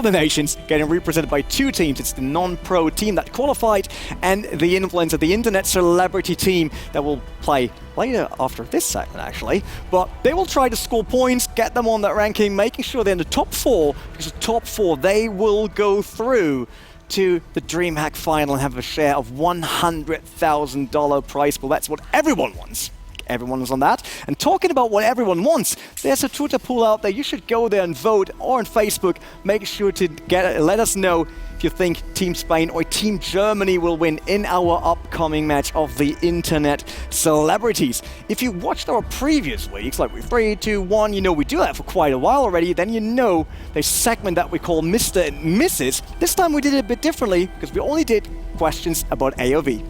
the nations getting represented by 2 teams. It's the non-pro team that qualified and the influencer, the internet celebrity team that will play later after this segment, actually. But they will try to score points, get them on that ranking, making sure they're in the top 4, because the top 4, they will go through to the DreamHack final and have a share of $100,000 prize pool. That's what everyone wants. Everyone is on that. And talking about what everyone wants, there's a Twitter pool out there. You should go there and vote, or on Facebook. Make sure to let us know if you think Team Spain or Team Germany will win in our upcoming match of the internet celebrities. If you watched our previous weeks, like 3, 2, 1, you know we do that for quite a while already, then you know the segment that we call Mr. and Mrs. This time we did it a bit differently, because we only did questions about AOV.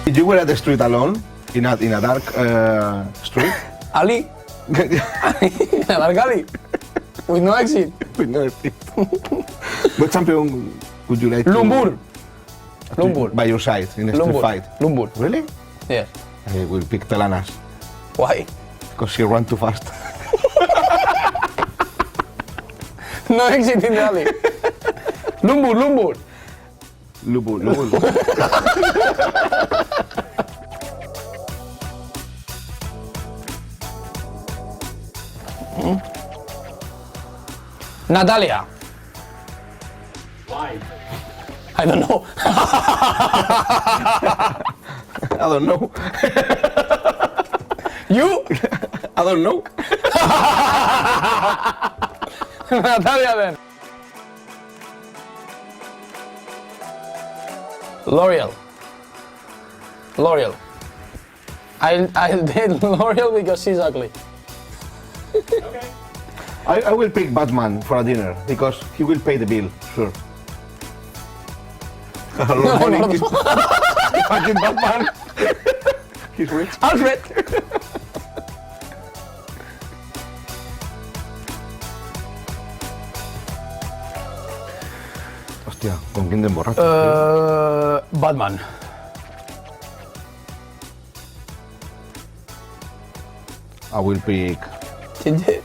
You were at the street alone, in a dark street. Ali? A dark alley? With no exit? With no exit. What champion would you like Lumbur. Lumbur. By your side in a street fight? Lumbur. Really? Yes. I will pick Telanas. Why? Because she ran too fast. No exit in the alley. Lumbur. Natalia. Why? I don't know. I don't know. You? I don't know. Natalia then. L'Oreal. L'Oreal. I'll date L'Oreal because she's ugly. I will pick Batman for a dinner because he will pay the bill, sure. Imagine Batman. He's rich. Alfred. Hostia, ¿con quién te emborrachas? Batman. I will pick Ginger.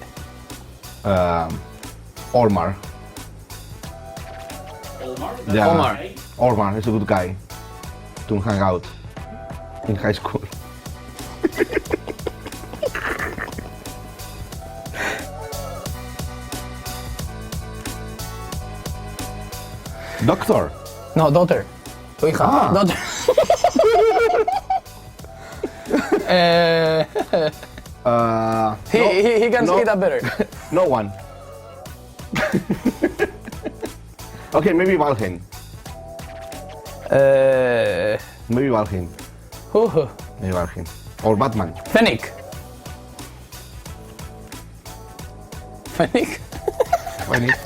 Olmar. Olmar? Yeah, Omar. Olmar is a good guy to hang out in high school. Doctor. No, daughter. Tu hija. Ah. Daughter. He can say that better. No one. Okay, maybe Valheim. Maybe Valheim. Maybe Valheim. Or Batman. Fennec. Fennec. Fennec.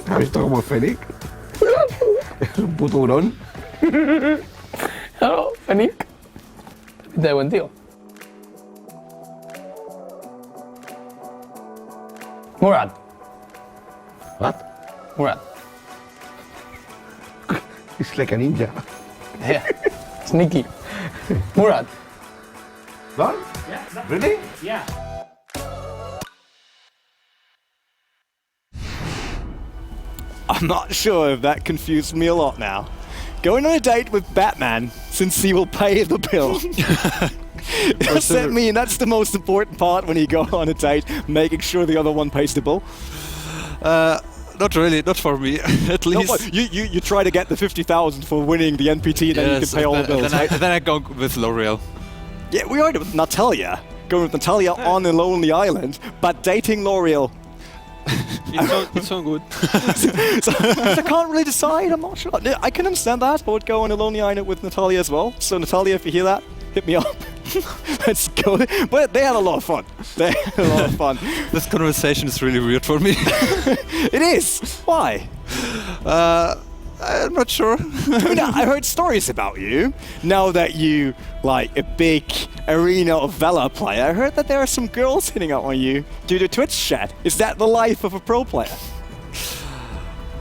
¿Has visto como Fennec? Es un puto hurón. Claro, Fennec. De buen tío. Murad. What? Murad. He's like a ninja. Yeah. Sneaky. Murad. What? Yeah. Really? Yeah. I'm not sure if that confused me a lot now. Going on a date with Batman, since he will pay the bill. Does that mean that's the most important part when you go on a date, making sure the other one pays the bill? Not really, not for me, at No, least. but you try to get the 50,000 for winning the NPT, then you can pay all the bills. Then I go with L'Oreal. Yeah, we are with Natalia. Going with Natalia on a lonely island, but dating L'Oreal. It's so good. so I can't really decide, I'm not sure. I can understand that, I would go on a lonely island with Natalia as well. So Natalia, if you hear that, hit me up. Let's go. But they had a lot of fun. They had a lot of fun. This conversation is really weird for me. It is. Why? I'm not sure. I heard stories about you. Now that you like a big Arena of Valor player, I heard that there are some girls hitting up on you due to Twitch chat. Is that the life of a pro player?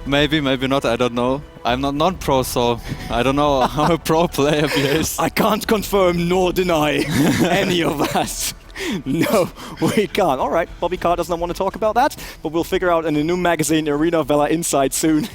Maybe, maybe not, I don't know. I'm not non-pro, so I don't know how a pro player behaves. I can't confirm nor deny any of that. No, we can't. All right, Bobby Carr doesn't want to talk about that, but we'll figure out in a new magazine, Arena of Valor Inside soon,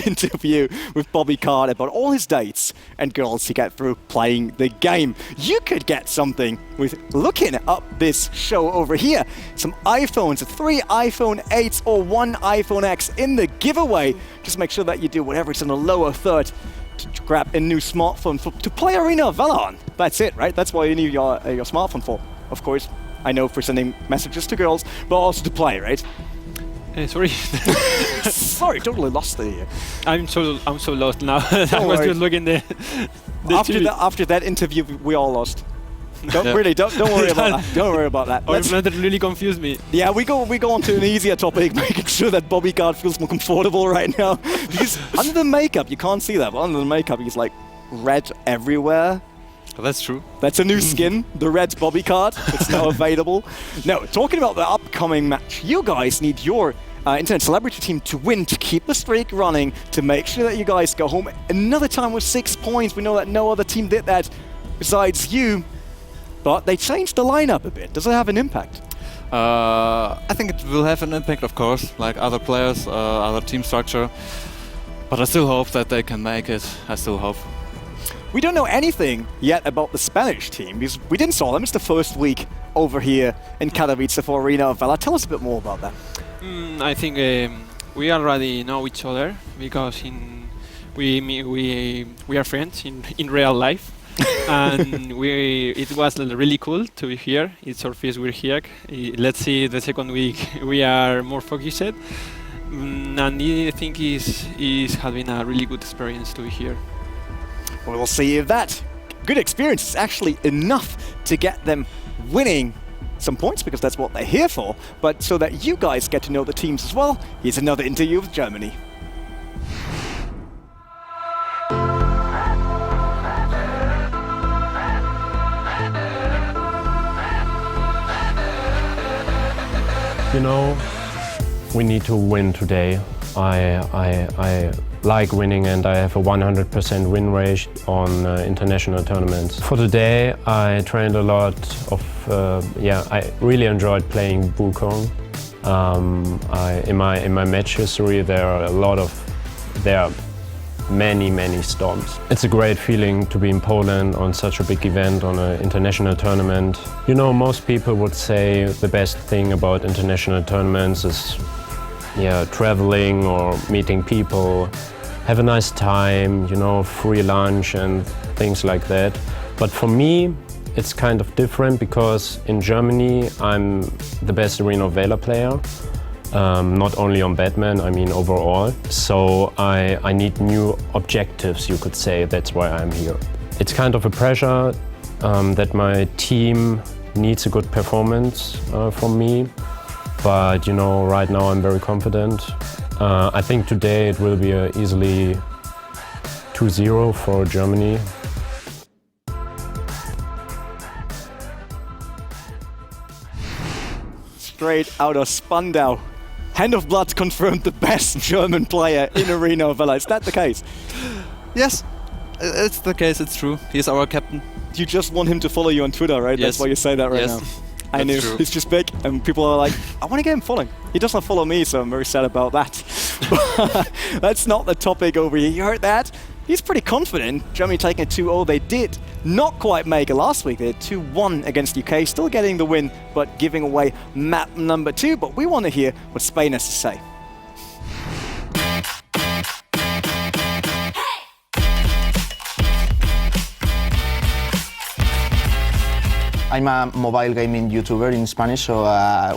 interview with Bobby Carr about all his dates and girls to get through playing the game. You could get something with looking up this show over here. Some iPhones, 3 iPhone 8s or 1 iPhone X in the giveaway. Just make sure that you do whatever's in the lower third to grab a new smartphone to play Arena of Valor on. That's it, right? That's what you need your smartphone for. Of course, I know for sending messages to girls, but also to play, right? Sorry. Sorry, totally lost the. I'm so lost now. I was just looking the after that interview, we all lost. Don't worry about that. Don't worry about that. That really confused me. Yeah, we go on to an easier topic, making sure that Bobby Card feels more comfortable right now. Because under the makeup, you can't see that, but under the makeup, he's like red everywhere. Oh, that's true. That's a new skin, the red Bobby Card. It's now available. Now, talking about the upcoming match, you guys need your Internet Celebrity team to win, to keep the streak running, to make sure that you guys go home another time with 6 points. We know that no other team did that besides you, but they changed the lineup a bit. Does it have an impact? I think it will have an impact, of course, like other players, other team structure. But I still hope that they can make it. I still hope. We don't know anything yet about the Spanish team because we didn't saw them. It's the first week over here in Katowice for Arena of Valor. Tell us a bit more about that. I think we already know each other because we are friends in real life. And it was really cool to be here. It's our first week here. Let's see the second week we are more focused. And I think it has been a really good experience to be here. Well, we'll see if that good experience is actually enough to get them winning some points, because that's what they're here for. But so that you guys get to know the teams as well, here's another interview with Germany. You know, we need to win today. I like winning, and I have a 100% win rate on international tournaments. For today, I trained a lot of, I really enjoyed playing Wukong. In my match history, there are many storms. It's a great feeling to be in Poland on such a big event, on an international tournament. You know, most people would say the best thing about international tournaments is traveling or meeting people, have a nice time, you know, free lunch and things like that. But for me, it's kind of different, because in Germany, I'm the best Arena of Valor player. Not only on Batman, I mean overall. So I need new objectives, you could say. That's why I'm here. It's kind of a pressure that my team needs a good performance from me. But you know, right now I'm very confident. I think today it will be easily 2-0 for Germany. Straight out of Spandau. Hand of Blood confirmed the best German player in Arena of Valor. Is that the case? Yes, it's the case, it's true. He's our captain. You just want him to follow you on Twitter, right? Yes. That's why you say that right now. I knew. True. He's just big, and people are like, I want to get him following. He doesn't follow me, so I'm very sad about that. But that's not the topic over here. You heard that? He's pretty confident. Germany taking a 2-0. They did not quite make it last week. They had 2-1 against UK, still getting the win, but giving away map number 2. But we want to hear what Spain has to say. I'm a mobile gaming YouTuber in Spanish, so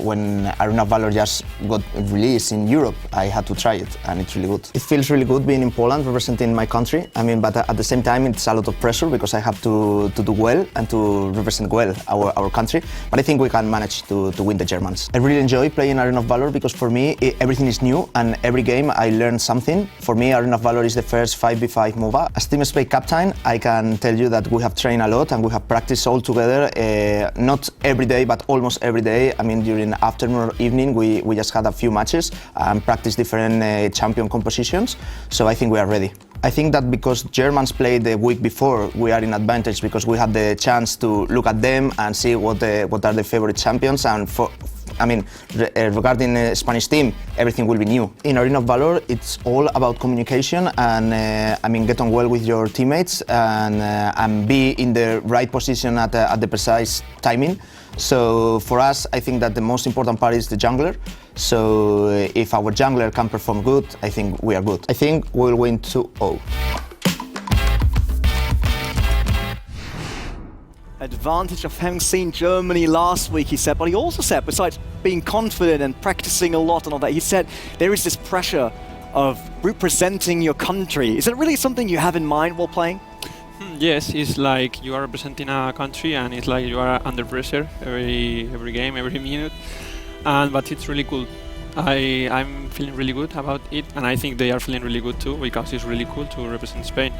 when Arena of Valor just got released in Europe, I had to try it, and it's really good. It feels really good being in Poland, representing my country. I mean, but at the same time, it's a lot of pressure, because I have to do well and to represent well our country. But I think we can manage to win the Germans. I really enjoy playing Arena of Valor, because for me, everything is new, and every game I learn something. For me, Arena of Valor is the first 5v5 MOBA. As Team Spain captain, I can tell you that we have trained a lot, and we have practiced all together. Not every day, but almost every day. I mean, during afternoon or evening, we just had a few matches and practiced different champion compositions. So I think we are ready. I think that because Germans played the week before, we are in advantage, because we had the chance to look at them and see what are the favorite champions. And regarding the Spanish team, everything will be new. In Arena of Valor, it's all about communication and get on well with your teammates and be in the right position at the precise timing. So for us, I think that the most important part is the jungler. So if our jungler can perform good, I think we are good. I think we'll win 2-0. Advantage of having seen Germany last week, he said, but he also said, besides being confident and practicing a lot and all that, he said there is this pressure of representing your country. Is it really something you have in mind while playing? Yes, it's like you are representing a country, and it's like you are under pressure every game, every minute. But it's really cool. I'm feeling really good about it, and I think they are feeling really good too, because it's really cool to represent Spain.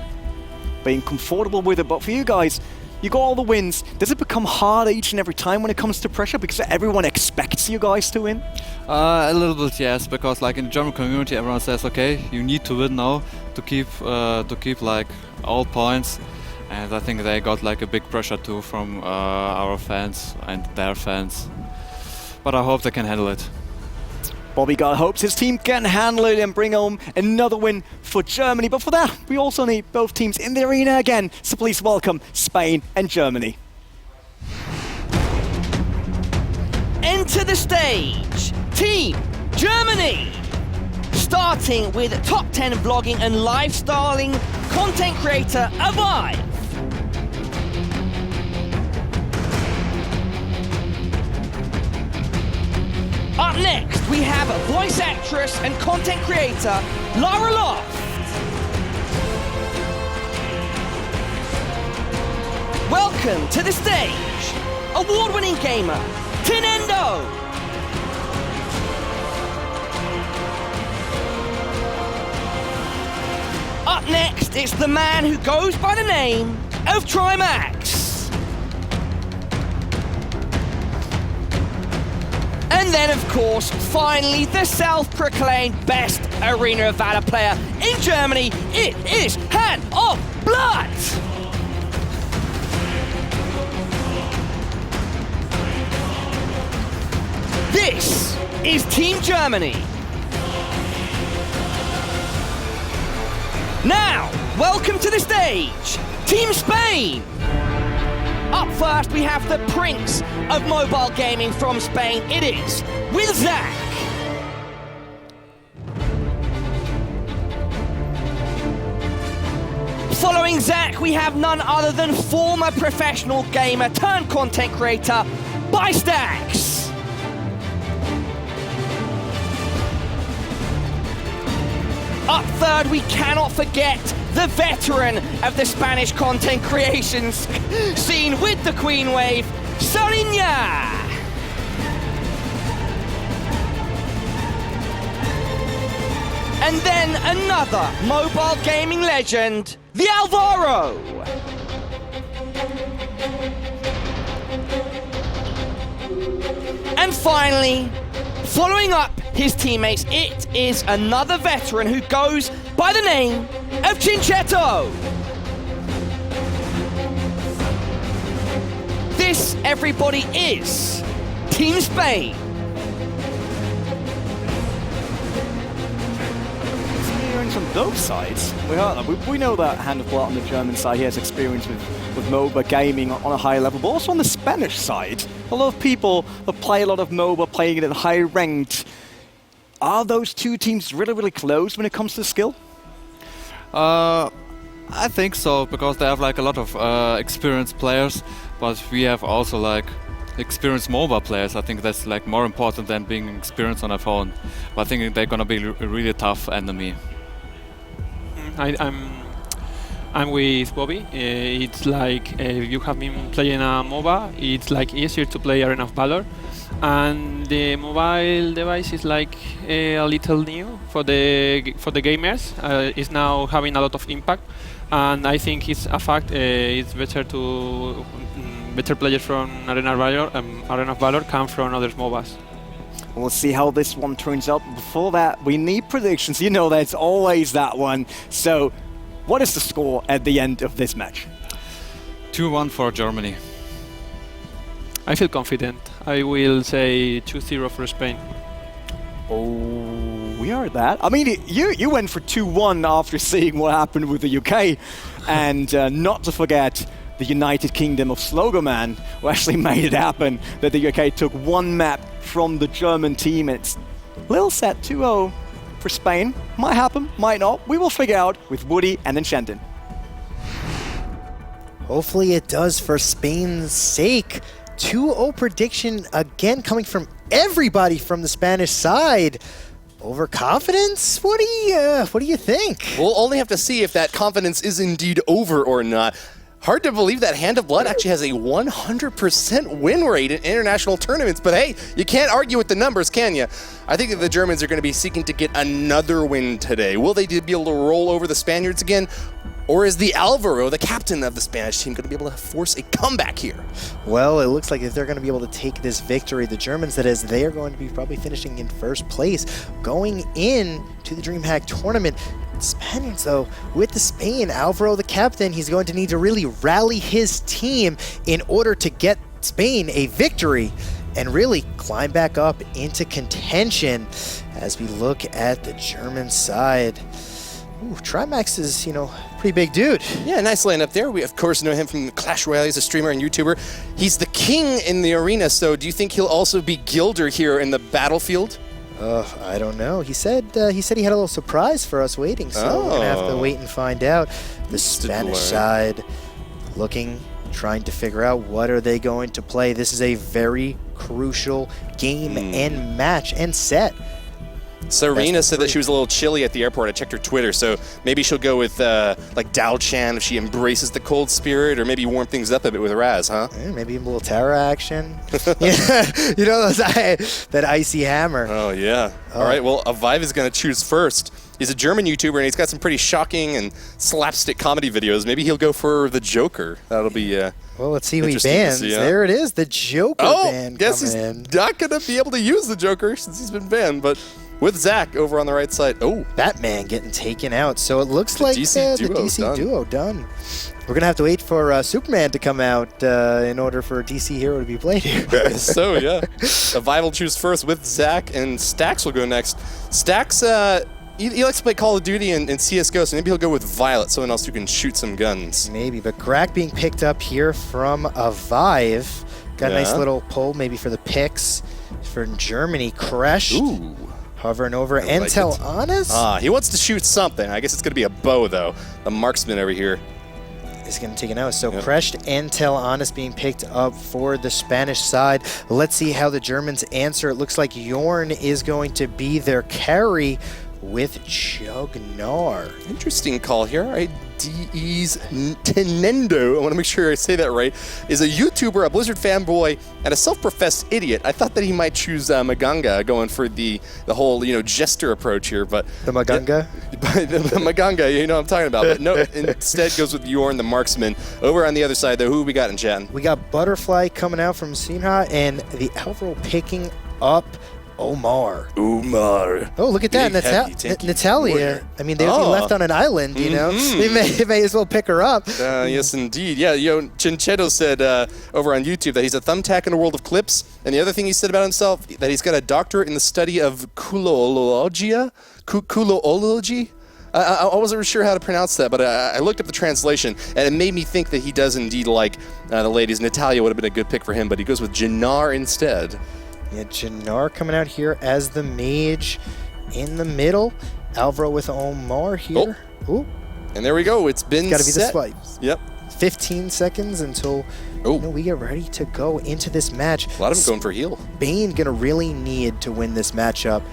Being comfortable with it, but for you guys, you got all the wins. Does it become harder each and every time when it comes to pressure, because everyone expects you guys to win? A little bit, yes, because like in the German community, everyone says, okay, you need to win now to keep like all points. And I think they got like a big pressure too from our fans and their fans. But I hope they can handle it. Bobby God hopes his team can handle it and bring home another win for Germany. But for that, we also need both teams in the arena again. So please welcome Spain and Germany. Enter the stage, Team Germany! Starting with top 10 vlogging and lifestyling content creator Avive. Up next, we have voice actress and content creator Lara Loft. Welcome to the stage, award-winning gamer, Tinendo. Up next, it's the man who goes by the name of Trimax. And then, of course, finally, the self-proclaimed best Arena of Valor player in Germany, it is Hand of Blood! This is Team Germany. Now, welcome to the stage, Team Spain. Up first, we have the prince of mobile gaming from Spain. It is with Zach. Following Zach, we have none other than former professional gamer turned content creator, Bystax. Up third, we cannot forget the veteran of the Spanish content creations scene with the Queen Wave, Sorinia. And then another mobile gaming legend, the Alvaro. And finally, following up his teammates, it is another veteran who goes by the name of Chinchetto. This, everybody, is Team Spain. Experience on both sides. We know that Hand of Blood on the German side, he has experience with MOBA gaming on a high level, but also on the Spanish side, a lot of people that play a lot of MOBA, playing it in high ranked. Are those two teams really, really close when it comes to skill? I think so, because they have like a lot of experienced players, but we have also like experienced mobile players. I think that's like more important than being experienced on a phone. But I think they're gonna be a really tough enemy. I'm with Bobby. It's like if you have been playing a MOBA, it's like easier to play Arena of Valor, and the mobile device is like a little new for the gamers. It's now having a lot of impact, and I think it's a fact. It's better to better players from Arena of Valor come from other MOBAs. We'll see how this one turns out. Before that, we need predictions. You know that's always that one. So, what is the score at the end of this match? 2-1 for Germany. I feel confident. I will say 2-0 for Spain. Oh, we are that. I mean, you went for 2-1 after seeing what happened with the UK. And not to forget the United Kingdom of Slogoman, who actually made it happen, that the UK took one map from the German team. And it's a little set 2-0 for Spain. Might happen, might not. We will figure out with Woody and then Shenton. Hopefully it does for Spain's sake. 2-0 prediction again coming from everybody from the Spanish side. Overconfidence? What do you think? We'll only have to see if that confidence is indeed over or not. Hard to believe that Hand of Blood actually has a 100% win rate in international tournaments, but hey, you can't argue with the numbers, can you? I think that the Germans are going to be seeking to get another win today. Will they be able to roll over the Spaniards again? Or is the Alvaro, the captain of the Spanish team, going to be able to force a comeback here? Well, it looks like if they're going to be able to take this victory, the Germans, that is, they are going to be probably finishing in first place, going in to the DreamHack tournament. Spaniards, though, with the Spain, Alvaro, the captain, he's going to need to really rally his team in order to get Spain a victory and really climb back up into contention as we look at the German side. Ooh, Trimax is, pretty big dude. Yeah, nice lineup there. We, of course, know him from Clash Royale. He's a streamer and YouTuber. He's the king in the arena, so do you think he'll also be Gilder here in the battlefield? I don't know. He said he had a little surprise for us waiting, so we're going to have to wait and find out. The Spanish side looking, trying to figure out what are they going to play. This is a very crucial game and match and set. Serena said that she was a little chilly at the airport. I checked her Twitter, so maybe she'll go with like Dao Chan if she embraces the cold spirit, or maybe warm things up a bit with Raz, huh? Yeah, maybe a little Terra action. Yeah, you know that icy hammer. Oh yeah. All right. Well, Avive is going to choose first. He's a German YouTuber, and he's got some pretty shocking and slapstick comedy videos. Maybe he'll go for the Joker. That'll be. Well, let's see who he bans. There it is, the Joker ban guess he's coming in. not going to be able to use the Joker since he's been banned, but. With Zach over on the right side. Oh. That man getting taken out. So it looks like the DC done. duo done. We're going to have to wait for Superman to come out in order for a DC hero to be played here. So, yeah. Avive will choose first with Zach, and Stax will go next. Stax, he likes to play Call of Duty and CSGO, so maybe he'll go with Violet, someone else who can shoot some guns. Maybe, but Grak being picked up here from Avive. Got a nice little pull maybe for the picks for Germany. Crash. Ooh. Hovering over. Intel Honest? He wants to shoot something. I guess it's going to be a bow, though. The marksman over here. Is going to take it out. So Crushed Intel Honest being picked up for the Spanish side. Let's see how the Germans answer. It looks like Yorn is going to be their carry with Chugnar. Interesting call here. All right. DE's Tenendo, I want to make sure I say that right, is a YouTuber, a Blizzard fanboy, and a self-professed idiot. I thought that he might choose Maganga, going for the whole, jester approach here, but... The Maganga? The Maganga, you know what I'm talking about. But no, instead goes with Yorn, the marksman. Over on the other side, though, who we got in chat? We got Butterfly coming out from Sinha, and the Alvaro picking up Omar. Oh, look at that. Natalia. I mean, they'd be left on an island, you know? They may as well pick her up. Yes, indeed. Yeah, Chincheto said over on YouTube that he's a thumbtack in a world of clips. And the other thing he said about himself, that he's got a doctorate in the study of Kuloology. I wasn't sure how to pronounce that, but I looked up the translation, and it made me think that he does indeed like the ladies. Natalia would have been a good pick for him, but he goes with Jannar instead. Yeah, Jannar coming out here as the mage in the middle. Alvaro with Omar here. Oh. And there we go. It's been got to be set. the swipes. Yep. 15 seconds until we get ready to go into this match. A lot of them going for heal. Spain going to really need to win this matchup.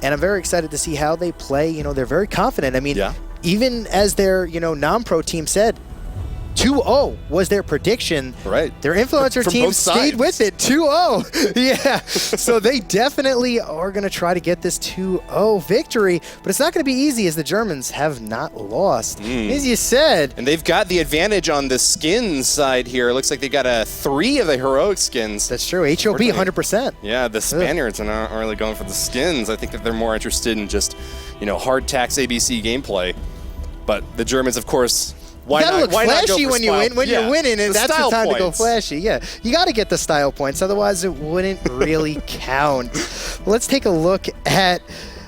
And I'm very excited to see how they play. They're very confident. I mean, even as their, non-pro team said, 2-0 was their prediction. Right. Their influencer team stayed with it. 2-0. Yeah. So they definitely are going to try to get this 2-0 victory, but it's not going to be easy as the Germans have not lost. As you said. And they've got the advantage on the skins side here. It looks like they got 3 of the heroic skins. That's true. HOB 100%. Yeah, the Spaniards are not really going for the skins. I think that they're more interested in just, hard tax ABC gameplay. But the Germans, of course, you gotta look flashy when you win. When you're winning, and that's the time to go flashy. Yeah, you got to get the style points, otherwise it wouldn't really count. Let's take a look at.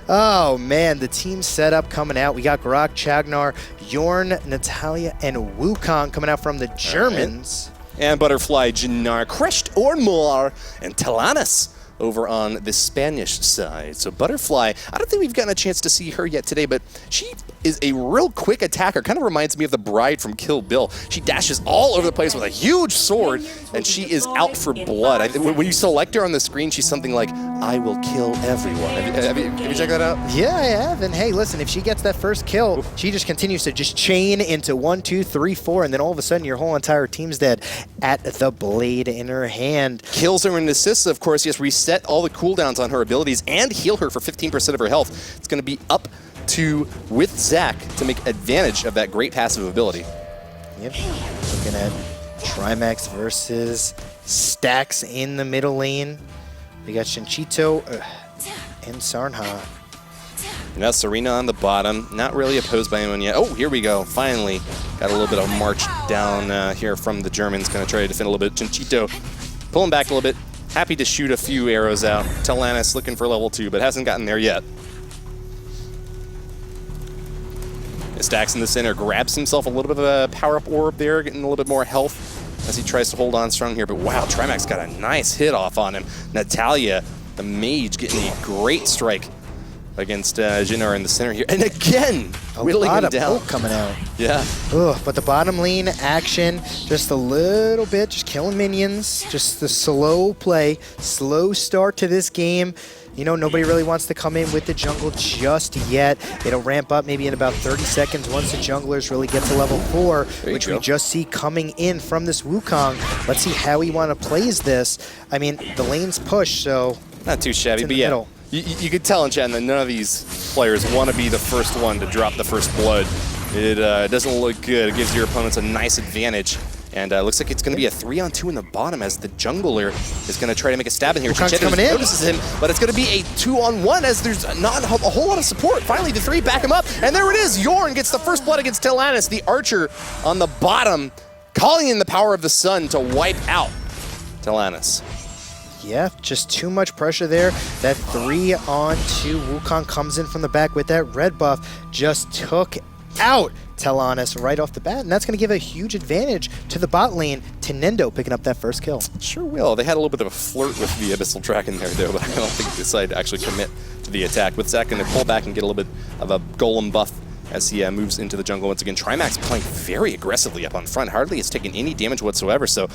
Oh man, the team setup coming out. We got Grak, Chagnar, Yorn, Natalia, and Wukong coming out from the Germans. Right. And Butterfly, Jannar, Crushed Ormor, and Talanis over on the Spanish side. So Butterfly, I don't think we've gotten a chance to see her yet today, but she is a real quick attacker. Kind of reminds me of the bride from Kill Bill. She dashes all over the place with a huge sword, and she is out for blood. When you select her on the screen, she's something like, I will kill everyone. Have you checked that out? Yeah, I have. And hey, listen, if she gets that first kill, she just continues to just chain into 1, 2, 3, 4, and then all of a sudden your whole entire team's dead at the blade in her hand. Kills her and assists, of course. Yes, reset all the cooldowns on her abilities and heal her for 15% of her health. It's going to be up to with Zach to make advantage of that great passive ability. Yep. Looking at Trimax versus Stax in the middle lane. We got Shinchito and Sarnha. Now Serena on the bottom, not really opposed by anyone yet. Oh, here we go. Finally got a little bit of march down here from the Germans. Going to try to defend a little bit. Shinchito pulling back a little bit. Happy to shoot a few arrows out. Talanis looking for level 2, but hasn't gotten there yet. Stax in the center grabs himself a little bit of a power-up orb there, getting a little bit more health as he tries to hold on strong here. But wow, Trimax got a nice hit off on him. Natalia, the mage, getting a great strike against Jinnar in the center here. And again, A whittling lot him of down. poke coming out. Yeah. Ugh, but the bottom lane action, just a little bit, just killing minions, just the slow play, slow start to this game. You know, nobody really wants to come in with the jungle just yet. It'll ramp up maybe in about 30 seconds once the junglers really get to level 4, which we just see coming in from this Wukong. Let's see how he want to plays this. I mean, the lane's push, so not too shabby, but yeah. Middle. You could tell in chat that none of these players want to be the first one to drop the first blood. It doesn't look good. It gives your opponents a nice advantage. And looks like it's going to be a 3-on-2 in the bottom as the jungler is going to try to make a stab in here. Wukong's coming in. Notices him, but it's going to be a 2-on-1 as there's not a whole lot of support. Finally, the 3 back him up, and there it is. Yorn gets the first blood against Telannis, the archer on the bottom, calling in the power of the sun to wipe out Telannis. Yeah, just too much pressure there. That 3-on-2 Wukong comes in from the back with that red buff, just took out Telannis right off the bat, and that's going to give a huge advantage to the bot lane. Nendo picking up that first kill. Sure will. They had a little bit of a flirt with the Abyssal Dragon there, though, but I don't think they decided to actually commit to the attack. With Zach going to pull back and get a little bit of a golem buff as he moves into the jungle once again. Trimax playing very aggressively up on front. Hardly has taken any damage whatsoever, so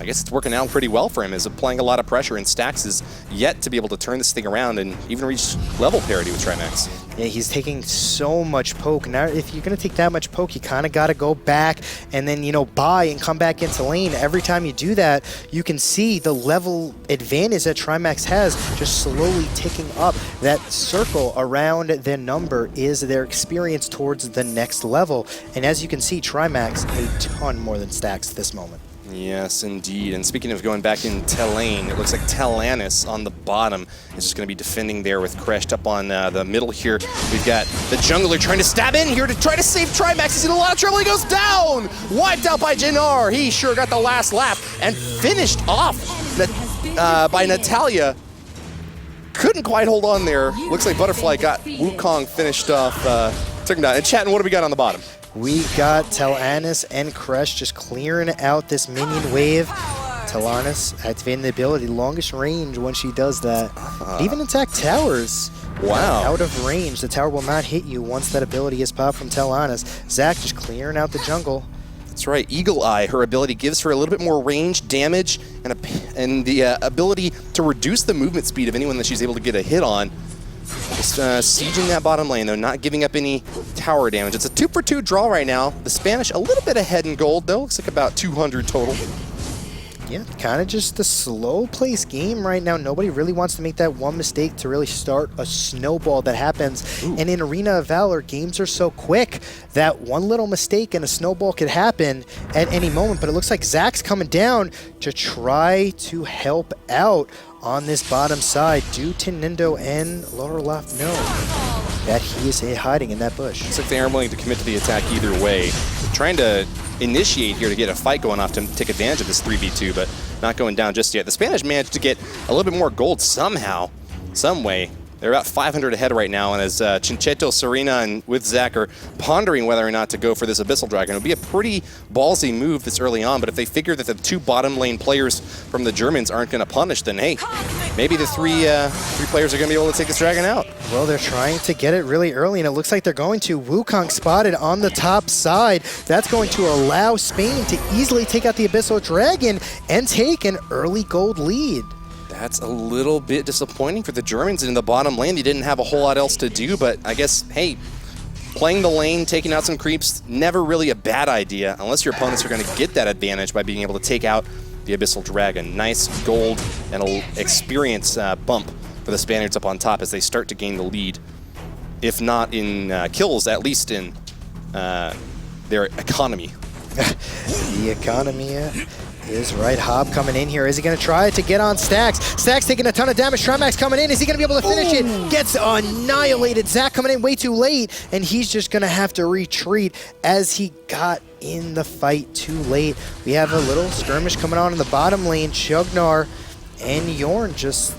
I guess it's working out pretty well for him, is applying a lot of pressure, and Stax is yet to be able to turn this thing around and even reach level parity with Trimax. Yeah, he's taking so much poke. Now, if you're going to take that much poke, you kind of got to go back and then, you know, buy and come back into lane. Every time you do that, you can see the level advantage that Trimax has just slowly ticking up. That circle around their number is their experience towards the next level. And as you can see, Trimax a ton more than Stax at this moment. Yes, indeed. And speaking of going back into lane, it looks like Telannis on the bottom is just going to be defending there with Crashed up on the middle here. We've got the jungler trying to stab in here to try to save Trimax. He's in a lot of trouble. He goes down! Wiped out by Jinnar. He sure got the last laugh and finished off by Natalia. Couldn't quite hold on there. Looks like Butterfly got Wukong finished off. Took him down. And chatting, what do we got on the bottom? We got Telannis and Crush just clearing out this minion wave. Telannis activating the ability, longest range when she does that. Even attack towers. Wow. Out of range. The tower will not hit you once that ability is popped from Telannis. Zach just clearing out the jungle. That's right, Eagle Eye. Her ability gives her a little bit more range, damage, and the ability to reduce the movement speed of anyone that she's able to get a hit on. Just sieging that bottom lane, though, not giving up any tower damage. It's a 2-for-2 draw right now. The Spanish a little bit ahead in gold, though. Looks like about 200 total. Yeah, kind of just a slow place game right now. Nobody really wants to make that one mistake to really start a snowball that happens. Ooh. And in Arena of Valor, games are so quick that one little mistake and a snowball could happen at any moment. But it looks like Zach's coming down to try to help out on this bottom side. Do Nendo and Lorelaf know that he is hiding in that bush? Looks like they aren't willing to commit to the attack either way. Trying to initiate here to get a fight going off to take advantage of this 3v2, but not going down just yet. The Spanish managed to get a little bit more gold somehow, some way. They're about 500 ahead right now, and as Chincheto, Serena, and with Zach are pondering whether or not to go for this Abyssal Dragon, it would be a pretty ballsy move this early on, but if they figure that the two bottom lane players from the Germans aren't going to punish, then hey, maybe the three players are going to be able to take this dragon out. Well, they're trying to get it really early, and it looks like they're going to. Wukong spotted on the top side. That's going to allow Spain to easily take out the Abyssal Dragon and take an early gold lead. That's a little bit disappointing for the Germans in the bottom lane. They didn't have a whole lot else to do, but I guess, hey, playing the lane, taking out some creeps, never really a bad idea, unless your opponents are going to get that advantage by being able to take out the Abyssal Dragon. Nice gold and an experience bump for the Spaniards up on top as they start to gain the lead. If not in kills, at least in their economy. The economy is right. Hob coming in here. Is he going to try to get on Stax? Stax taking a ton of damage. Trimax coming in. Is he going to be able to finish it? Gets annihilated. Zach coming in way too late, and he's just going to have to retreat as he got in the fight too late. We have a little skirmish coming on in the bottom lane. Chugnar and Yorn just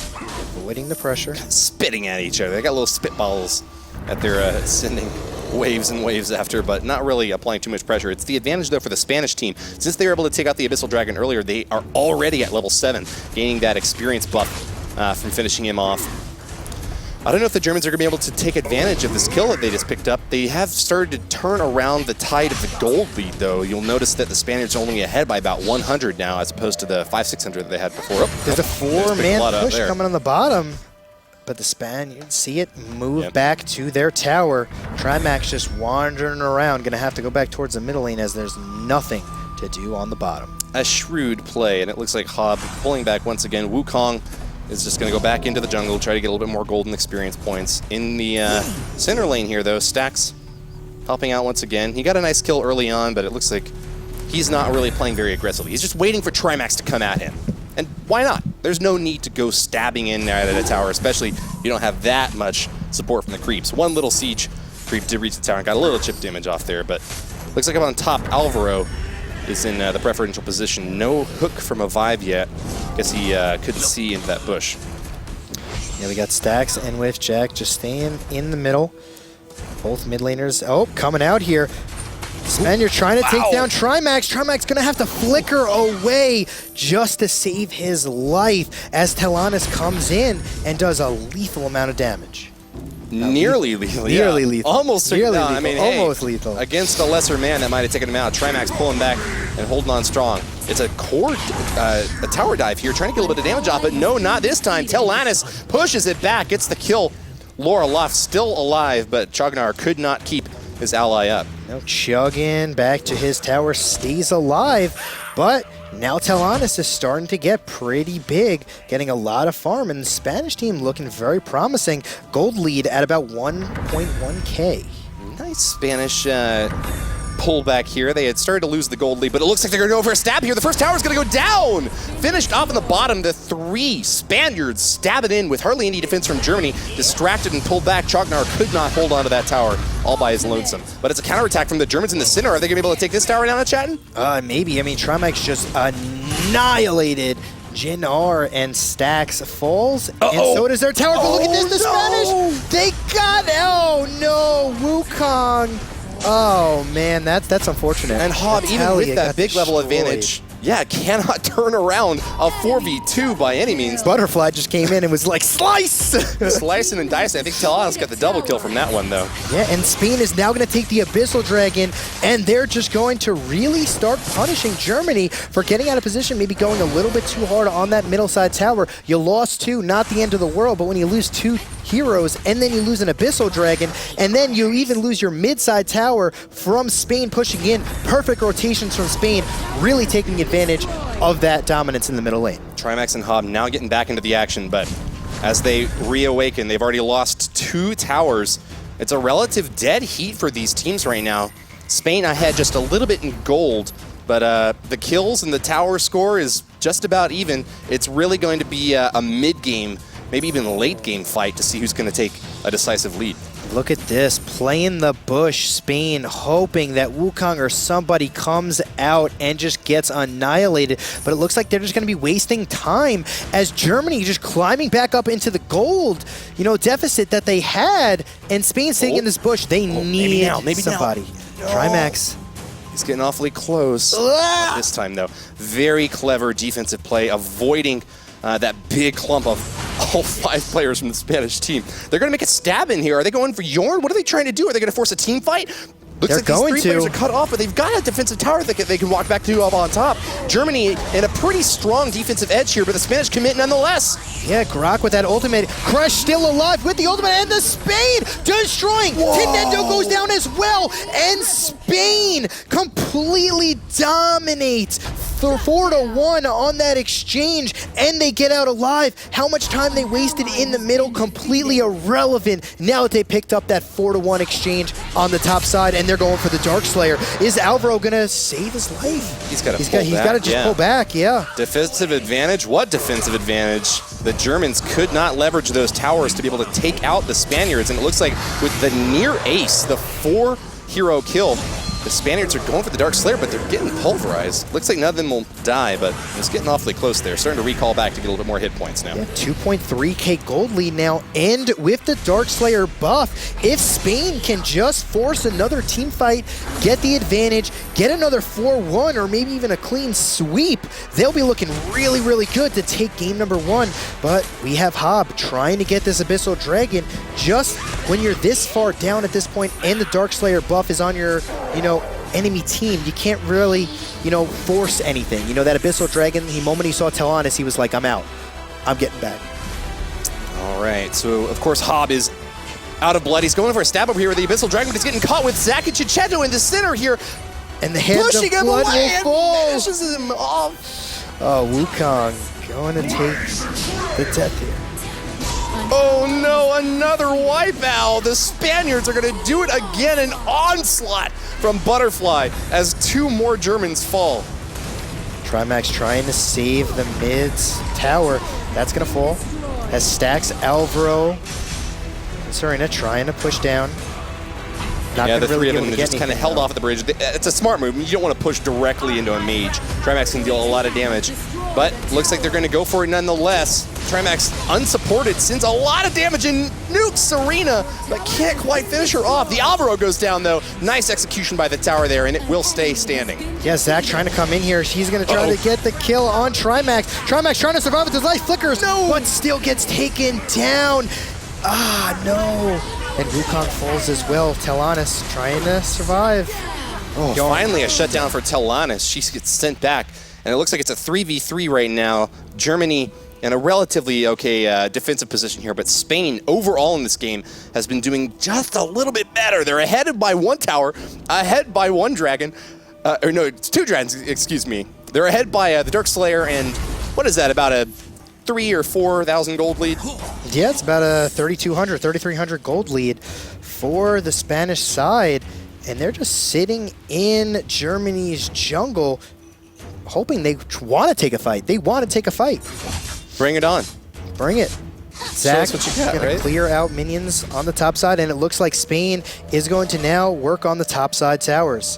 avoiding the pressure. Spitting at each other. They got little spitballs that they're sending waves and waves after, but not really applying too much pressure. It's the advantage, though, for the Spanish team. Since they were able to take out the Abyssal Dragon earlier, they are already at level 7, gaining that experience buff from finishing him off. I don't know if the Germans are going to be able to take advantage of this kill that they just picked up. They have started to turn around the tide of the gold lead, though. You'll notice that the Spaniards are only ahead by about 100 now, as opposed to the 500-600 that they had before. There's a 4-man push coming on the bottom, but the Spaniards see it move back to their tower. Trimax just wandering around, going to have to go back towards the middle lane as there's nothing to do on the bottom. A shrewd play, and it looks like Hob pulling back once again. Wukong is just going to go back into the jungle, try to get a little bit more golden experience points. In the center lane here, though, Stax helping out once again. He got a nice kill early on, but it looks like he's not really playing very aggressively. He's just waiting for Trimax to come at him. And why not? There's no need to go stabbing in there at a tower, especially if you don't have that much support from the creeps. One little siege creep did reach the tower and got a little chip damage off there, but looks like up on top, Alvaro is in the preferential position. No hook from a Vibe yet. Guess he couldn't see into that bush. Yeah, we got Stax and with Jack just staying in the middle. Both mid laners, coming out here. Spaniard trying to take down Trimax. Trimax gonna have to flicker away just to save his life as Talanis comes in and does a lethal amount of damage. Nearly lethal. Nearly lethal. Almost took nearly it down. lethal. I mean, almost lethal. Against a lesser man that might have taken him out. Trimax pulling back and holding on strong. It's a a tower dive here, trying to get a little bit of damage off, but no, not this time. Talanis pushes it back, gets the kill. Laura Luft still alive, but Chognar could not keep his ally up. No, Chuggin back to his tower, stays alive, but now Talanis is starting to get pretty big, getting a lot of farm, and the Spanish team looking very promising. Gold lead at about 1.1k. Nice Spanish pullback here. They had started to lose the gold lead, but it looks like they're going to go for a stab here. The first tower is going to go down. Finished off in the bottom. The 3 Spaniards stab it in with hardly any defense from Germany. Distracted and pulled back. Chognar could not hold on to that tower all by his lonesome. But it's a counterattack from the Germans in the center. Are they going to be able to take this tower down at Chatton? Maybe. I mean, Trimax just annihilated Jin R, and Stax falls, and so does their tower. But look at this, the Spanish! They got, Wukong. Oh man, that's unfortunate. And Hob, even with that big level advantage, cannot turn around a 4v2 by any means. Butterfly just came in and was like, slice! Slicing and dicing. I think Talanis got the double kill from that one, though. Yeah, and Spain is now going to take the Abyssal Dragon, and they're just going to really start punishing Germany for getting out of position, maybe going a little bit too hard on that middle side tower. You lost 2, not the end of the world, but when you lose 2 heroes, and then you lose an Abyssal Dragon, and then you even lose your mid-side tower from Spain pushing in. Perfect rotations from Spain, really taking advantage of that dominance in the middle lane. Trimax and Hob now getting back into the action, but as they reawaken, they've already lost 2 towers. It's a relative dead heat for these teams right now. Spain ahead just a little bit in gold, but the kills and the tower score is just about even. It's really going to be a mid-game, maybe even a late-game fight to see who's going to take a decisive lead. Look at this, playing the bush, Spain hoping that Wukong or somebody comes out and just gets annihilated. But it looks like they're just going to be wasting time as Germany just climbing back up into the gold, deficit that they had. And Spain's sitting in this bush. They need somebody. No. Trimax. He's getting awfully close. This time, though. Very clever defensive play, avoiding that big clump of all 5 players from the Spanish team. They're going to make a stab in here. Are they going for Yorn? What are they trying to do? Are they going to force a team fight? Looks like these 3 players are cut off, but they've got a defensive tower that they can walk back to up on top. Germany in a pretty strong defensive edge here, but the Spanish commit nonetheless. Yeah, Grok with that ultimate. Crush still alive with the ultimate, and the Spain destroying. Tenendo goes down as well, and Spain completely dominates 4-1 on that exchange, and they get out alive. How much time they wasted in the middle, completely irrelevant. Now that they picked up that 4-1 exchange on the top side, and they're going for the Dark Slayer. Is Alvaro gonna save his life? He's got to just pull back, yeah. Defensive advantage? What defensive advantage? The Germans could not leverage those towers to be able to take out the Spaniards, and it looks like with the near ace, the 4-hero kill, The Spaniards are going for the Dark Slayer, but they're getting pulverized. Looks like none of them will die, but it's getting awfully close there. Starting to recall back to get a little bit more hit points now. Yeah, 2.3k gold lead now, and with the Dark Slayer buff, if Spain can just force another team fight, get the advantage, get another 4-1, or maybe even a clean sweep, they'll be looking really, really good to take game number 1. But we have Hob trying to get this Abyssal Dragon. Just when you're this far down at this point and the Dark Slayer buff is on your, enemy team, you can't really, force anything. That Abyssal Dragon, the moment he saw Tellanis, he was like, I'm out. I'm getting back. All right, so of course Hob is out of blood. He's going for a stab over here with the Abyssal Dragon, but he's getting caught with Zack and Chichetto in the center here. And the hand pushing of him blood away will and fall. finishes him off. Oh, Wukong going to take the death here. Oh no, another wipeout. The Spaniards are going to do it again. An onslaught from Butterfly as 2 more Germans fall. Trimax trying to save the mid's tower. That's going to fall. As stacks Alvaro. Serena trying to push down. Not yeah, the really 3 of them just kind of held off at the bridge. It's a smart move. You don't want to push directly into a mage. Trimax can deal a lot of damage, but looks like they're going to go for it nonetheless. Trimax unsupported, sends a lot of damage and nukes Serena, but can't quite finish her off. The Alvaro goes down though. Nice execution by the tower there, and it will stay standing. Yeah, Zack trying to come in here. She's going to try to get the kill on Trimax. Trimax trying to survive with his life flickers, but still gets taken down. Ah, no. And Wukong falls as well. Tellanis trying to survive. Oh, finally a shutdown for Tellanis. She gets sent back, and it looks like it's a 3v3 right now. Germany in a relatively okay defensive position here, but Spain overall in this game has been doing just a little bit better. They're ahead by 1 tower, ahead by 1 dragon. Or no, it's 2 dragons, excuse me. They're ahead by the Dark Slayer, and what is that, about a 3,000 or 4,000 gold lead? Yeah, it's about a 3,200, 3,300 gold lead for the Spanish side. And they're just sitting in Germany's jungle, hoping they want to take a fight. They want to take a fight. Bring it on. Bring it. Zack what you got, going right? to clear out minions on the top side, and it looks like Spain is going to now work on the top side towers.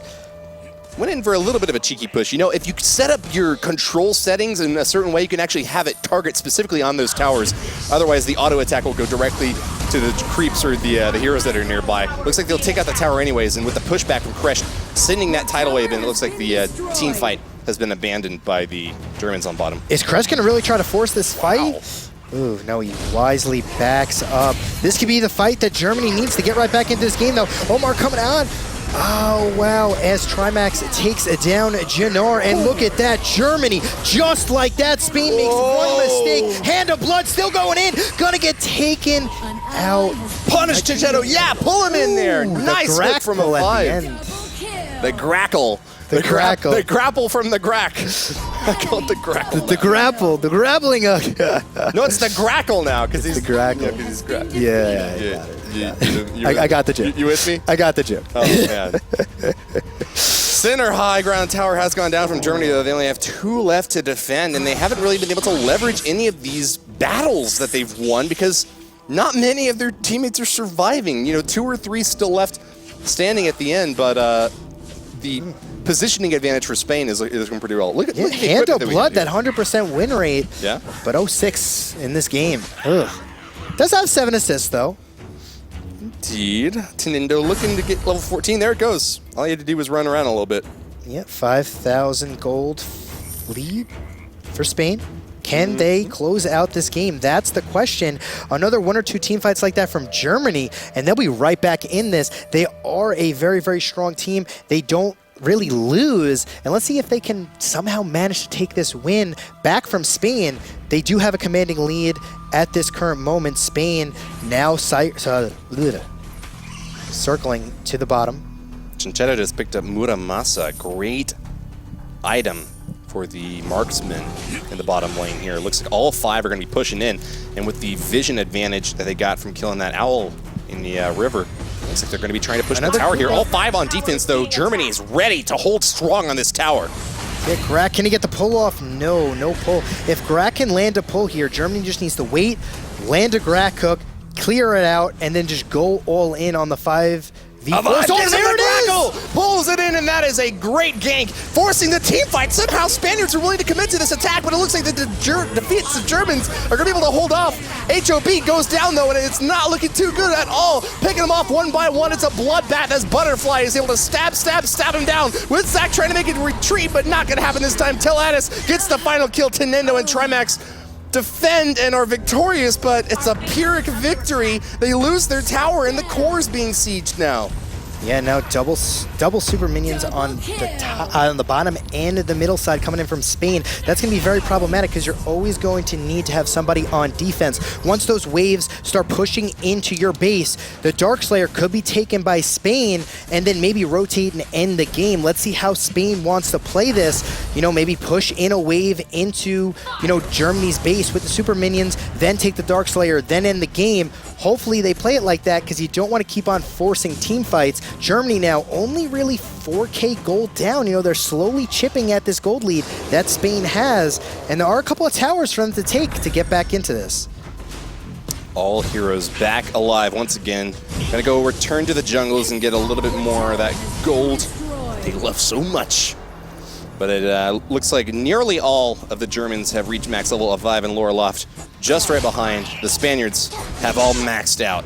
Went in for a little bit of a cheeky push. If you set up your control settings in a certain way, you can actually have it target specifically on those towers. Otherwise, the auto attack will go directly to the creeps or the heroes that are nearby. Looks like they'll take out the tower anyways, and with the pushback from Kresh, sending that tidal wave in, it looks like the team fight has been abandoned by the Germans on bottom. Is Kresh going to really try to force this fight? Ooh, no, he wisely backs up. This could be the fight that Germany needs to get right back into this game, though. Omar coming on. Oh, wow, as Trimax takes down Jannar, and look at that, Germany, just like that, Spain makes one mistake, Hand of Blood still going in, gonna get taken out. Punish Chichetto, yeah, pull him in there. Nice hook from a 5. The grackle. The grackle. The grapple from the grack. I call it the grackle. The grapple, the grappling hook. No, it's the grackle now, because he's the grackle. I got the joke. You with me? I got the joke. Oh, man. Center high ground tower has gone down from Germany, though. They only have 2 left to defend, and they haven't really been able to leverage any of these battles that they've won because not many of their teammates are surviving. 2 or 3 still left standing at the end, but the positioning advantage for Spain is going pretty well. Look at the Hand of that Blood, that 100% win rate. Yeah. But 0-6 in this game. Ugh. Does have 7 assists, though. Indeed. Tenindo looking to get level 14. There it goes. All you had to do was run around a little bit. Yeah, 5,000 gold lead for Spain. Can they close out this game? That's the question. Another 1 or 2 team fights like that from Germany, and they'll be right back in this. They are a very, very strong team. They don't really lose, and let's see if they can somehow manage to take this win back from Spain. They do have a commanding lead at this current moment. Spain now circling to the bottom. Chinchetta just picked up Muramasa. Great item for the marksman in the bottom lane here. Looks like all 5 are going to be pushing in, and with the vision advantage that they got from killing that owl in the river, looks like they're going to be trying to push the tower here. All 5 on defense, though. Germany is ready to hold strong on this tower. Yeah, Grack, can he get the pull off? No, no pull. If Grack can land a pull here, Germany just needs to wait, land a Grack hook, clear it out, and then just go all in on the 5v4. Oh, there it Tackle pulls it in, and that is a great gank, forcing the team fight. Somehow Spaniards are willing to commit to this attack, but it looks like the defeats of Germans are going to be able to hold off. HOB goes down, though, and it's not looking too good at all. Picking them off one by one. It's a bloodbath as Butterfly is able to stab him down, with Zach trying to make it retreat, but not going to happen this time. Teleanis gets the final kill. Tenendo and Trimax defend and are victorious, but it's a Pyrrhic victory. They lose their tower, and the core is being sieged now. Yeah, now double super minions on the bottom and the middle side coming in from Spain. That's going to be very problematic because you're always going to need to have somebody on defense. Once those waves start pushing into your base, the Darkslayer could be taken by Spain and then maybe rotate and end the game. Let's see how Spain wants to play this. You know, maybe push in a wave into, you know, Germany's base with the super minions, then take the Darkslayer, then end the game. Hopefully they play it like that because you don't want to keep on forcing team fights. Germany now only really 4K gold down. You know, they're slowly chipping at this gold lead that Spain has. And there are a couple of towers for them to take to get back into this. All heroes back alive once again. Gonna go return to the jungles and get a little bit more of that gold they love so much. But it looks like nearly all of the Germans have reached max level of 5 and Laura Loft just right behind. The Spaniards have all maxed out.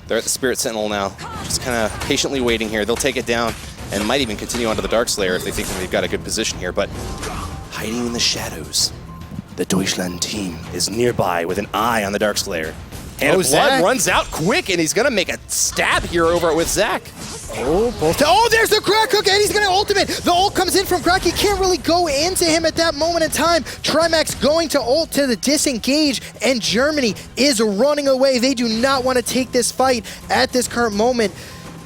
They're at the Spirit Sentinel now, just kind of patiently waiting here. They'll take it down and might even continue onto the Darkslayer if they think they've got a good position here, but hiding in the shadows, the Deutschland team is nearby with an eye on the Darkslayer. And Blood Zach runs out quick, and he's going to make a stab here over with Zach. Oh, there's the Crack Hook, and he's going to ultimate. The ult comes in from Crack. He can't really go into him at that moment in time. Trimax going to ult to the disengage, and Germany is running away. They do not want to take this fight at this current moment.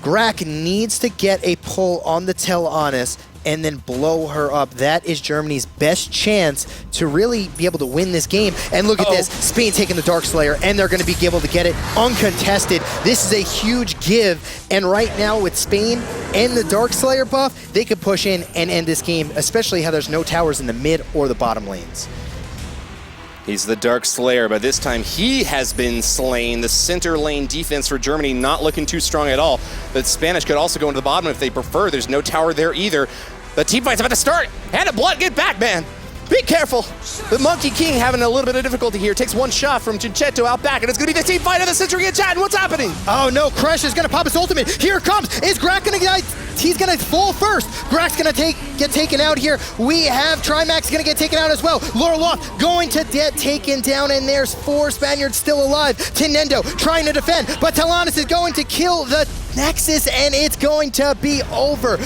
Grack needs to get a pull on the Teleanis and then blow her up. That is Germany's best chance to really be able to win this game. And look at this, Spain taking the Darkslayer, and they're going to be able to get it uncontested. This is a huge give, and right now with Spain and the Darkslayer buff, they could push in and end this game, especially how there's no towers in the mid or the bottom lanes. He's the Darkslayer, but this time he has been slain. The center lane defense for Germany not looking too strong at all. The Spanish could also go into the bottom if they prefer. There's no tower there either. The team fight's about to start. Hand of Blood, get back, man. Be careful. The Monkey King having a little bit of difficulty here. Takes one shot from Chinchetto out back, and it's going to be the team fight of the century in chat. And what's happening? Oh no, Crush is going to pop his ultimate. Here it comes. Is Grack going to get... He's going to fall first. Grack's going to get taken out here. We have Trimax going to get taken out as well. Laura Loft going to get taken down, and there's 4 Spaniards still alive. Tenendo trying to defend, but Teleanis is going to kill the Nexus, and it's going to be over.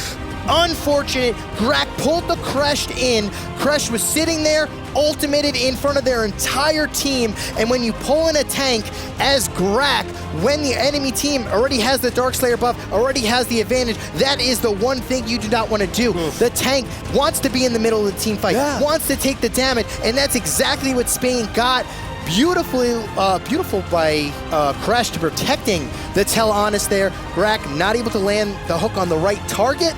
Unfortunate, Grack pulled the Crush in. Crush was sitting there, ultimated in front of their entire team, and when you pull in a tank as Grack, when the enemy team already has the Darkslayer buff, already has the advantage, that is the one thing you do not want to do. The tank wants to be in the middle of the team fight, wants to take the damage, and that's exactly what Spain got. Beautiful by Crash to protecting the Teleanis there. Grack not able to land the hook on the right target.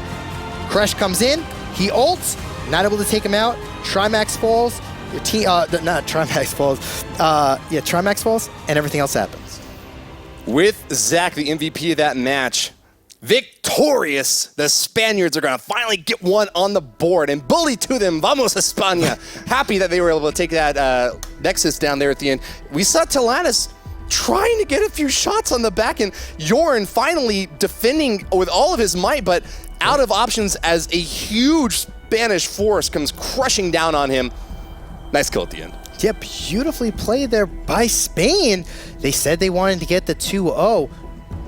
Crash comes in, he ults, not able to take him out. Trimax falls, Trimax falls, and everything else happens. With Zach, the MVP of that match, victorious, the Spaniards are going to finally get one on the board, and bully to them, vamos España. Happy that they were able to take that Nexus down there at the end. We saw Teleanis trying to get a few shots on the back, and Jorn finally defending with all of his might, but out of options as a huge Spanish force comes crushing down on him. Nice kill at the end. Yeah, beautifully played there by Spain. They said they wanted to get the 2-0.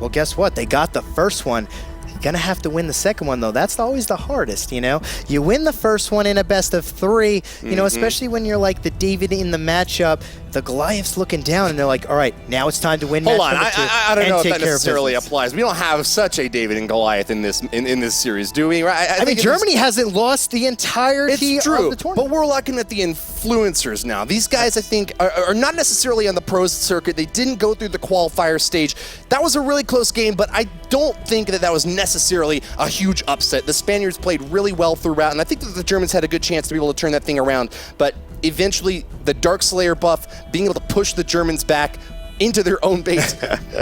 Well, guess what? They got the first one. You're gonna have to win the second one, though. That's always the hardest, you know? You win the first one in a best of 3, you know, especially when you're like the David in the matchup, the Goliath's looking down, and they're like, all right, now it's time to win match number 2. I don't know if that necessarily applies. We don't have such a David and Goliath in this series, do we? I mean, Germany hasn't lost the entirety of the tournament. But we're looking at the influencers now. These guys, I think, are not necessarily on the pros circuit. They didn't go through the qualifier stage. That was a really close game, but I don't think that was necessarily a huge upset. The Spaniards played really well throughout, and I think that the Germans had a good chance to be able to turn that thing around. But eventually, the Darkslayer buff, being able to push the Germans back, into their own base.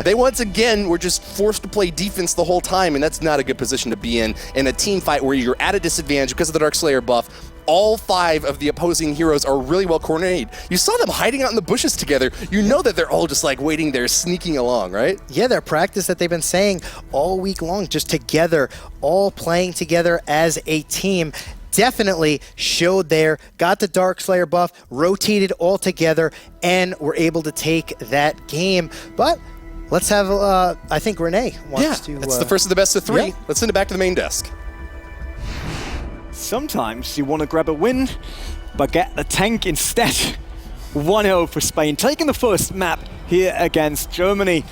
They once again were just forced to play defense the whole time, and that's not a good position to be in a team fight where you're at a disadvantage because of the Dark Slayer buff. All 5 of the opposing heroes are really well coordinated. You saw them hiding out in the bushes together. You know that they're all just like waiting there, sneaking along, right? Yeah, their practice that they've been saying all week long, just together, all playing together as a team. Definitely showed there, got the Dark Slayer buff, rotated all together, and were able to take that game. But let's have, I think Renee wants to... It's the first of the best of 3. Yeah. Let's send it back to the main desk. Sometimes you want to grab a win, but get the tank instead. 1-0 for Spain, taking the first map here against Germany.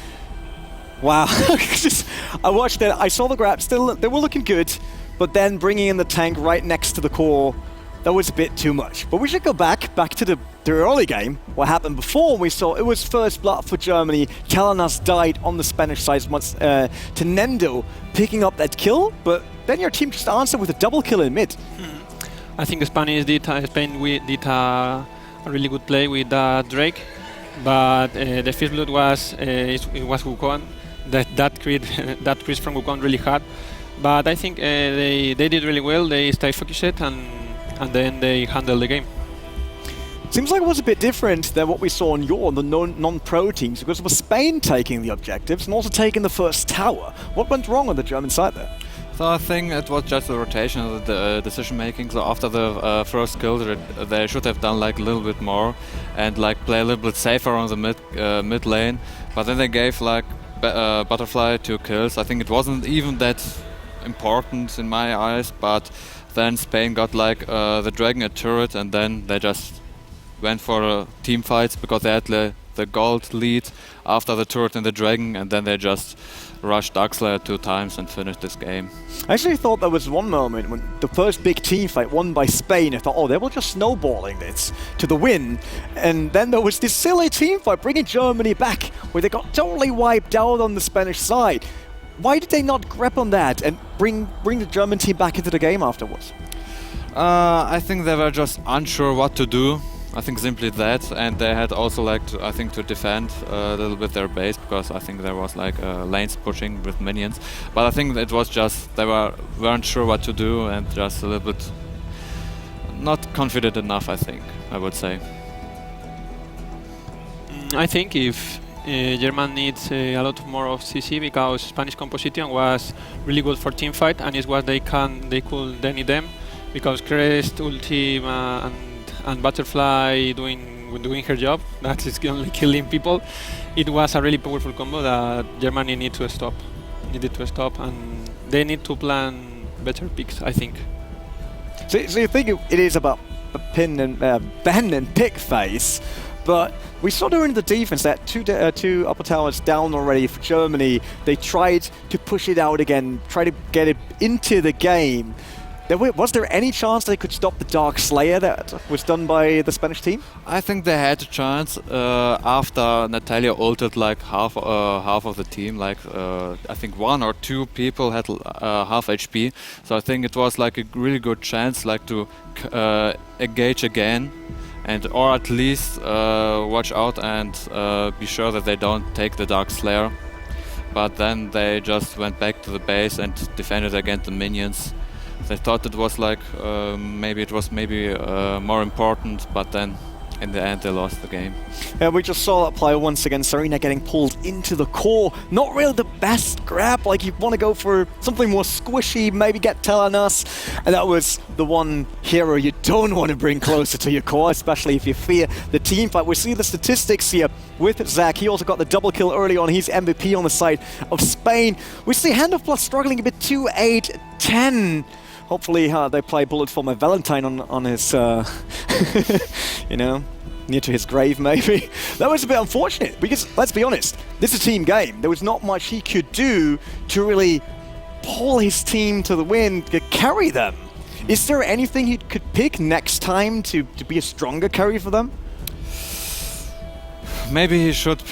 Wow, I watched it, I saw the grab, still, they were looking good, but then bringing in the tank right next to the core, that was a bit too much. But we should go back to the early game. What happened before, we saw it was first blood for Germany. Telenas died on the Spanish side once to Nendo picking up that kill, but then your team just answered with a double kill in mid. I think Spain did a really good play with Drake, but the first blood was it was Wukong. That crit from Wukong really hard. But I think they did really well. They stayed focused and then they handled the game. Seems like it was a bit different than what we saw on the non-pro teams, because it was Spain taking the objectives and also taking the first tower. What went wrong on the German side there? So I think it was just the rotation of the decision making. So after the first kill, they should have done like a little bit more and like play a little bit safer on the mid lane. But then they gave like Butterfly 2 kills. I think it wasn't even that important in my eyes. But then Spain got like the Dragon, a turret, and then they just went for team fights because they had the gold lead after the turret and the Dragon, and then they just rushed Darkslayer 2 times and finished this game. I actually thought there was one moment when the first big team fight won by Spain, I thought, oh, they were just snowballing this to the win. And then there was this silly team fight bringing Germany back where they got totally wiped out on the Spanish side. Why did they not grab on that and bring the German team back into the game afterwards? I think they were just unsure what to do. I think simply that, and they had also like to defend a little bit their base, because I think there was like lanes pushing with minions. But I think it was just they weren't sure what to do and just a little bit not confident enough, I would say. I think if German needs a lot more of CC, because Spanish composition was really good for team fight, and it's what they could need them, because Crest, Ulti, and Butterfly doing her job, that is only killing people. It was a really powerful combo that Germany needed to stop, and they need to plan better picks, I think. So you think it is about a pin and ban and pick phase, but we saw during the defense that two upper towers down already for Germany. They tried to push it out again, try to get it into the game. Was there any chance they could stop the Dark Slayer that was done by the Spanish team? I think they had a chance after Natalia ulted like half of the team. Like I think 1 or 2 people had half HP. So I think it was like a really good chance, like to engage again, or at least watch out and be sure that they don't take the Dark Slayer. But then they just went back to the base and defended against the minions. They thought it was like maybe more important, but then in the end they lost the game. We just saw that player once again, Serena getting pulled into the core. Not really the best grab, like you want to go for something more squishy, maybe get Telenas, and that was the one hero you don't want to bring closer to your core, especially if you fear the team fight. We see the statistics here with Zach. He also got the double kill early on. He's MVP on the side of Spain. We see Hand of Blood struggling a bit, 2-8-10. Hopefully they play Bullet for my Valentine on his, you know, near to his grave maybe. That was a bit unfortunate because, let's be honest, this is a team game. There was not much he could do to really pull his team to the win, to carry them. Is there anything he could pick next time to be a stronger carry for them? Maybe he should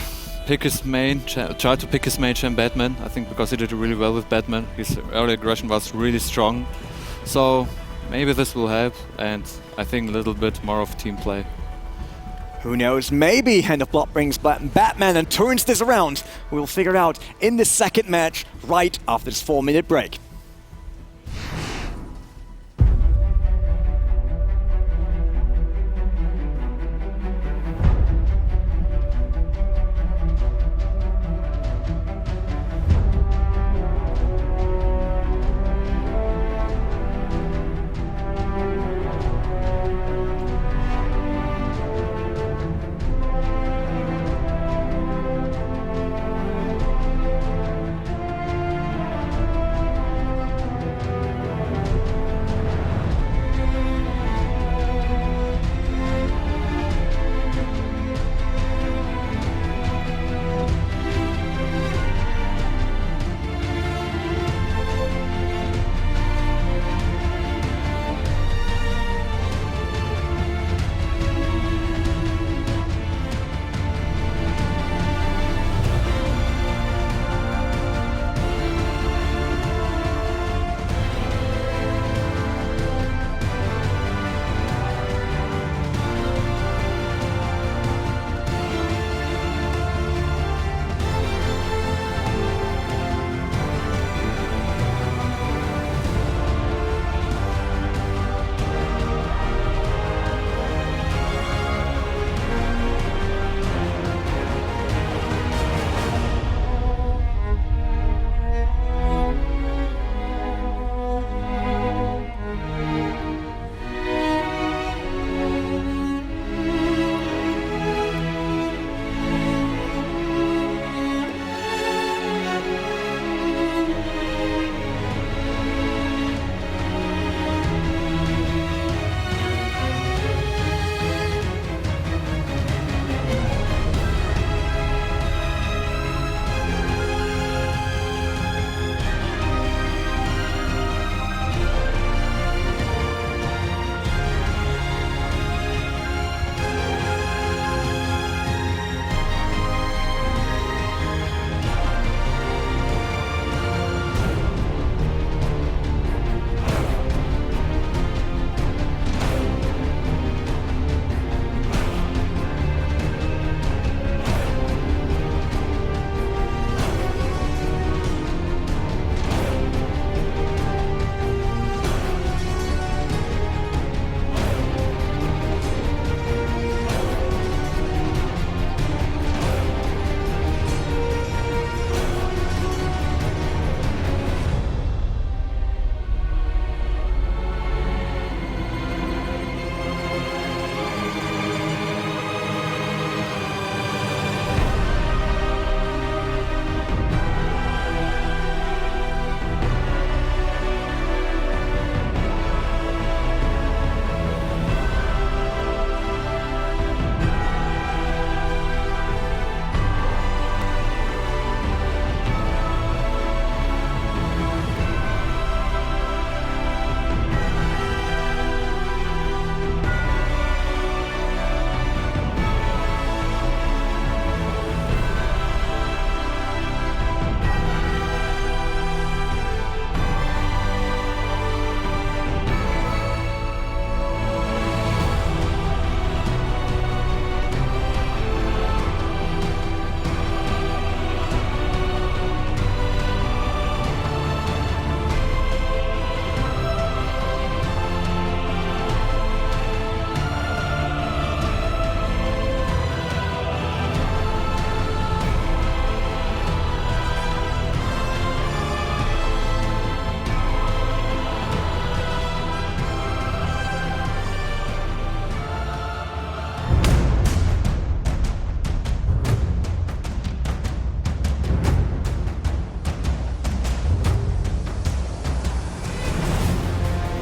pick his main, try to pick his main champ Batman, I think, because he did really well with Batman. His early aggression was really strong. So maybe this will help, and I think a little bit more of team play. Who knows, maybe Hand of Blood brings Batman and turns this around. We'll figure it out in the second match right after this 4-minute break.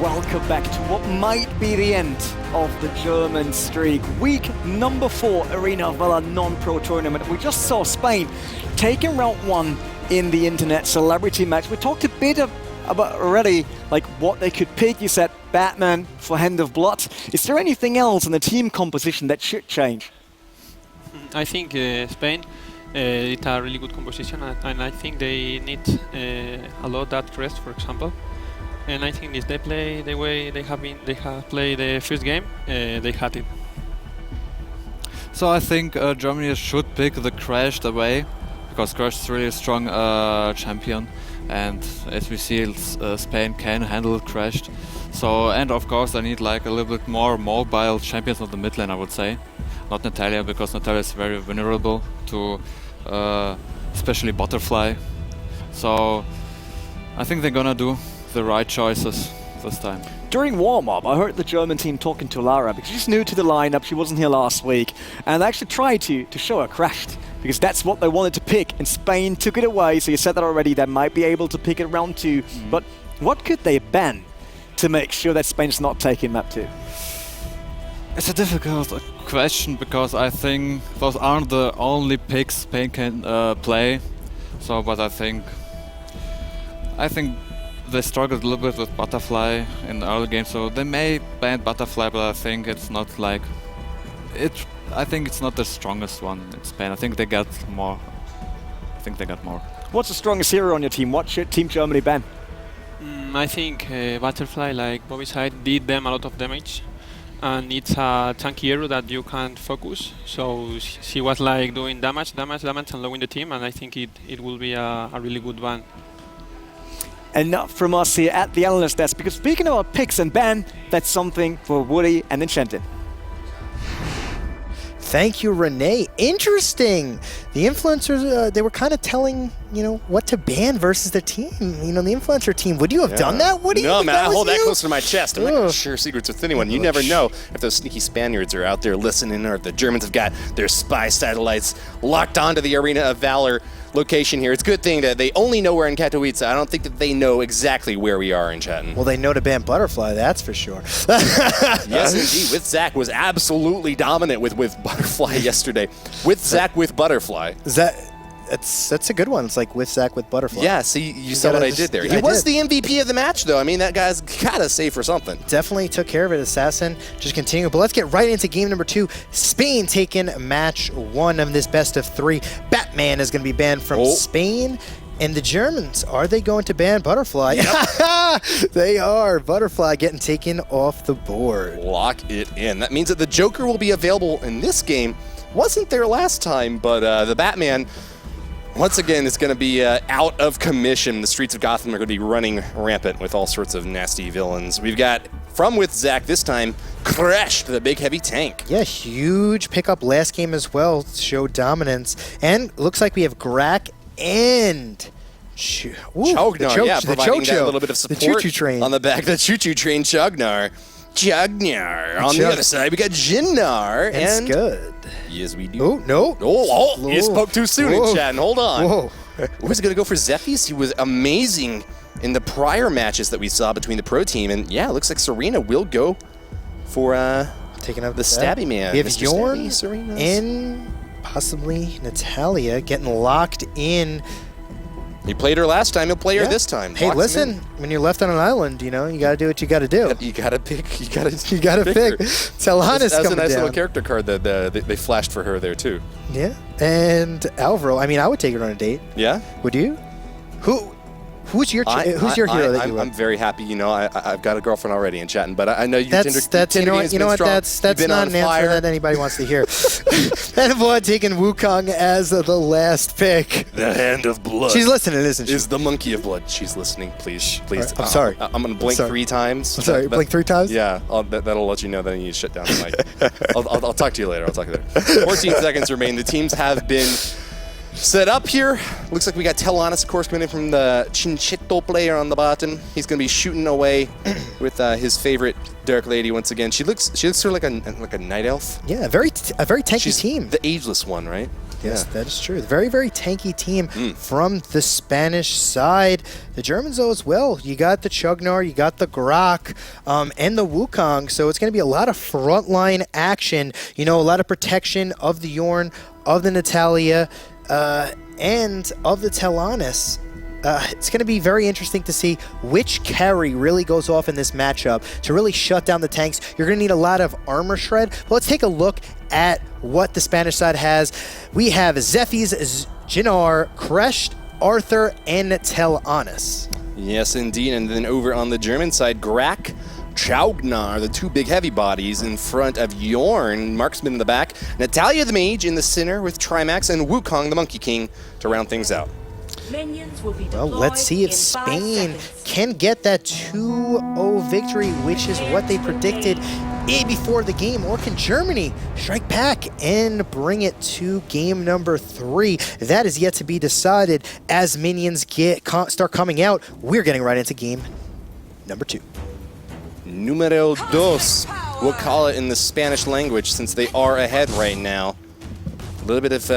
Welcome back to what might be the end of the German streak. Week number 4 Arena Valor non-pro tournament. We just saw Spain taking round 1 in the internet celebrity match. We talked a bit about already like what they could pick. You said Batman for Hand of Blood. Is there anything else in the team composition that should change? I think Spain it's a really good composition, and I think they need a lot that rest, for example. And I think if they play the way they have played the first game, they had it. So I think Germany should pick the Crashed away, because Crashed is really a strong champion, and as we see, Spain can handle Crashed. So, and of course I need like a little bit more mobile champions on the mid lane, I would say. Not Natalia, because Natalia is very vulnerable to especially Butterfly. So I think they're gonna do the right choices this time. During warm-up, I heard the German team talking to Lara because she's new to the lineup, she wasn't here last week, and they actually tried to show her Crashed because that's what they wanted to pick, and Spain took it away, so you said that already, they might be able to pick it round 2, but what could they ban to make sure that Spain's not taking map 2? It's a difficult question, because I think those aren't the only picks Spain can play. So, but I think they struggled a little bit with Butterfly in the early game, so they may ban Butterfly, but I think it's not like it. I think it's not the strongest one in Spain. I think they got more. What's the strongest hero on your team? What should Team Germany ban? I think Butterfly, like Bobby said, did them a lot of damage, and it's a tanky hero that you can't focus. So she was like doing damage, and lowing the team, and I think it will be a really good ban. Enough from us here at the analyst desk, because speaking about picks and ban, that's something for Woody and Enchanted. Thank you, Renee. Interesting. The influencers, they were kind of telling, what to ban versus their team. The influencer team. Would you have done that? Woody? No, man, I hold that you? close to my chest. I'm not going to share secrets with anyone. You never know if those sneaky Spaniards are out there listening, or if the Germans have got their spy satellites locked onto the Arena of Valor location here. It's a good thing that they only know we're in Katowice. I don't think that they know exactly where we are in Chatton. Well, they know to ban Butterfly, that's for sure. Yes, indeed. With Zach was absolutely dominant with Butterfly yesterday. With Zach with Butterfly. That's a good one. It's like with Zach with Butterfly. Yeah, see, you saw what I did there. He was the MVP of the match, though. I mean, that guy's gotta save for something. Definitely took care of it, Assassin. Just continue. But let's get right into game number 2. Spain taking match 1 of this best of 3. Batman is going to be banned from Spain. And the Germans, are they going to ban Butterfly? Yep. They are. Butterfly getting taken off the board. Lock it in. That means that the Joker will be available in this game. Wasn't there last time, but the Batman, once again, is going to be out of commission. The streets of Gotham are going to be running rampant with all sorts of nasty villains. We've got, from with Zach this time, Crashed, the big heavy tank. Yeah, huge pickup last game as well, showed dominance. And looks like we have Grak and Chognar, yeah, providing that little bit of support the choo-choo train. on the back. The choo-choo train, Chognar. On the other side, we got Jinnar. That's good. Yes, we do. Oh, no. Oh, you spoke too soon in chat. Hold on. Whoa. Was going to go for Zephyrs. He was amazing in the prior matches that we saw between the pro team. And yeah, it looks like Serena will go for taking out the stabby man. We have Mr. Yorn Stabby, and possibly Natalia getting locked in. He played her last time, he'll play her this time. Hey, listen, when you're left on an island, you got to do what you got to do. You got to pick. You got to pick. Telana's coming down. That's a nice little character card that they flashed for her there, too. Yeah. And Alvaro, I would take her on a date. Yeah? Would you? Who's your hero that you love? I'm very happy. I've got a girlfriend already in chatting, but I know you. That's not an answer that anybody wants to hear. Envoy taking Wukong as the last pick. The hand of blood. She's listening, isn't she? Is the monkey of blood. She's listening. Please. Right, I'm sorry. I'm gonna blink 3 times. I'm sorry. Blink 3 times. Yeah, that'll let you know that you need to shut down the mic. I'll talk to you later. 14 seconds remain. The teams have been set up here. Looks like we got Telanis, of course, coming in from the Chinchito player on the bottom. He's going to be shooting away with his favorite Dark Lady once again. She looks sort of like a night elf. Yeah, a very tanky team. The ageless one, right? Yes, that is true. Very, very tanky team from the Spanish side. The Germans, though, as well. You got the Chognar, you got the Grak, and the Wukong. So it's going to be a lot of frontline action. A lot of protection of the Yorn, of the Natalia, and of the Telanis. It's going to be very interesting to see which carry really goes off in this matchup to really shut down the tanks. You're going to need a lot of armor shred. But let's take a look at what the Spanish side has. We have Zephyrs, Jinnar, Crashed, Arthur, and Telanis. Yes, indeed. And then over on the German side, Grak, Chaugnar, the two big heavy bodies in front of Yorn, Marksman in the back, Natalia the Mage in the center with Trimax, and Wukong the Monkey King to round things out. Well, let's see if Spain can get that 2-0 victory, which is what they predicted before the game, or can Germany strike back and bring it to game number 3? That is yet to be decided as minions start coming out. We're getting right into game number 2. Numero dos, we'll call it in the Spanish language since they are ahead right now. A little bit of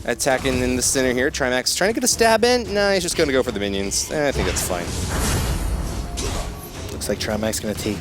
attacking in the center here. Trimax trying to get a stab in. No, he's just going to go for the minions. I think that's fine. Looks like Trimax going to take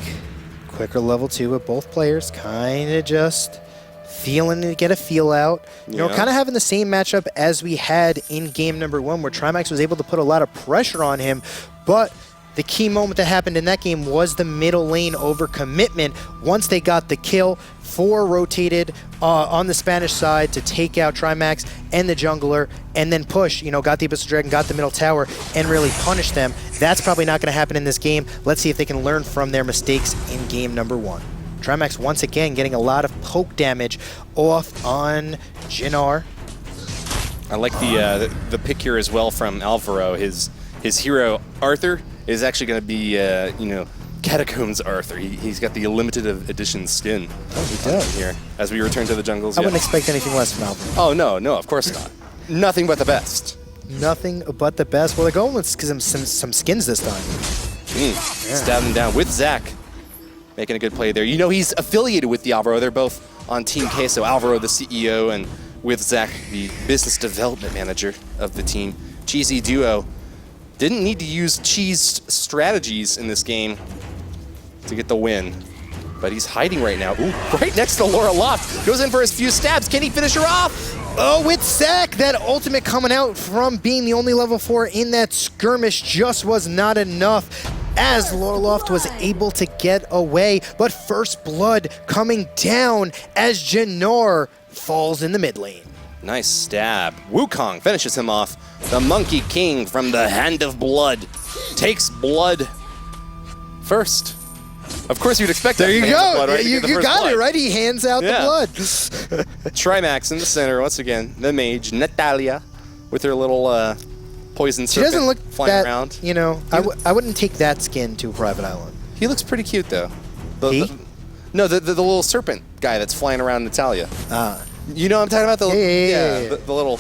quicker level 2 with both players. Kind of just feeling to get a feel out. You know, kind of having the same matchup as we had in game number 1 where Trimax was able to put a lot of pressure on him, but the key moment that happened in that game was the middle lane overcommitment. Once they got the kill, 4 rotated on the Spanish side to take out Trimax and the jungler, and then push, you know, got the Abyssal Dragon, got the middle tower, and really punish them. That's probably not going to happen in this game. Let's see if they can learn from their mistakes in game number 1. Trimax once again getting a lot of poke damage off on Jinnar. I like the pick here as well from Alvaro. His hero, Arthur, is actually going to be, you know, Catacombs Arthur. He's got the limited edition skin. Oh, he does. Here, as we return to the jungles. I wouldn't expect anything less from Alvaro. Oh, no, of course not. Nothing but the best. Nothing but the best. Well, they're going with some skins this time. Stabbing him down with Zach. Making a good play there. You know, he's affiliated with the Alvaro. They're both on Team Queso. Alvaro, the CEO, and with Zach, the business development manager of the team. Cheesy duo. Didn't need to use cheese strategies in this game to get the win. But he's hiding right now. Ooh, right next to Laura Loft. Goes in for his few stabs. Can he finish her off? Oh, with Zach, that ultimate coming out from being the only level 4 in that skirmish just was not enough, as Laura Loft was able to get away. But first blood coming down as Jinnar falls in the mid lane. Nice stab. Wukong finishes him off. The Monkey King from the Hand of Blood takes blood first. Of course, you'd expect that. There you go. Blood, right? You got it, right? He hands out the blood. Trimax in the center once again. The mage, Natalia, with her little poison She serpent doesn't look flying that, around. you know, I wouldn't take that skin to a private island. He looks pretty cute, though. The little serpent guy that's flying around Natalia. You know what I'm talking about? The little...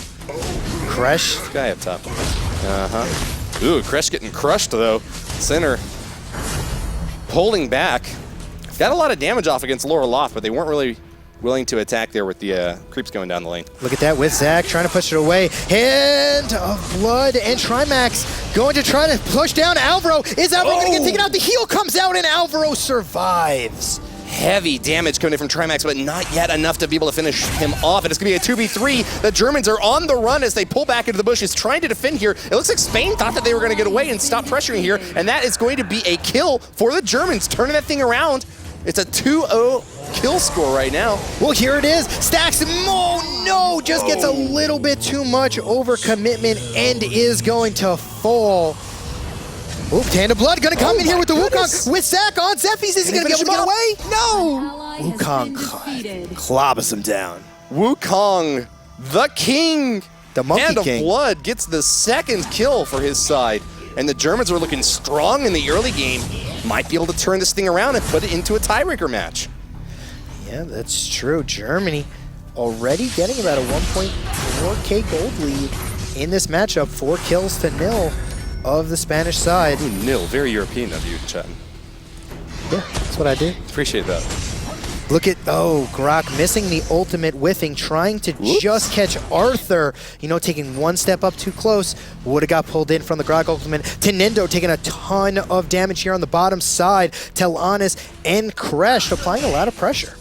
Crush? Guy up top. Uh-huh. Ooh, Crush getting crushed, though. Center. Pulling back. Got a lot of damage off against Laura Loft, but they weren't really willing to attack there with the creeps going down the lane. Look at that with Zach trying to push it away. Hand of blood, and Trimax going to try to push down Alvaro. Is Alvaro going to get taken out? The heal comes out, and Alvaro survives. Heavy damage coming in from Trimax, but not yet enough to be able to finish him off. And it's going to be a 2v3. The Germans are on the run as they pull back into the bushes, trying to defend here. It looks like Spain thought that they were going to get away and stop pressuring here, and that is going to be a kill for the Germans, turning that thing around. It's a 2-0 kill score right now. Well, here it is. Stacks, no, just gets a little bit too much overcommitment and is going to fall. Oop, Hand of Blood gonna come in here with the Wukong with Zach on Zephy's. Is he gonna be able to get away? No! Wukong clobbers him down. Wukong, the king. The Monkey Hand King. of Blood gets the second kill for his side. And the Germans were looking strong in the early game. Might be able to turn this thing around and put it into a tiebreaker match. Yeah, that's true. Germany already getting about a 1.4k gold lead in this matchup. 4 kills to 0 of the Spanish side. Ooh, 0, very European of you, Chad. Yeah, that's what I do. Appreciate that. Look at, Grok missing the ultimate whiffing, trying to just catch Arthur, you know, taking one step up too close. Would have got pulled in from the Grok ultimate. Tenendo taking a ton of damage here on the bottom side. Telanis and Kresh applying a lot of pressure.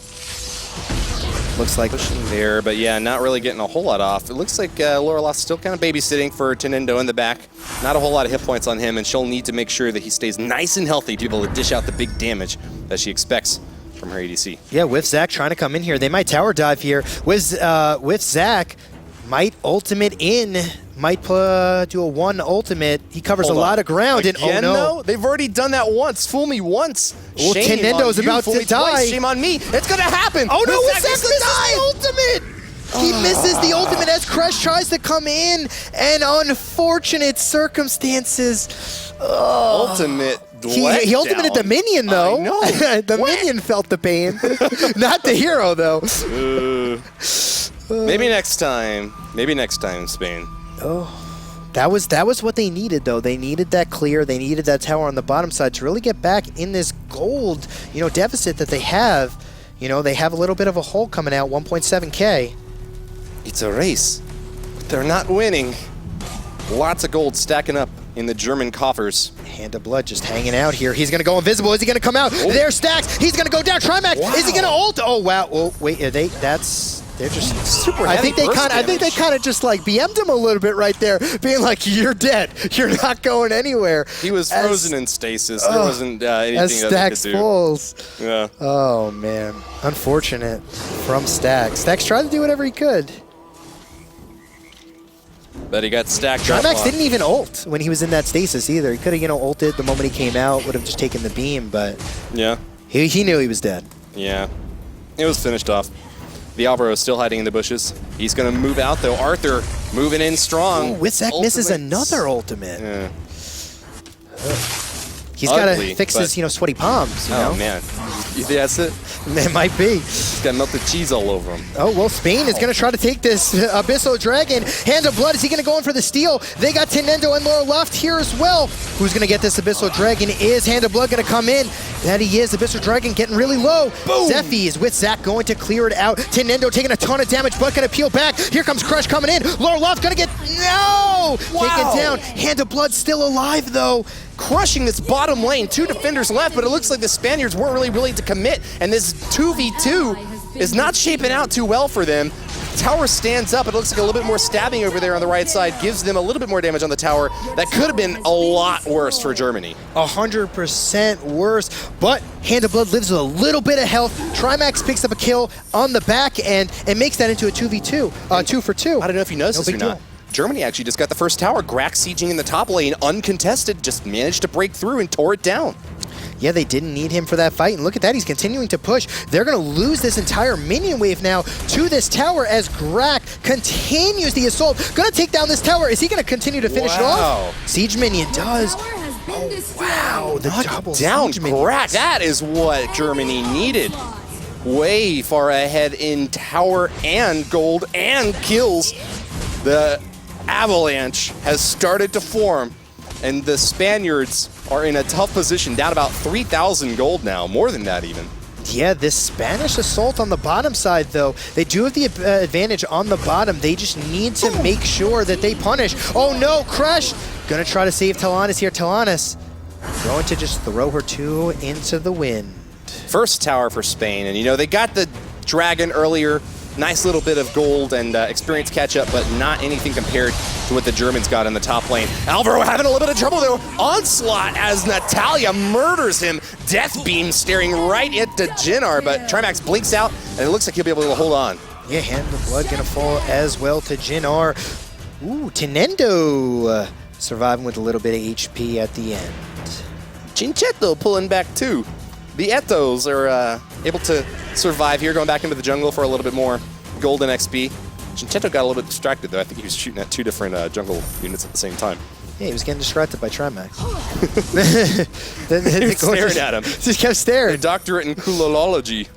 Looks like pushing there, but yeah, not really getting a whole lot off. It looks like Laura Loft still kind of babysitting for Tenendo in the back. Not a whole lot of hit points on him, and she'll need to make sure that he stays nice and healthy to be able to dish out the big damage that she expects from her ADC. Yeah, with Zach trying to come in here. They might tower dive here. With Zach, might ultimate in Might do a 1 ultimate. He covers Hold a on. lot of ground. Again, and oh no. though? They've already done that once. Fool me once. Well, Shame Tenendo's on you. about Fool to me twice. die. Shame on me. It's going to happen. Oh no, Wizak misses the ultimate! He misses the ultimate as Crush tries to come in, and unfortunate circumstances. Ultimate He ultimated the minion, though. I know. The minion felt the pain. Not the hero, though. Maybe next time. Maybe next time, Spain. Oh, that was what they needed, though. They needed that clear. They needed that tower on the bottom side to really get back in this gold, deficit that they have. They have a little bit of a hole coming out, 1.7K. It's a race, but they're not winning. Lots of gold stacking up in the German coffers. Hand of Blood just hanging out here. He's going to go invisible. Is he going to come out? Oh. There's Stacks. He's going to go down. Trimax. Wow. Is he going to ult? Oh, wow. Oh, wait. They're just super heavy. I think they kind of just like BM'd him a little bit right there, being like, "You're dead. You're not going anywhere." He was frozen in stasis. There wasn't anything that he could do. Falls. Yeah. Oh man, unfortunate from Stacks. Stacks tried to do whatever he could. But he got stacked. Trimax didn't even ult when he was in that stasis either. He could have, ulted the moment he came out, would have just taken the beam, but yeah, he knew he was dead. Yeah, it was finished off. The Alvaro is still hiding in the bushes. He's going to move out, though. Arthur moving in strong. Ooh, Wizak misses another ultimate. Yeah. He's got to fix his, sweaty palms. Oh, man. That's it? It might be. He's got melted cheese all over him. Oh, well, Spain is going to try to take this Abyssal Dragon. Hand of Blood, is he going to go in for the steal? They got Tenendo and Laura left here as well. Who's going to get this Abyssal Dragon? Is Hand of Blood going to come in? That he is. Abyssal Dragon getting really low. Boom! Zephy is with Zach going to clear it out. Tenendo taking a ton of damage, but going to peel back. Here comes Crush coming in. Laura Loft going to get... No! Taken down. Hand of Blood still alive, though. Crushing this bottom lane. 2 defenders left, but it looks like the Spaniards weren't really willing to commit, and this 2v2 is not shaping out too well for them. Tower stands up. It looks like a little bit more stabbing over there on the right side. Gives them a little bit more damage on the tower. That could have been a lot worse for Germany. 100% worse, but Hand of Blood lives with a little bit of health. Trimax picks up a kill on the back end and makes that into a 2v2, 2 for 2. I don't know if you noticed this or not. Germany actually just got the first tower. Grax sieging in the top lane, uncontested, just managed to break through and tore it down. Yeah, they didn't need him for that fight, and look at that, he's continuing to push. They're going to lose this entire minion wave now to this tower as Grax continues the assault. Going to take down this tower. Is he going to continue to finish it off? Siege minion does. Oh, wow, the double down siege minion. Grax. That is what Germany needed. Way far ahead in tower and gold and kills. The avalanche has started to form, and the Spaniards are in a tough position, down about 3,000 gold now, more than that even. Yeah, this Spanish assault on the bottom side, though, they do have the advantage on the bottom. They just need to make sure that they punish. Oh no, Crush! Gonna try to save Talanis here. Talanis going to just throw her 2 into the wind. First tower for Spain, and they got the dragon earlier. Nice little bit of gold and experience catch-up, but not anything compared to what the Germans got in the top lane. Alvaro having a little bit of trouble, though. Onslaught as Natalia murders him. Death Beam staring right into Jinnar, but Trimax blinks out, and it looks like he'll be able to hold on. Yeah, Hand of Blood gonna fall as well to Jinnar. Ooh, Tenendo surviving with a little bit of HP at the end. Cinchetto pulling back, too. The Etos are able to survive here, going back into the jungle for a little bit more golden XP. Cinchetto got a little bit distracted, though. I think he was shooting at 2 different jungle units at the same time. Yeah, he was getting distracted by Trimax. He was staring at him. Just kept staring. A doctorate in kulology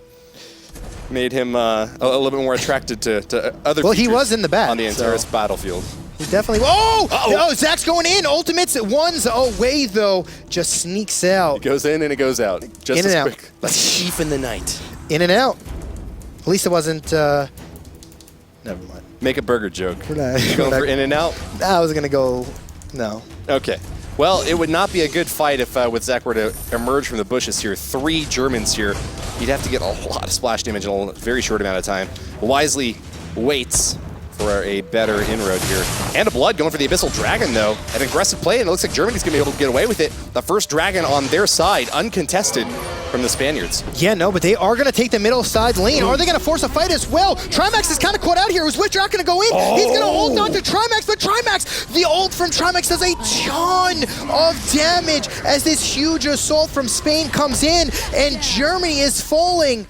made him a little bit more attracted to other Well, he was in the back on the entire battlefield. He definitely... Oh, Zach's going in. Ultimate's one's away, though. Just sneaks out. It goes in and it goes out. Just in and out. Quick. Like a thief in the night. In and out. At least it wasn't... Never mind. Make a burger joke. We're not, You going for in and out? I was going to go... No. Okay. Well, it would not be a good fight if with Zach were to emerge from the bushes here. 3 Germans here. He'd have to get a lot of splash damage in a very short amount of time. Wisely waits for a better inroad here. And a Blood going for the Abyssal Dragon, though. An aggressive play, and it looks like Germany's going to be able to get away with it. The first Dragon on their side, uncontested. from the Spaniards. Yeah, no, but they are going to take the middle side lane. Are they going to force a fight as well? Trimax is kind of caught out here. Is Withdraw going to go in? He's going to hold on to Trimax, but Trimax, the ult from Trimax does a ton of damage as this huge assault from Spain comes in, and Germany is falling.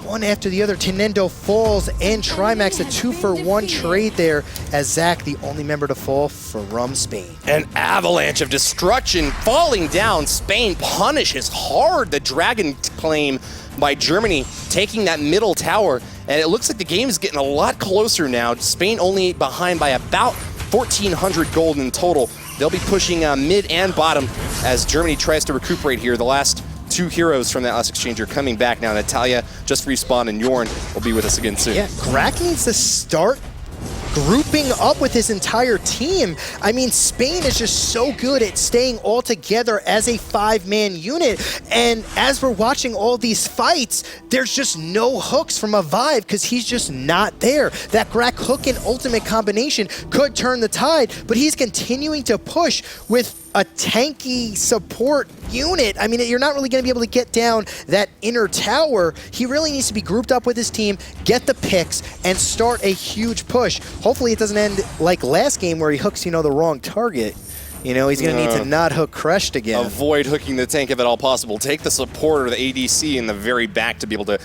One after the other, Tenendo falls, and Trimax, a 2-for-1 trade there, as Zach, the only member to fall from Spain. An avalanche of destruction falling down. Spain punishes hard the Dragon claim by Germany, taking that middle tower, and it looks like the game is getting a lot closer now. Spain only behind by about 1,400 gold in total. They'll be pushing mid and bottom as Germany tries to recuperate here. The last two heroes from that last exchange are coming back now. Natalia just respawned, and Yorn will be with us again soon. Yeah, Grak needs to start grouping up with his entire team. I mean, Spain is just so good at staying all together as a 5-man unit. And as we're watching all these fights, there's just no hooks from a Vive because he's just not there. That Grak hook and ultimate combination could turn the tide, but he's continuing to push with a tanky support unit. I mean, you're not really going to be able to get down that inner tower. He really needs to be grouped up with his team, get the picks, and start a huge push. Hopefully it doesn't end like last game where he hooks, the wrong target. He's going to need to not hook Crushed again. Avoid hooking the tank if at all possible. Take the support or the ADC in the very back to be able to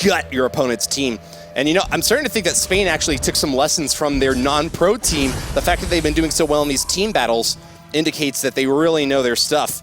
gut your opponent's team. And I'm starting to think that Spain actually took some lessons from their non-pro team. The fact that they've been doing so well in these team battles indicates that they really know their stuff.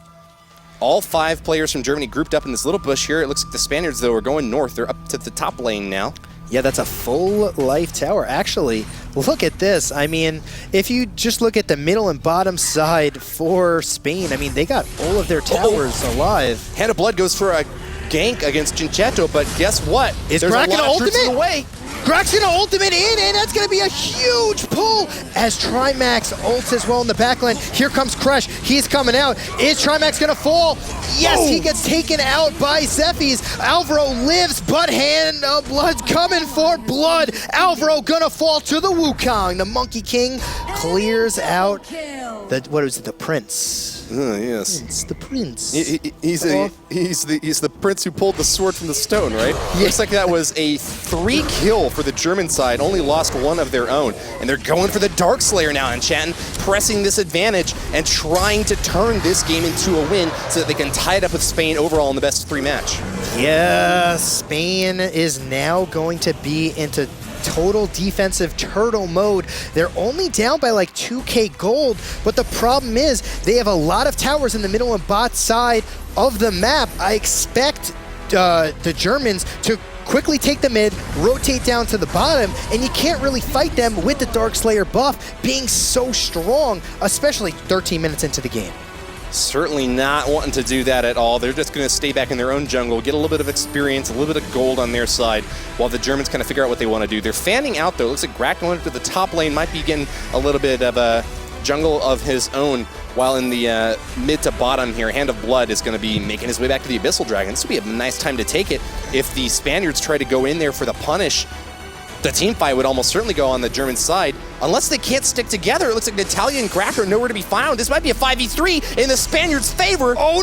All 5 players from Germany grouped up in this little bush here. It looks like the Spaniards, though, are going north. They're up to the top lane now. Yeah, that's a full life tower. Actually, look at this. I mean, if you just look at the middle and bottom side for Spain, I mean, they got all of their towers alive. Hand of Blood goes for a gank against Ginchetto, but guess what? Is There's Grak a lot gonna of troops in ultimate? the way. Grak's gonna ultimate in, and that's gonna be a huge pull as Trimax ults as well in the backline. Here comes Crush. He's coming out. Is Trimax gonna fall? Yes, he gets taken out by Zephy's. Alvaro lives, but Hand of Blood's coming for blood. Alvaro gonna fall to the Wukong. The Monkey King clears out the Prince. Yes. It's the Prince. He's the Prince who pulled the sword from the stone, right? Yeah. Looks like that was a 3-kill for the German side, only lost 1 of their own. And they're going for the Darkslayer now, and Chatton pressing this advantage and trying to turn this game into a win so that they can tie it up with Spain overall in the best of 3 match. Yeah, Spain is now going to be into total defensive turtle mode. They're only down by like 2k gold, but the problem is they have a lot of towers in the middle and bot side of the map. I expect the Germans to quickly take the mid, rotate down to the bottom, and you can't really fight them with the Darkslayer buff being so strong, especially 13 minutes into the game. Certainly not wanting to do that at all. They're just going to stay back in their own jungle, get a little bit of experience, a little bit of gold on their side, while the Germans kind of figure out what they want to do. They're fanning out, though. Looks like Grak going up to the top lane might be getting a little bit of a jungle of his own, while in the mid to bottom here, Hand of Blood is going to be making his way back to the Abyssal Dragon. This would be a nice time to take it. If the Spaniards try to go in there for the punish, the team fight would almost certainly go on the German side. Unless they can't stick together, it looks like Natalia and Grak are nowhere to be found. This might be a 5v3 in the Spaniards' favor. Oh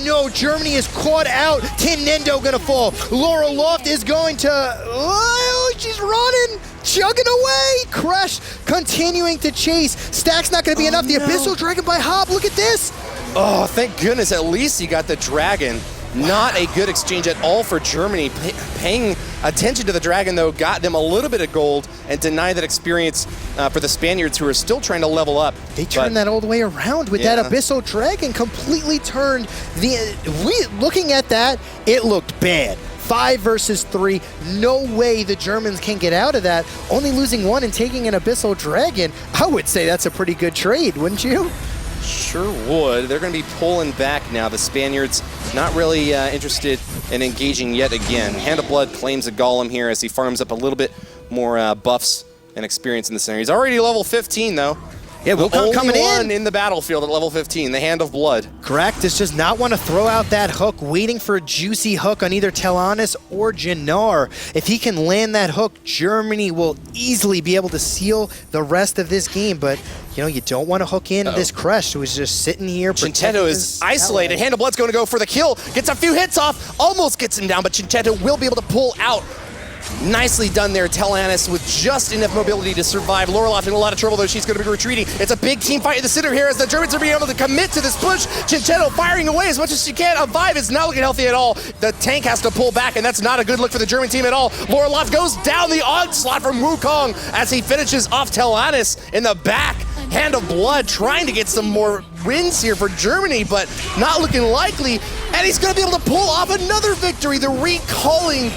no, Germany is caught out. Tenendo gonna fall. Laura Loft is going to, she's running, chugging away. Crush continuing to chase. Stack's not gonna be enough. The Abyssal Dragon by Hob, look at this. Oh, thank goodness, at least he got the Dragon. Not a good exchange at all for Germany. Paying attention to the Dragon, though, got them a little bit of gold and denied that experience for the Spaniards, who are still trying to level up. They turned that all the way around with that Abyssal Dragon. Completely turned looking at that, it looked bad. 5 versus 3. No way the Germans can get out of that. Only losing 1 and taking an Abyssal Dragon. I would say that's a pretty good trade, wouldn't you? Sure would. They're going to be pulling back now. The Spaniards not really interested in engaging yet again. Hand of Blood claims a Golem here as he farms up a little bit more buffs and experience in this area. He's already level 15, though. Yeah, Wukong coming one in the battlefield at level 15, the Hand of Blood. Correct. Does just not want to throw out that hook, waiting for a juicy hook on either Teleanis or Jannar. If he can land that hook, Germany will easily be able to seal the rest of this game. But, you know, you don't want to hook in this Crush, who is just sitting here. Chintetto is isolated. Hand of Blood's going to go for the kill. Gets a few hits off, almost gets him down, but Chintetto will be able to pull out. Nicely done there, Teleanis with just enough mobility to survive. Loroloff in a lot of trouble though, she's going to be retreating. It's a big team fight in the center here as the Germans are being able to commit to this push. Chintetto firing away as much as she can. Vive is not looking healthy at all. The tank has to pull back and that's not a good look for the German team at all. Loroloff goes down, the onslaught from Wukong as he finishes off Teleanis in the back. Hand of Blood trying to get some more wins here for Germany, but not looking likely. And he's going to be able to pull off another victory. The recalling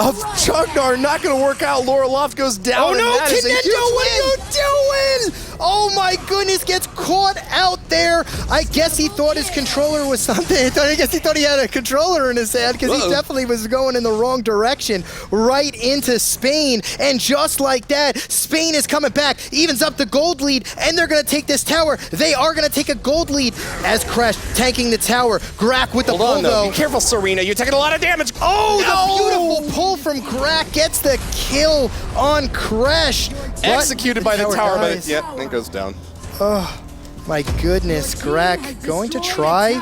of Chugnar not going to work out. Loroloff goes down. Oh no, Chintetto, what are you doing? Oh my goodness, gets caught out there. I guess he thought his controller was something. I guess he thought he had a controller in his hand because he definitely was going in the wrong direction, right into Spain. And just like that, Spain is coming back, evens up the gold lead, and they're going to take this tower. They are going to take a gold lead as Crash tanking the tower. Grak with the pull, though. Be careful, Serena. You're taking a lot of damage. Oh, the beautiful pull from Grak gets the kill on Crash. Executed by the tower, but yeah, it goes down. Oh, my goodness. Grak going to try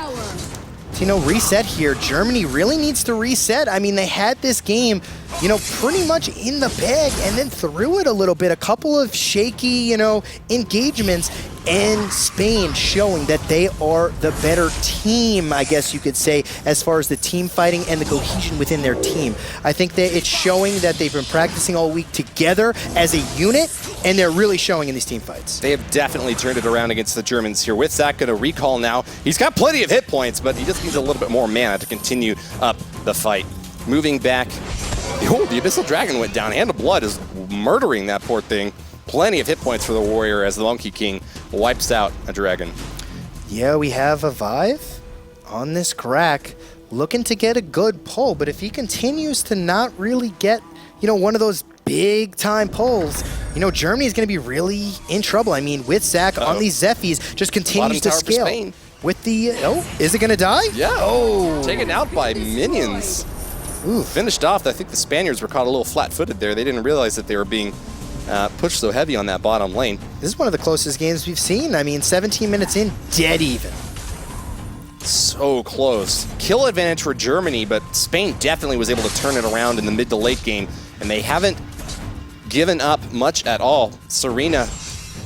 to, you know, reset here. Germany really needs to reset. I mean, they had this game, you know, pretty much in the bag and then threw it a little bit. A couple of shaky, you know, engagements. And Spain showing that they are the better team, I guess you could say, as far as the team fighting and the cohesion within their team. I think that it's showing that they've been practicing all week together as a unit, and they're really showing in these team fights. They have definitely turned it around against the Germans here. With Zach going to recall now. He's got plenty of hit points, but he just needs a little bit more mana to continue up the fight. Moving back. Oh, the Abyssal Dragon went down. Hand of Blood is murdering that poor thing. Plenty of hit points for the Warrior as the Monkey King wipes out a dragon. Yeah, we have a Vive on this Grak looking to get a good pull, but if he continues to not really get, you know, one of those big time pulls, you know, Germany is going to be really in trouble. I mean, with Zach on these Zephyrs, just continues to scale. With the, is it going to die? Yeah. Oh. Taken out by minions. Ooh. Finished off. I think the Spaniards were caught a little flat-footed there. They didn't realize that they were being pushed so heavy on that bottom lane. This is one of the closest games we've seen. I mean, 17 minutes in, dead even. So close. Kill advantage for Germany, but Spain definitely was able to turn it around in the mid to late game, and they haven't given up much at all. Serena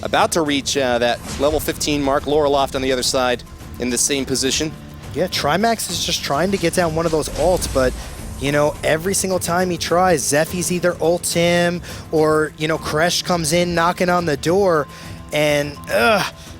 about to reach that level 15 mark. Loroloff on the other side in the same position. Yeah, Trimax is just trying to get down one of those ults, but you know, every single time he tries, Zephy's either ults him or, you know, Kresh comes in knocking on the door, and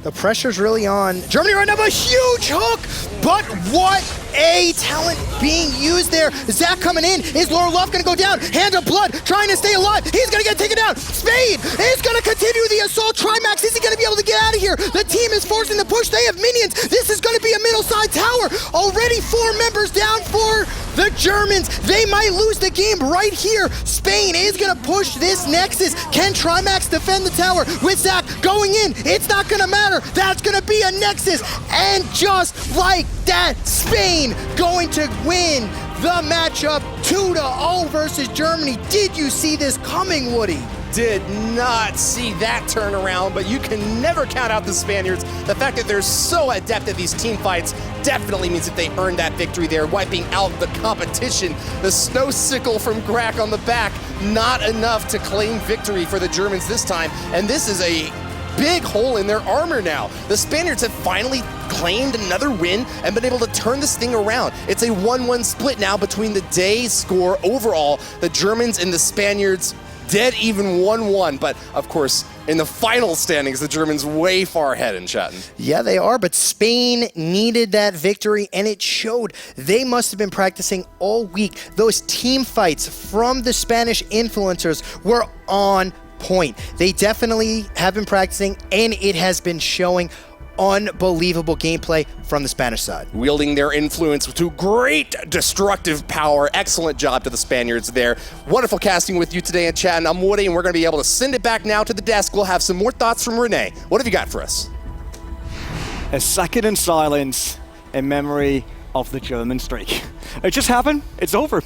the pressure's really on Germany right now. A huge hook, but what a talent being used there. Zach coming in. Is Loroloff going to go down? Hand of Blood trying to stay alive. He's going to get taken down. Spain is going to continue the assault. Trimax, is he going to be able to get out of here? The team is forcing the push. They have minions. This is going to be a middle side tower. Already 4 members down for the Germans. They might lose the game right here. Spain is going to push this Nexus. Can Trimax defend the tower? With Zach going in, it's not going to matter. That's going to be a Nexus. And just like that, Spain going to win the matchup 2-0 versus Germany. Did you see this coming, Woody? Did not see that turnaround, but you can never count out the Spaniards. The fact that they're so adept at these team fights definitely means that they earned that victory there, wiping out the competition. The snow sickle from Grak on the back, not enough to claim victory for the Germans this time, and this is a big hole in their armor now. The Spaniards have finally claimed another win and been able to turn this thing around. It's a 1-1 split now between the day's score overall. The Germans and the Spaniards dead even 1-1, but of course in the final standings the Germans way far ahead in Chatton. Yeah, they are, but Spain needed that victory and it showed. They must have been practicing all week. Those team fights from the Spanish influencers were on point. They definitely have been practicing and it has been showing unbelievable gameplay from the Spanish side. Wielding their influence to great destructive power. Excellent job to the Spaniards there. Wonderful casting with you today in chat, and I'm Woody, and we're going to be able to send it back now to the desk. We'll have some more thoughts from Renee. What have you got for us? A second in silence in memory of the German streak. It just happened. It's over.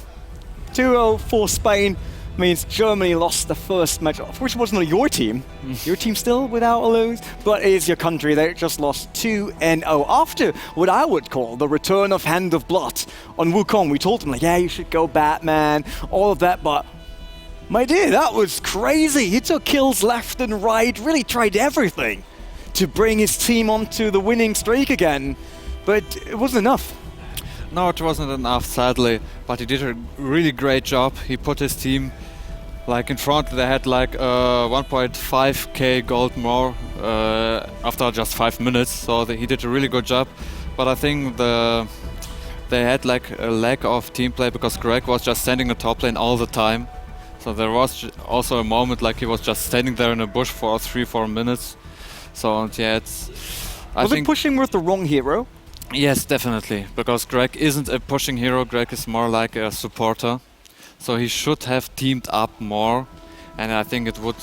2-0 for Spain means Germany lost the first match. Of course, it wasn't your team. Your team still without a lose, but it is your country. They just lost 2-0 after what I would call the return of Hand of Blood on Wukong. We told them, like, yeah, you should go Batman, all of that, but my dear, that was crazy. He took kills left and right, really tried everything to bring his team onto the winning streak again, but it wasn't enough. No, it wasn't enough, sadly, but he did a really great job. He put his team like in front. They had like 1.5k gold more after just 5 minutes, so he did a really good job. But I think they had like a lack of team play because Greg was just standing in the top lane all the time. So there was also a moment like he was just standing there in a bush for 3-4 minutes. So yeah, Was it pushing with the wrong hero? Yes, definitely, because Greg isn't a pushing hero. Greg is more like a supporter, so he should have teamed up more, and I think it would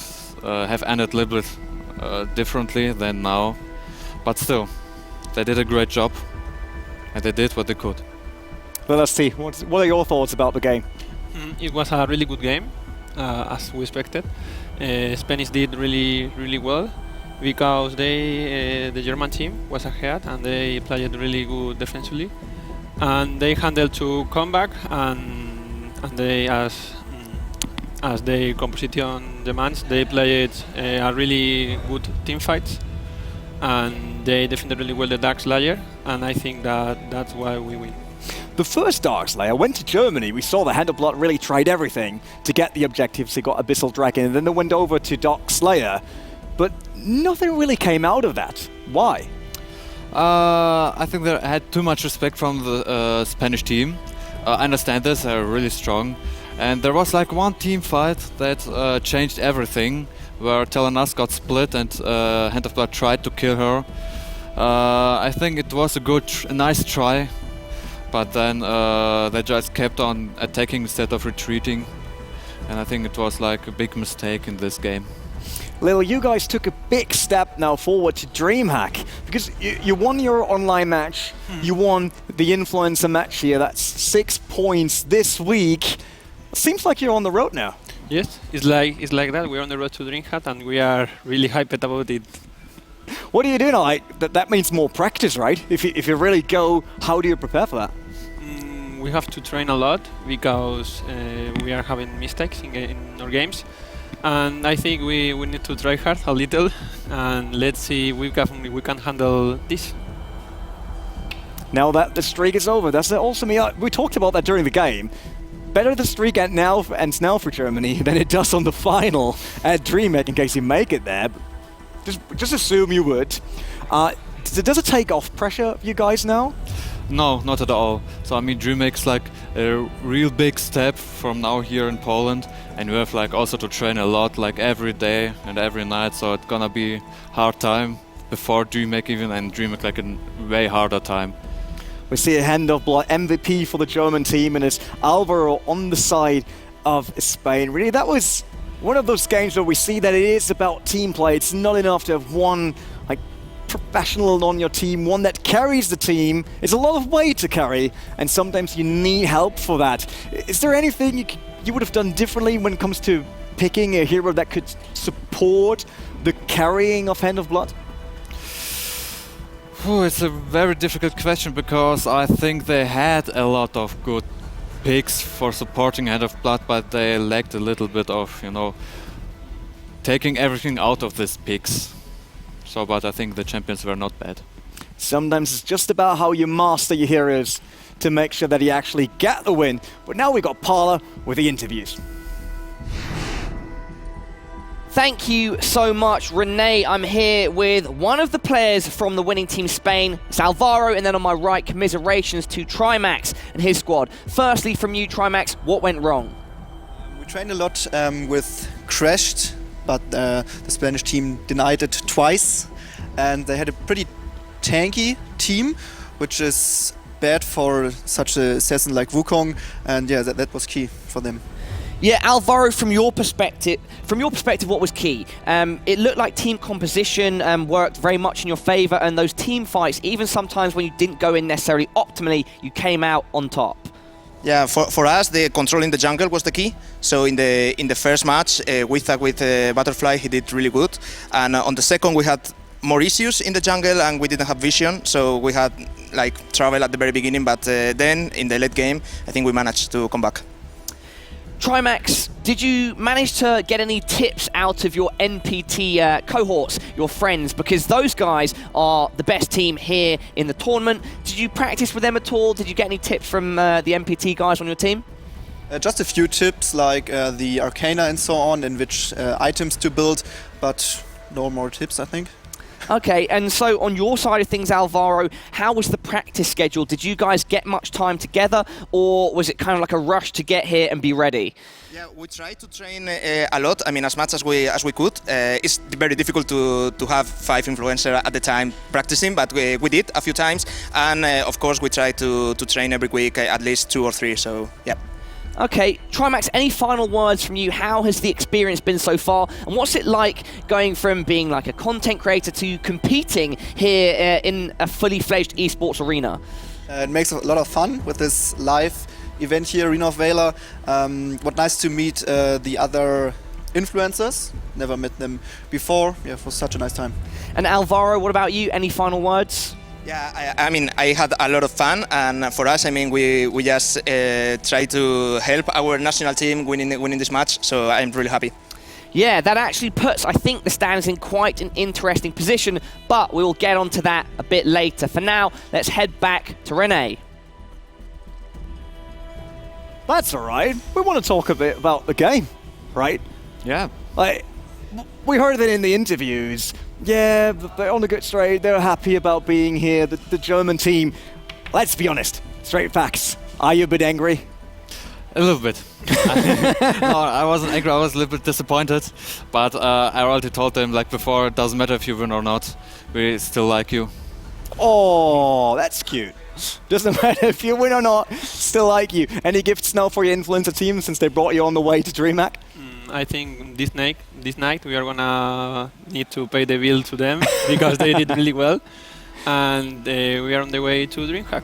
have ended a little bit differently than now. But still, they did a great job, and they did what they could. Well, let's see. What are your thoughts about the game? It was a really good game, as we expected. Spanish did really well, because the German team was ahead and they played really good defensively, and they handled to come back and they, as the composition demands, they played a really good team fight, and they defended really well the Dark Slayer, and I think that's why we win. The first Dark Slayer went to Germany. We saw the Hand of Blood really tried everything to get the objectives. They got Abyssal Dragon, and then they went over to Dark Slayer, but nothing really came out of that. Why? I think they had too much respect from the Spanish team. I understand this, they're really strong. And there was like one team fight that changed everything, where Telenas got split and Hand of Blood tried to kill her. I think it was a nice try, but then they just kept on attacking instead of retreating. And I think it was like a big mistake in this game. Lil, you guys took a big step now forward to DreamHack, because you won your online match, you won the influencer match here, that's 6 points this week. Seems like you're on the road now. Yes, it's like that. We're on the road to DreamHack and we are really hyped about it. What do you do now? That means more practice, right? If you really go, how do you prepare for that? We have to train a lot because we are having mistakes in our games. And I think we need to try hard a little, and let's see if we can handle this. Now that the streak is over, that's also me. We talked about that during the game. Better the streak ends now for Germany than it does on the final at DreamHack, in case you make it there. Just assume you would. Does it take off pressure, you guys, now? No, not at all. So I mean, DreamHack's like a real big step from now here in Poland, and we have like also to train a lot, like every day and every night. So it's gonna be hard time before DreamHack even, and DreamHack like a way harder time. We see a Hand of Blood MVP for the German team, and it's Alvaro on the side of Spain. Really, that was one of those games where we see that it is about team play. It's not enough to have one like professional on your team, one that carries the team. It's a lot of weight to carry, and sometimes you need help for that. Is there anything you would have done differently when it comes to picking a hero that could support the carrying of Hand of Blood? It's a very difficult question, because I think they had a lot of good picks for supporting Hand of Blood, but they lacked a little bit of, taking everything out of these picks. So, but I think the champions were not bad. Sometimes it's just about how you master your heroes to make sure that you actually get the win. But now we got Parla with the interviews. Thank you so much, Renee. I'm here with one of the players from the winning team Spain, it's Alvaro, and then on my right, commiserations to Trimax and his squad. Firstly, from you, Trimax, what went wrong? We trained a lot with Crashed, but the Spanish team denied it twice, and they had a pretty tanky team, which is bad for such a assassin like Wukong, and yeah, that was key for them. Yeah, Alvaro, from your perspective, what was key? It looked like team composition worked very much in your favor, and those team fights, even sometimes when you didn't go in necessarily optimally, you came out on top. Yeah, for us, the controlling the jungle was the key. So in the first match, with Butterfly, he did really good, and on the second we had more issues in the jungle and we didn't have vision, so we had like trouble at the very beginning, but then in the late game, I think we managed to come back. Trimax, did you manage to get any tips out of your NPT cohorts, your friends? Because those guys are the best team here in the tournament. Did you practice with them at all? Did you get any tips from the NPT guys on your team? Just a few tips, like the Arcana and so on, and which items to build, but no more tips, I think. Okay, and so on your side of things, Alvaro, how was the practice schedule? Did you guys get much time together, or was it kind of like a rush to get here and be ready? Yeah, we tried to train a lot. I mean, as much as we could. It's very difficult to have 5 influencers at the time practicing, but we did a few times, and of course we try to train every week at least 2 or 3. So yeah. Okay, Trimax, any final words from you? How has the experience been so far? And what's it like going from being like a content creator to competing here in a fully fledged esports arena? It makes a lot of fun with this live event here, Arena of Valor. What nice to meet the other influencers. Never met them before. Yeah, it was such a nice time. And Alvaro, what about you? Any final words? Yeah, I mean, I had a lot of fun, and for us, I mean, we just try to help our national team winning this match, so I'm really happy. Yeah, that actually puts, I think, the standings in quite an interesting position, but we will get onto that a bit later. For now, let's head back to Rene. That's all right. We want to talk a bit about the game, right? Yeah. Like, we heard that in the interviews. Yeah, they're on a good straight. They're happy about being here. The German team. Let's be honest. Straight facts. Are you a bit angry? A little bit. No, I wasn't angry. I was a little bit disappointed. But I already told them, like before, it doesn't matter if you win or not. We still like you. Oh, that's cute. Doesn't matter if you win or not. Still like you. Any gifts now for your influencer team since they brought you on the way to DreamHack? I think this night we are gonna need to pay the bill to them because they did really well, and we are on the way to DreamHack.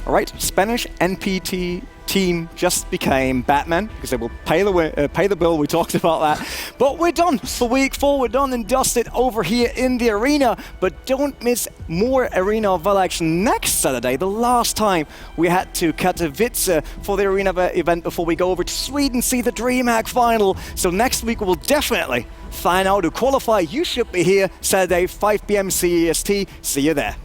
All right, Spanish NPT team just became Batman because they will pay the bill. We talked about that, but we're done for week 4. We're done and dusted over here in the arena. But don't miss more Arena of Valor action next Saturday. The last time we had to Katowice for the arena event before we go over to Sweden see the DreamHack final. So next week we will definitely find out who qualify. You should be here Saturday 5 p.m. CEST. See you there.